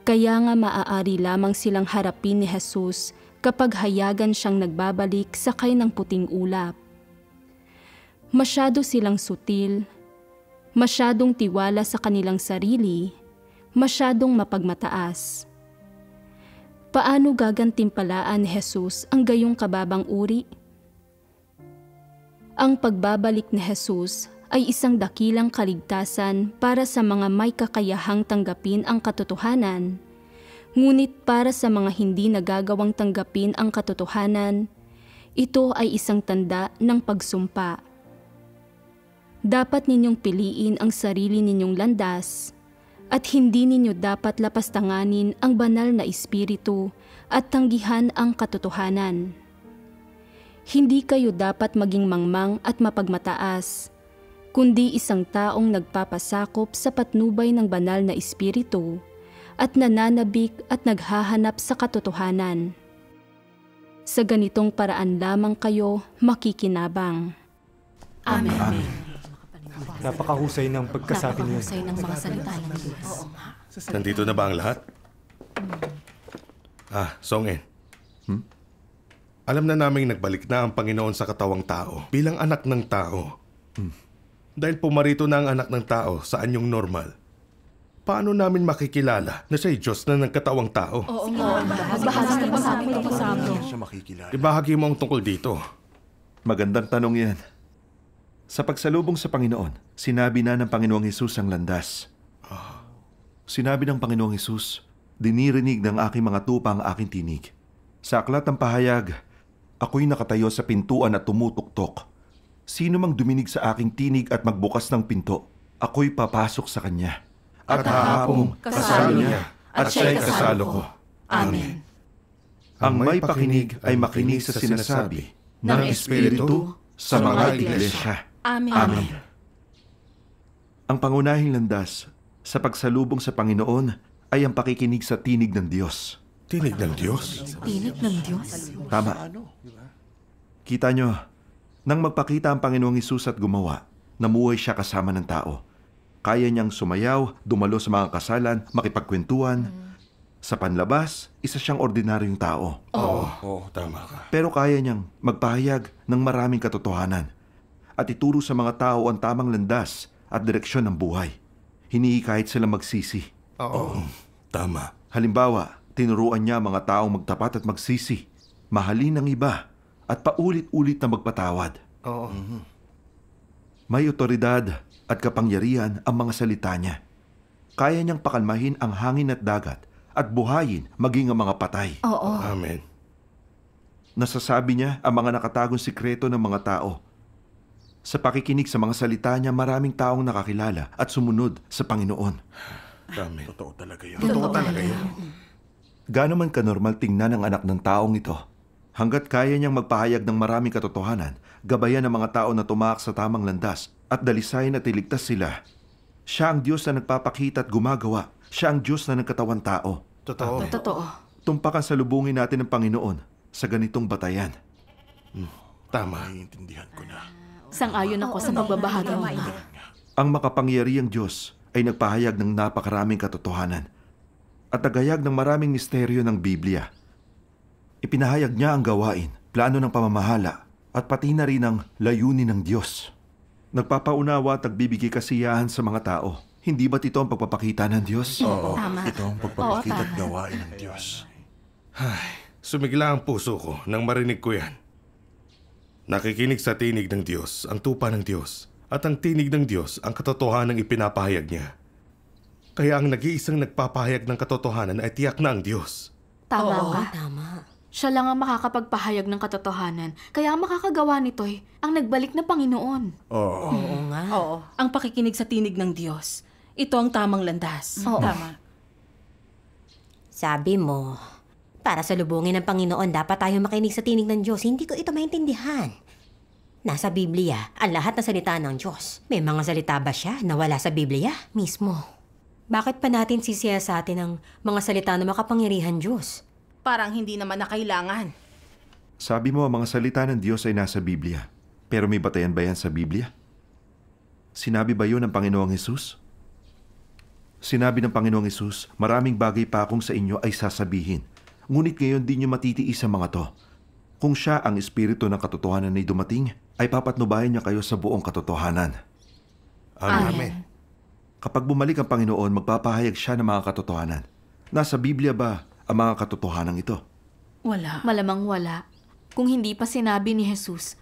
Kaya nga maaari lamang silang harapin ni Jesus kapag hayagan siyang nagbabalik sakay ng puting ulap. Masyado silang sutil, masyadong tiwala sa kanilang sarili, masyadong mapagmataas. Paano gagantimpalaan ni Jesus ang gayong kababang uri? Ang pagbabalik ni Jesus ay isang dakilang kaligtasan para sa mga may kakayahang tanggapin ang katotohanan, ngunit para sa mga hindi nagagawang tanggapin ang katotohanan, ito ay isang tanda ng pagsumpa. Dapat ninyong piliin ang sarili ninyong landas, at hindi ninyo dapat lapastanganin ang banal na espiritu at tanggihan ang katotohanan. Hindi kayo dapat maging mangmang at mapagmataas, kundi isang taong nagpapasakop sa patnubay ng banal na espiritu at nananabik at naghahanap sa katotohanan. Sa ganitong paraan lamang kayo makikinabang. Amen. Amen. Napakahusay ng pagkasabi niyo. Napakahusay ng mga salita ng Diyos. Nandito na ba ang lahat? Songin. Alam na naming nagbalik na ang Panginoon sa katawang tao bilang anak ng tao. Dahil pumarito na ang anak ng tao sa anyong normal, paano namin makikilala na siya'y Diyos na nagkatawang tao? Oo nga. Bahagi mo sa amin ito sa amin. Ibahagi mo ang tungkol dito. Magandang tanong yan. Sa pagsalubong sa Panginoon, sinabi na ng Panginoong Hesus ang landas. Sinabi ng Panginoong Hesus, dinirinig ng aking mga tupa ang aking tinig. Sa aklat ng pahayag, ako'y nakatayo sa pintuan at tumutuktok. Sino mang duminig sa aking tinig at magbukas ng pinto, ako'y papasok sa kanya. At hahapong kasalo niya at siya'y kasalo ko. Amen. Ang may pakinig ay makinig sa sinasabi ng Espiritu sa mga iglesia. Amen. Amen. Ang pangunahing landas sa pagsalubong sa Panginoon ay ang pakikinig sa tinig ng Diyos. Tinig ng Diyos? Tinig ng Diyos? Tama. Kita nyo, nang magpakita ang Panginoong Hesus at gumawa, namuhay siya kasama ng tao. Kaya niyang sumayaw, dumalo sa mga kasalan, makipagkwentuhan. Sa panlabas, isa siyang ordinaryong tao. Oo, tama ka. Pero kaya niyang magpahayag ng maraming katotohanan at ituro sa mga tao ang tamang landas at direksyon ng buhay. Hinihikayat sila magsisi. Oo, tama. Halimbawa, tinuruan niya ang mga taong magtapat at magsisi, mahalin ang iba, at paulit-ulit na magpatawad. Oo. May otoridad at kapangyarihan ang mga salita niya. Kaya niyang pakalmahin ang hangin at dagat at buhayin maging ang mga patay. Oo. Amen. Nasasabi niya ang mga nakatagong sikreto ng mga tao. Sa pakikinig sa mga salita niya, maraming taong nakakilala at sumunod sa Panginoon. Amen. Totoo talaga yun. Totoo talaga yun. Gaano man kanormal tingnan ang anak ng taong ito, hanggat kaya niyang magpahayag ng maraming katotohanan, gabayan ng mga tao na tumaak sa tamang landas at dalisayin at iligtas sila. Siya ang Diyos na nagpapakita at gumagawa. Siya ang Diyos na nagkatawang tao. Totoo. Totoo. Tumpakan sa lubungin natin ng Panginoon sa ganitong batayan. Tama. Naiintindihan ko na. Sang-ayon ako sa pagbabahagi mo. Ang makapangyarihang Diyos ay nagpahayag ng napakaraming katotohanan at nagayag ng maraming misteryo ng Biblia. Ipinahayag niya ang gawain, plano ng pamamahala, at pati na rin ang layunin ng Diyos. Nagpapaunawa at nagbibigay kasiyahan sa mga tao. Hindi ba't ito ang pagpapakita ng Diyos? Oo. Tama. Ito ang pagpapakita at gawain ng Diyos. Sumigla ang puso ko nang marinig ko yan. Nakikinig sa tinig ng Diyos, ang tupa ng Diyos, at ang tinig ng Diyos ang katotohanan ng ipinapahayag niya. Kaya ang nag-iisang nagpapahayag ng katotohanan ay tiyak na ang Diyos. Tama ka. Tama. Siya lang ang makakapagpahayag ng katotohanan. Kaya ang makakagawa nito'y ang nagbalik na Panginoon. Oo. Oo nga. Oo. Ang pakikinig sa tinig ng Diyos. Ito ang tamang landas. Oo. Tama. Sabi mo, para sa lubungin ng Panginoon, dapat tayo makinig sa tinig ng Diyos. Hindi ko ito maintindihan. Nasa Biblia, ang lahat ng salita ng Diyos. May mga salita ba siya na wala sa Biblia mismo? Bakit pa natin sisiya sa atin ang mga salita ng makapangyarihan Diyos? Parang hindi naman na kailangan. Sabi mo ang mga salita ng Diyos ay nasa Biblia. Pero may batayan ba yan sa Biblia? Sinabi ba yun ng Panginoong Hesus? Sinabi ng Panginoong Hesus, maraming bagay pa akong sa inyo ay sasabihin. Ngunit ngayon di nyo matitiis ang mga to. Kung siya ang espiritu ng katotohanan ay dumating, ay papatnubayan niya kayo sa buong katotohanan. Amen. Kapag bumalik ang Panginoon, magpapahayag siya ng mga katotohanan. Nasa Biblia ba ang mga katotohanan ito? Wala. Malamang wala. Kung hindi pa sinabi ni Jesus,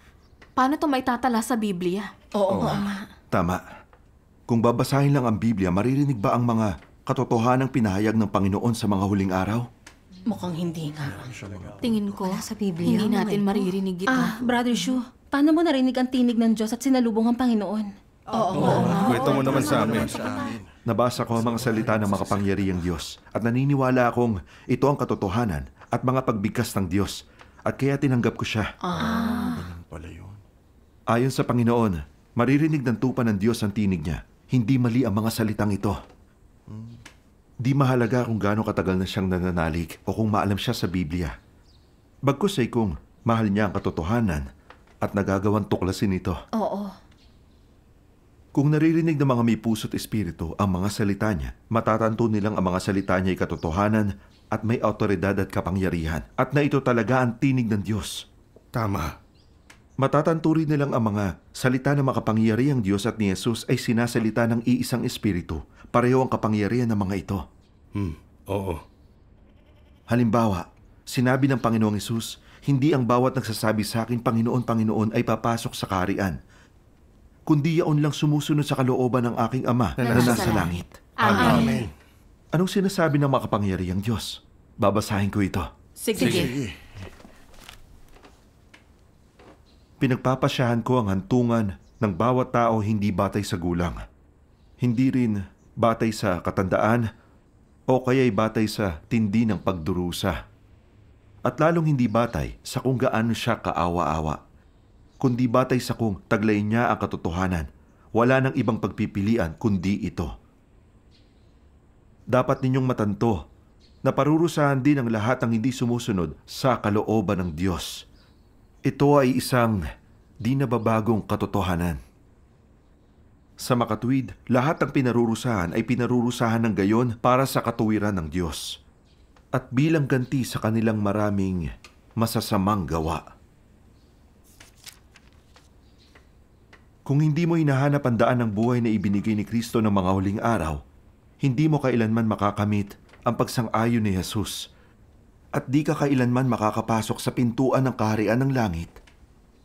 paano ito maitatala sa Biblia? Oo nga. Tama. Kung babasahin lang ang Biblia, maririnig ba ang mga katotohanang pinahayag ng Panginoon sa mga huling araw? Mukhang hindi nga. Tingin ko, sa Biblia, hindi natin mga ito. maririnig ito. Brother Shu, paano mo narinig ang tinig ng Diyos at sinalubong ang Panginoon? Kwento mo naman sa amin. Nabasa ko ang mga salita ng makapangyarihang Diyos at naniniwala akong ito ang katotohanan at mga pagbigkas ng Diyos at kaya tinanggap ko siya. Ganun pala yun. Ayon sa Panginoon, maririnig ng tupa ng Diyos ang tinig niya. Hindi mali ang mga salitang ito. Di mahalaga kung gaano katagal na siyang nananalig o kung maalam siya sa Biblia. Bagkus ay kung mahal niya ang katotohanan at nagagawang tuklasin ito. Oo. Kung naririnig ng mga may puso't espiritu ang mga salita niya, matatanto nilang ang mga salita niya ay katotohanan at may autoridad at kapangyarihan at na ito talaga ang tinig ng Diyos. Tama. Matatanto rin nilang ang mga salita ng makapangyarihang Diyos at ni Jesus ay sinasalita ng iisang espiritu. Pareho ang kapangyarihan ng mga ito. Oo. Halimbawa, sinabi ng Panginoong Hesus, hindi ang bawat nagsasabi sa akin, Panginoon, Panginoon, ay papasok sa kaharian, kundi yaon lang sumusunod sa kalooban ng aking Ama na nasa langit. Amen. Anong sinasabi ng makapangyarihang Diyos? Babasahin ko ito. Sige. Pinagpapasyahan ko ang hantungan ng bawat tao hindi batay sa gulang. Hindi rin batay sa katandaan o kaya'y batay sa tindi ng pagdurusa. At lalong hindi batay sa kung gaano siya kaawa-awa, kundi batay sa kung taglayin niya ang katotohanan. Wala nang ibang pagpipilian kundi ito. Dapat ninyong matanto na parurusahan din ang lahat ng hindi sumusunod sa kalooban ng Diyos. Ito ay isang di nababagong katotohanan. Sa makatuwid, lahat ng pinarurusahan ay pinarurusahan ng gayon para sa katuwiran ng Diyos. At bilang ganti sa kanilang maraming masasamang gawa. Kung hindi mo hinahanap ang daan ng buhay na ibinigay ni Kristo ng mga huling araw, hindi mo kailanman makakamit ang pagsang-ayon ni Jesus. At di ka kailanman makakapasok sa pintuan ng kaharian ng langit,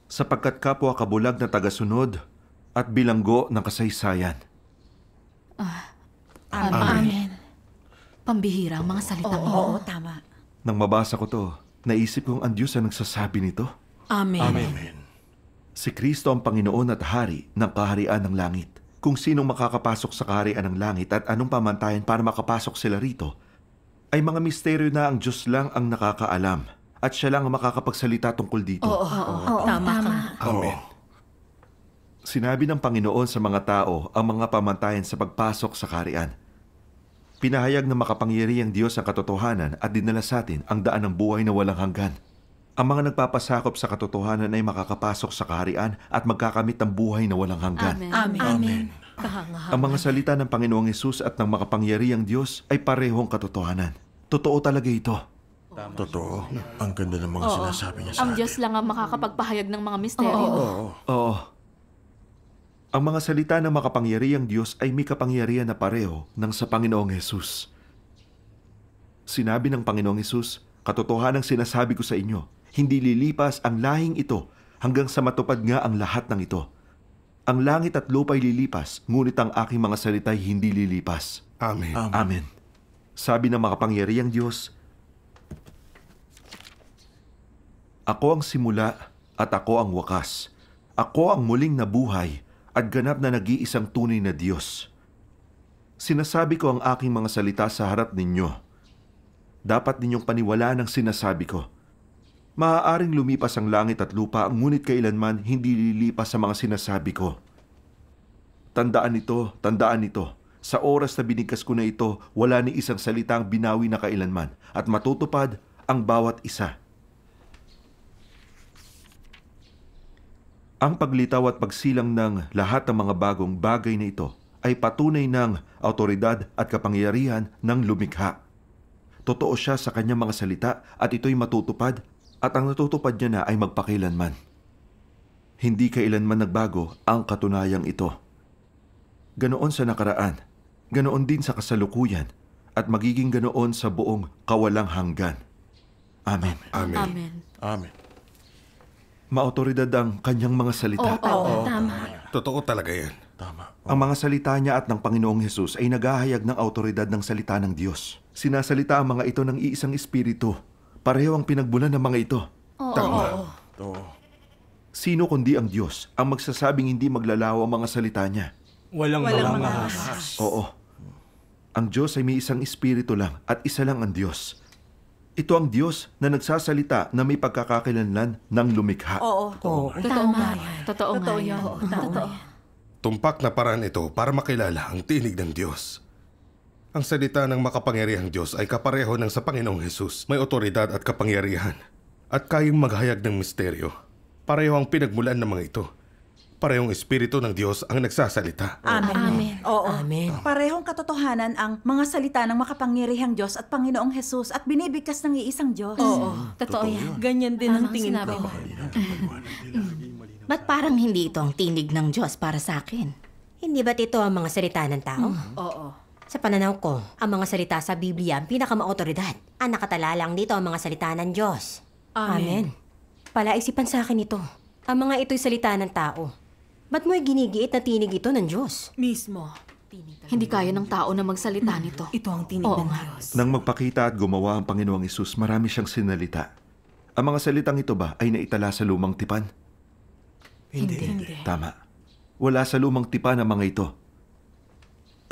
sapagkat kapwa kabulag na tagasunod at bilanggo ng kasaysayan. Amen. Pambihira ang mga salita mo. Oo, tama. Nang mabasa ko to, naisip kong ang Diyos ang nagsasabi nito. Amen. Si Kristo ang Panginoon at Hari ng kaharian ng langit. Kung sinong makakapasok sa kaharian ng langit at anong pamantayan para makapasok sila rito, ay mga misteryo na ang Diyos lang ang nakakaalam at siya lang ang makakapagsalita tungkol dito. Oo, tama. Amen. Sinabi ng Panginoon sa mga tao ang mga pamantayan sa pagpasok sa kaharian. Pinahayag ng makapangyarihang Diyos ang katotohanan at dinala sa atin ang daan ng buhay na walang hanggan. Ang mga nagpapasakop sa katotohanan ay makakapasok sa kaharian at magkakamit ng buhay na walang hanggan. Amen. Ang mga salita ng Panginoong Hesus at ng makapangyarihang Diyos ay parehong katotohanan. Totoo talaga ito. Totoo. Ang ganda ng mga sinasabi niya sa Ang atin. Diyos lang ang makakapagpahayag ng mga misteryo. Oo. Ang mga salita ng makapangyarihang Diyos ay may kapangyarihan na pareho ng sa Panginoong Hesus. Sinabi ng Panginoong Hesus, katotohanang sinasabi ko sa inyo, hindi lilipas ang lahing ito hanggang sa matupad nga ang lahat ng ito. Ang langit at lupa'y lilipas, ngunit ang aking mga salita'y hindi lilipas. Amen. Amen. Sabi ng makapangyarihang Diyos, ako ang simula at ako ang wakas. Ako ang muling nabuhay at ganap na nag-iisang tunay na Diyos. Sinasabi ko ang aking mga salita sa harap ninyo. Dapat ninyong paniwalaan ang sinasabi ko. Maaaring lumipas ang langit at lupa, ngunit kailanman hindi lilipas sa mga sinasabi ko. Tandaan ito. Sa oras na binigkas ko na ito, wala ni isang salitang binawi na kailanman at matutupad ang bawat isa. Ang paglitaw at pagsilang ng lahat ng mga bagong bagay na ito ay patunay ng autoridad at kapangyarihan ng lumikha. Totoo siya sa kanyang mga salita at ito'y matutupad at ang natutupad niya na ay magpakilanman. Hindi kailanman nagbago ang katunayang ito. Ganoon sa nakaraan, ganoon din sa kasalukuyan at magiging ganoon sa buong kawalang hanggan. Amen. Amen. Maautoridad ang kanyang mga salita. Oo, tama. Totoo talaga yan. Ang mga salita niya at ng Panginoong Hesus ay naghahayag ng autoridad ng salita ng Diyos. Sinasalita ang mga ito ng iisang espiritu. Pareho ang pinagbulan ng mga ito. Tama. Sino kundi ang Diyos ang magsasabing hindi maglalaho ang mga salita niya? Walang mga Oo. Ang Diyos ay may isang espiritu lang at isa lang ang Diyos. Ito ang Diyos na nagsasalita na may pagkakakilanlan ng lumikha. Oo. Totoo nga yan. Totoo nga yan. Totoo. Tumpak na paraan ito para makilala ang tinig ng Diyos. Ang salita ng makapangyarihang Diyos ay kapareho ng sa Panginoong Hesus. May otoridad at kapangyarihan at kayang maghayag ng misteryo. Pareho ang pinagmulan ng mga ito. Parehong espiritu ng Diyos ang nagsasalita. Amen. Oo. Amen. Parehong katotohanan ang mga salita ng makapangyarihang Diyos at Panginoong Hesus at binibigkas ng iisang Diyos. Oo, totoo yan. Ganyan din ang tingin ko. Ba't parang hindi ito ang tinig ng Diyos para sa akin? Hindi ba't ito ang mga salita ng tao? Oo. Sa pananaw ko, ang mga salita sa Biblia ang pinakamautoridad. Ang nakatala lang dito ang mga salita ng Diyos. Amen. Palaisipan sa akin ito. Ang mga ito'y salita ng tao. Ba't mo'y ginigiit na tinig ito ng Diyos? Mismo. Hindi kaya ng tao na magsalita nito. Ito ang tinig ng Diyos. Nang magpakita at gumawa ang Panginoong Hesus, marami siyang sinalita. Ang mga salitang ito ba ay naitala sa lumang tipan? Hindi. Tama. Wala sa lumang tipan ang mga ito.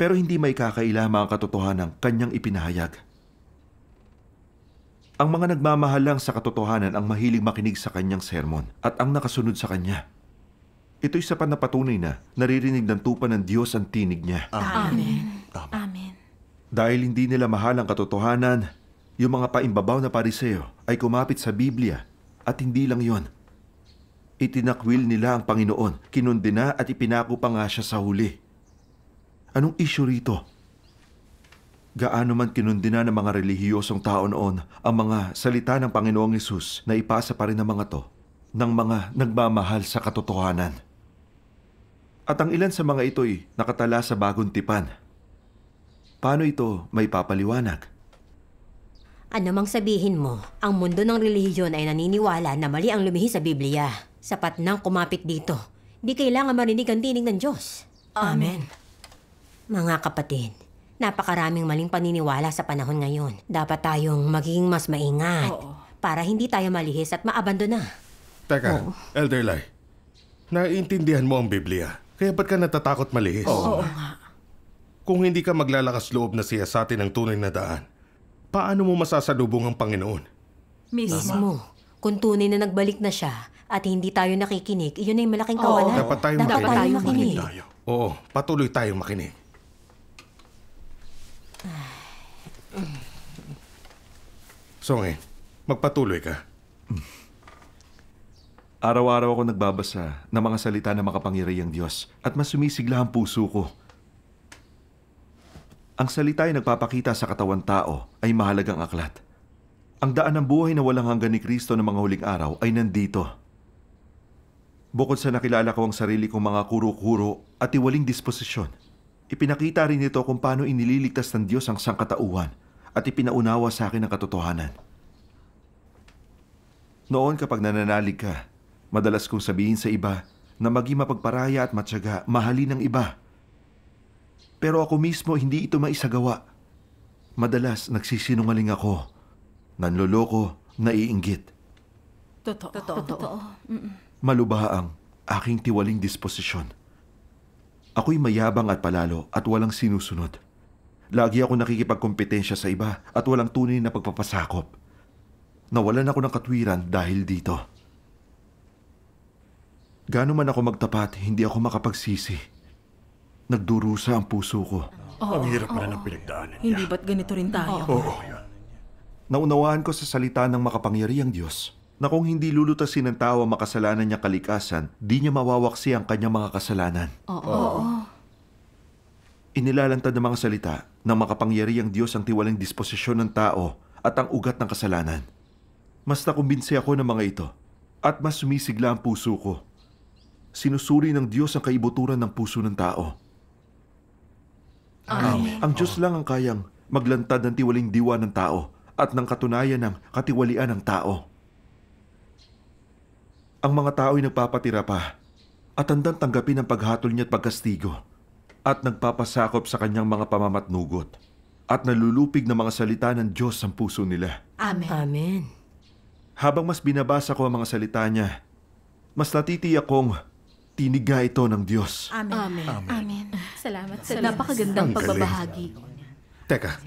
Pero hindi may kakaila mga katotohanan kanyang ipinahayag. Ang mga nagmamahal lang sa katotohanan ang mahilig makinig sa kanyang sermon at ang nakasunod sa kanya. Ito'y sapat na patunay na naririnig ng tupa ng Diyos ang tinig niya. Amen. Amen. Dahil hindi nila mahal ang katotohanan, yung mga paimbabaw na pariseo ay kumapit sa Biblia at hindi lang yon. Itinakwil nila ang Panginoon, kinundina at ipinako pa nga siya sa huli. Anong issue rito? Gaano man kinundina ng mga relihiyosong tao noon ang mga salita ng Panginoong Hesus na ipasa pa rin ng mga to ng mga nagmamahal sa katotohanan. At ang ilan sa mga ito'y nakatala sa bagong tipan. Paano ito may papaliwanag? Ano mang sabihin mo, ang mundo ng relihiyon ay naniniwala na mali ang lumihis sa Biblia. Sapat nang kumapit dito. Di kailangan marinig ang tinig ng Diyos. Amen. Mga kapatid, napakaraming maling paniniwala sa panahon ngayon. Dapat tayong maging mas maingat para hindi tayo malihis at maabandona. Teka, Elder Lai, naiintindihan mo ang Biblia. Kaya ba't ka natatakot malihis? Oo nga. Kung hindi ka maglalakas loob na siyasatin ang tunay na daan, paano mo masasalubong ang Panginoon? Mismo. Kung tunay na nagbalik na siya at hindi tayo nakikinig, iyon ay malaking kawalan. Dapat tayong makinig. Oo, patuloy tayong makinig. So ngayon, magpatuloy ka. Araw-araw ako nagbabasa ng mga salita ng makapangyarihang Diyos at mas sumisigla ang puso ko. Ang salita ay nagpapakita sa katawan tao ay mahalagang aklat. Ang daan ng buhay na walang hanggan ni Kristo ng mga huling araw ay nandito. Bukod sa nakilala ko ang sarili kong mga kuro-kuro at iwaling disposisyon, ipinakita rin ito kung paano inililigtas ng Diyos ang sangkatauhan at ipinaunawa sa akin ang katotohanan. Noon kapag nananalig ka, madalas kong sabihin sa iba na maging mapagparaya at matyaga, mahalin ng iba. Pero ako mismo hindi ito maisagawa. Madalas nagsisinungaling ako, nanloloko, naiinggit. Totoo. Malubha ang aking tiwaling disposisyon. Ako'y mayabang at palalo at walang sinusunod. Lagi ako nakikipagkompetensya sa iba at walang tunay na pagpapasakop. Nawalan ako ng katwiran dahil dito. Gaano man ako magtapat, hindi ako makapagsisi. Nagdurusa ang puso ko. Ang hirap na ng pinagdaanan niya. Hindi ba't ganito rin tayo? Naunawaan ko sa salita ng makapangyarihang Diyos na kung hindi lulutasin ng tao ang makasalanan niya kalikasan, di niya mawawaksi ang kanyang mga kasalanan. Inilalantad ng mga salita ng makapangyarihang Diyos ang tiwaling disposisyon ng tao at ang ugat ng kasalanan. Mas nakumbinsi ako ng mga ito at mas sumisigla ang puso ko. Sinusuri ng Diyos ang kaibuturan ng puso ng tao. Amen. Ang Diyos lang ang kayang maglantad ng tiwaling diwa ng tao at ng katunayan ng katiwalian ng tao. Ang mga tao ay nagpapatira pa at handang tanggapin ang paghatol niya at pagkastigo at nagpapasakop sa kanyang mga pamamatnugot at nalulupig ng mga salita ng Diyos ang puso nila. Amen. Habang mas binabasa ko ang mga salita niya, mas natitiyak kong tiniga ito ng Diyos. Amen. Salamat. Napakagandang pagbabahagi. Teka,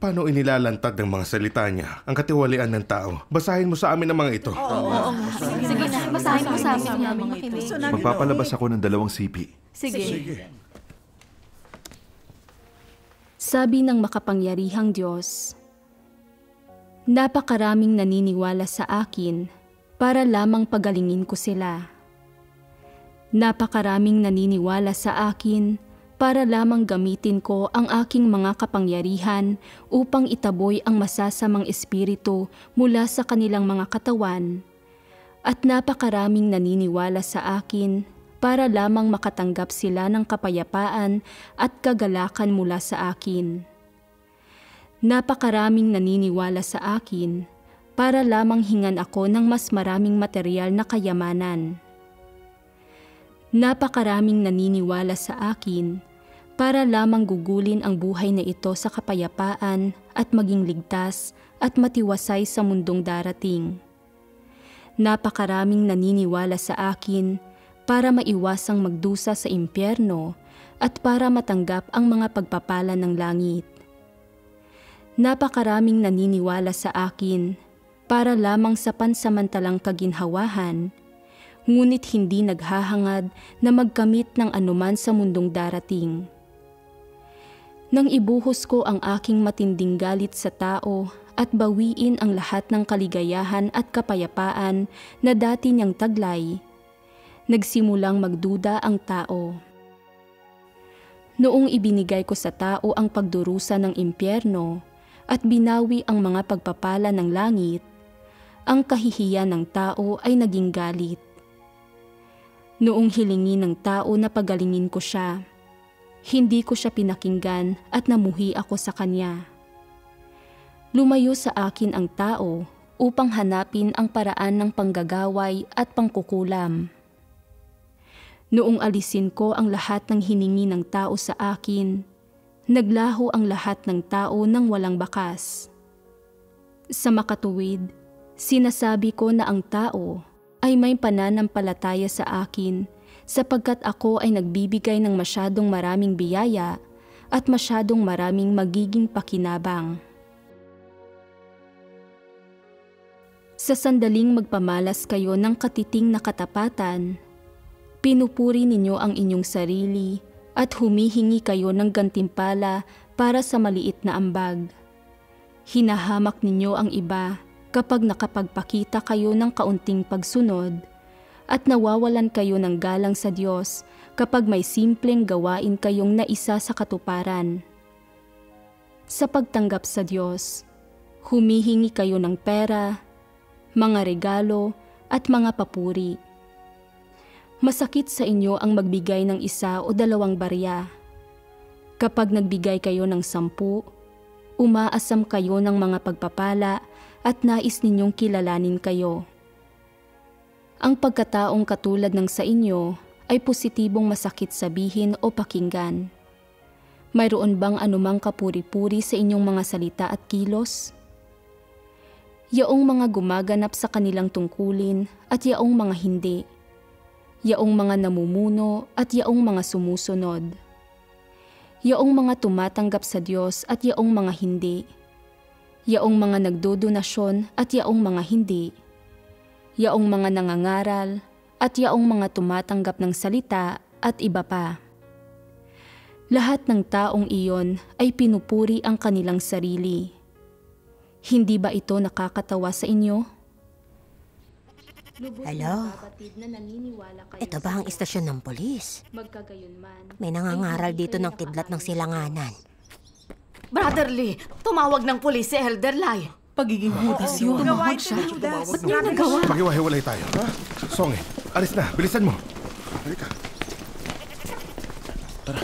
paano inilalantad ng mga salita niya ang katiwalian ng tao? Basahin mo sa amin ang mga ito. Sige na, basahin mo sa amin makinig. Magpapalabas ako ng 2 sipi. Sige. Sabi ng makapangyarihang Diyos, napakaraming naniniwala sa akin para lamang pagalingin ko sila. Napakaraming naniniwala sa akin para lamang gamitin ko ang aking mga kapangyarihan upang itaboy ang masasamang espiritu mula sa kanilang mga katawan. At napakaraming naniniwala sa akin para lamang makatanggap sila ng kapayapaan at kagalakan mula sa akin. Napakaraming naniniwala sa akin para lamang hingan ako ng mas maraming material na kayamanan. Napakaraming naniniwala sa akin para lamang gugulin ang buhay na ito sa kapayapaan at maging ligtas at matiwasay sa mundong darating. Napakaraming naniniwala sa akin para maiwasang magdusa sa impyerno at para matanggap ang mga pagpapala ng langit. Napakaraming naniniwala sa akin para lamang sa pansamantalang kaginhawahan, ngunit hindi naghahangad na magkamit ng anuman sa mundong darating. Nang ibuhos ko ang aking matinding galit sa tao at bawiin ang lahat ng kaligayahan at kapayapaan na dati niyang taglay, nagsimulang magduda ang tao. Noong ibinigay ko sa tao ang pagdurusa ng impyerno at binawi ang mga pagpapala ng langit, ang kahihiyan ng tao ay naging galit. Noong hilingin ng tao na pagalingin ko siya, hindi ko siya pinakinggan at namuhi ako sa kanya. Lumayo sa akin ang tao upang hanapin ang paraan ng panggagaway at pangkukulam. Noong alisin ko ang lahat ng hiningi ng tao sa akin, naglaho ang lahat ng tao ng walang bakas. Sa makatuwid, sinasabi ko na ang tao ay may pananampalataya sa akin sapagkat ako ay nagbibigay ng masyadong maraming biyaya at masyadong maraming magiging pakinabang. Sa sandaling magpamalas kayo ng katiting na katapatan, pinupuri ninyo ang inyong sarili at humihingi kayo ng gantimpala para sa maliit na ambag. Hinahamak ninyo ang iba kapag nakapagpakita kayo ng kaunting pagsunod at nawawalan kayo ng galang sa Diyos kapag may simpleng gawain kayong naisa sa katuparan. Sa pagtanggap sa Diyos, humihingi kayo ng pera, mga regalo at mga papuri. Masakit sa inyo ang magbigay ng 1 o 2 barya. Kapag nagbigay kayo ng 10, umaasam kayo ng mga pagpapala at nais ninyong kilalanin kayo. Ang pagkataong katulad ng sa inyo ay positibong masakit sabihin o pakinggan. Mayroon bang anumang kapuri-puri sa inyong mga salita at kilos? Yaong mga gumaganap sa kanilang tungkulin at yaong mga hindi. Yaong mga namumuno at yaong mga sumusunod. Yaong mga tumatanggap sa Diyos at yaong mga hindi. Yaong mga nagdodonasyon at yaong mga hindi. Yaong mga nangangaral at yaong mga tumatanggap ng salita at iba pa. Lahat ng taong iyon ay pinupuri ang kanilang sarili. Hindi ba ito nakakatawa sa inyo? Hello? Ito ba ang istasyon ng polis? May nangangaral dito ng kidlat ng silanganan. Brother Lee, tumawag ng pulis si Elder Lai. Pagiging Judas yun. Tumawag siya. Ba't niya nagawa? Maghiwa-hiwalay tayo. Ha? Songe, alis na. Bilisan mo. Halika. Tara.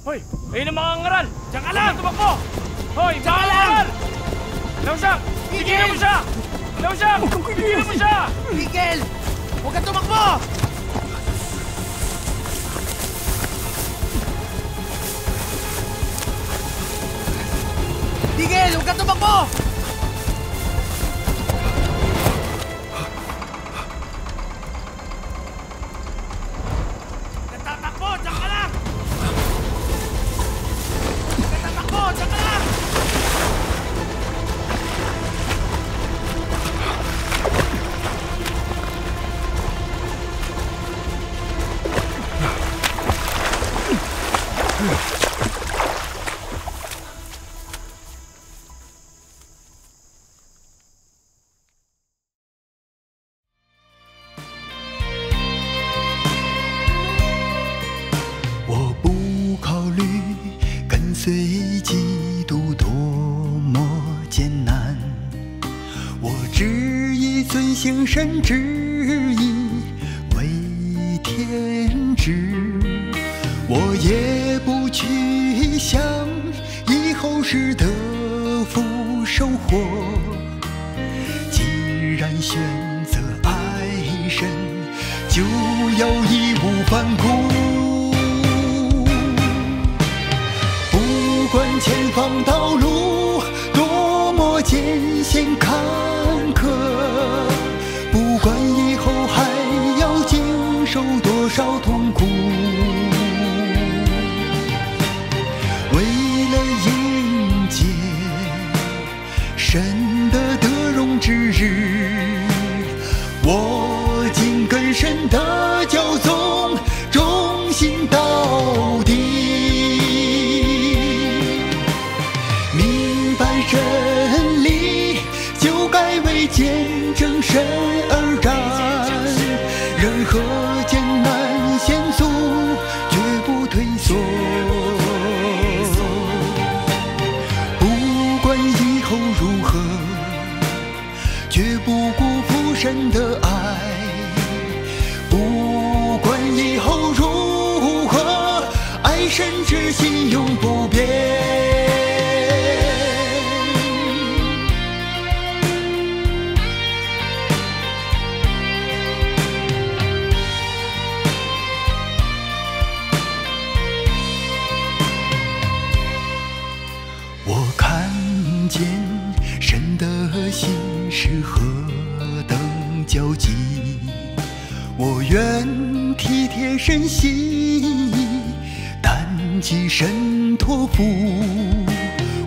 Hoy! Ayun ang mga ngaral! Diyan ka lang! Tumakbo! Hoy! Mga ngaral! Lausang! Tigilan mo siya! Lausang! Tigilan mo siya! Miguel! Huwag ka tumakbo! Miguel! Huwag ka tumakbo! Nagtatakbo! Diyan ka lang! Nagtatakbo! Diyan ka lang!神旨意为天职，我也不去想以后是得福收获。既然选择爱神，就要义无反顾。不管前方道路多么艰险坎坷，不管以后还要经受多少痛苦，为了迎接神的得荣之日，我紧跟神的教宗，忠心到底。见神的心是何等焦急，我愿体贴神心意，单记神托付，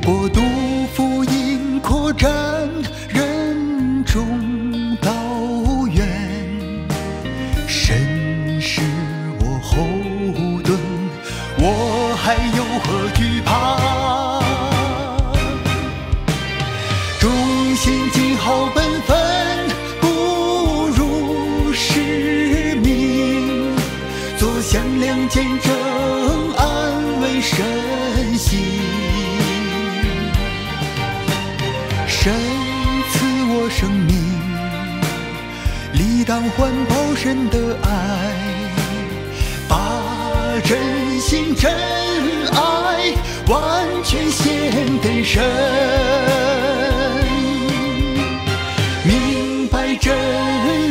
国度福音扩展，人中道远，神是我后盾，我还有何惧怕？忠心尽好本分，不辱使命，做响亮见证，安慰身心。神赐我生命，理当环保神的爱，把真心真爱完全献给神。明白真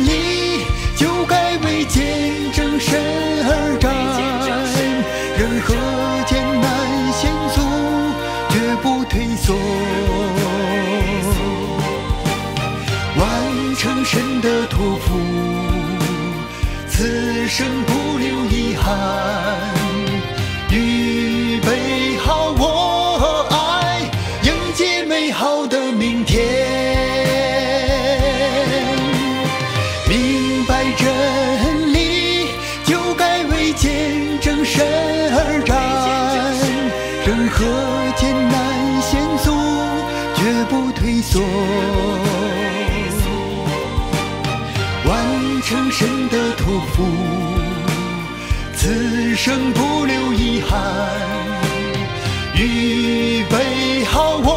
理，就该为见证神而战。任何艰难险阻，绝不退缩。完成神的托付，此生不留遗憾。预备好我爱，迎接美好的明天。明白真理，就该为见证神而战。任何艰难险阻，绝不退缩。完成神的托付，此生不留遗憾。预备好我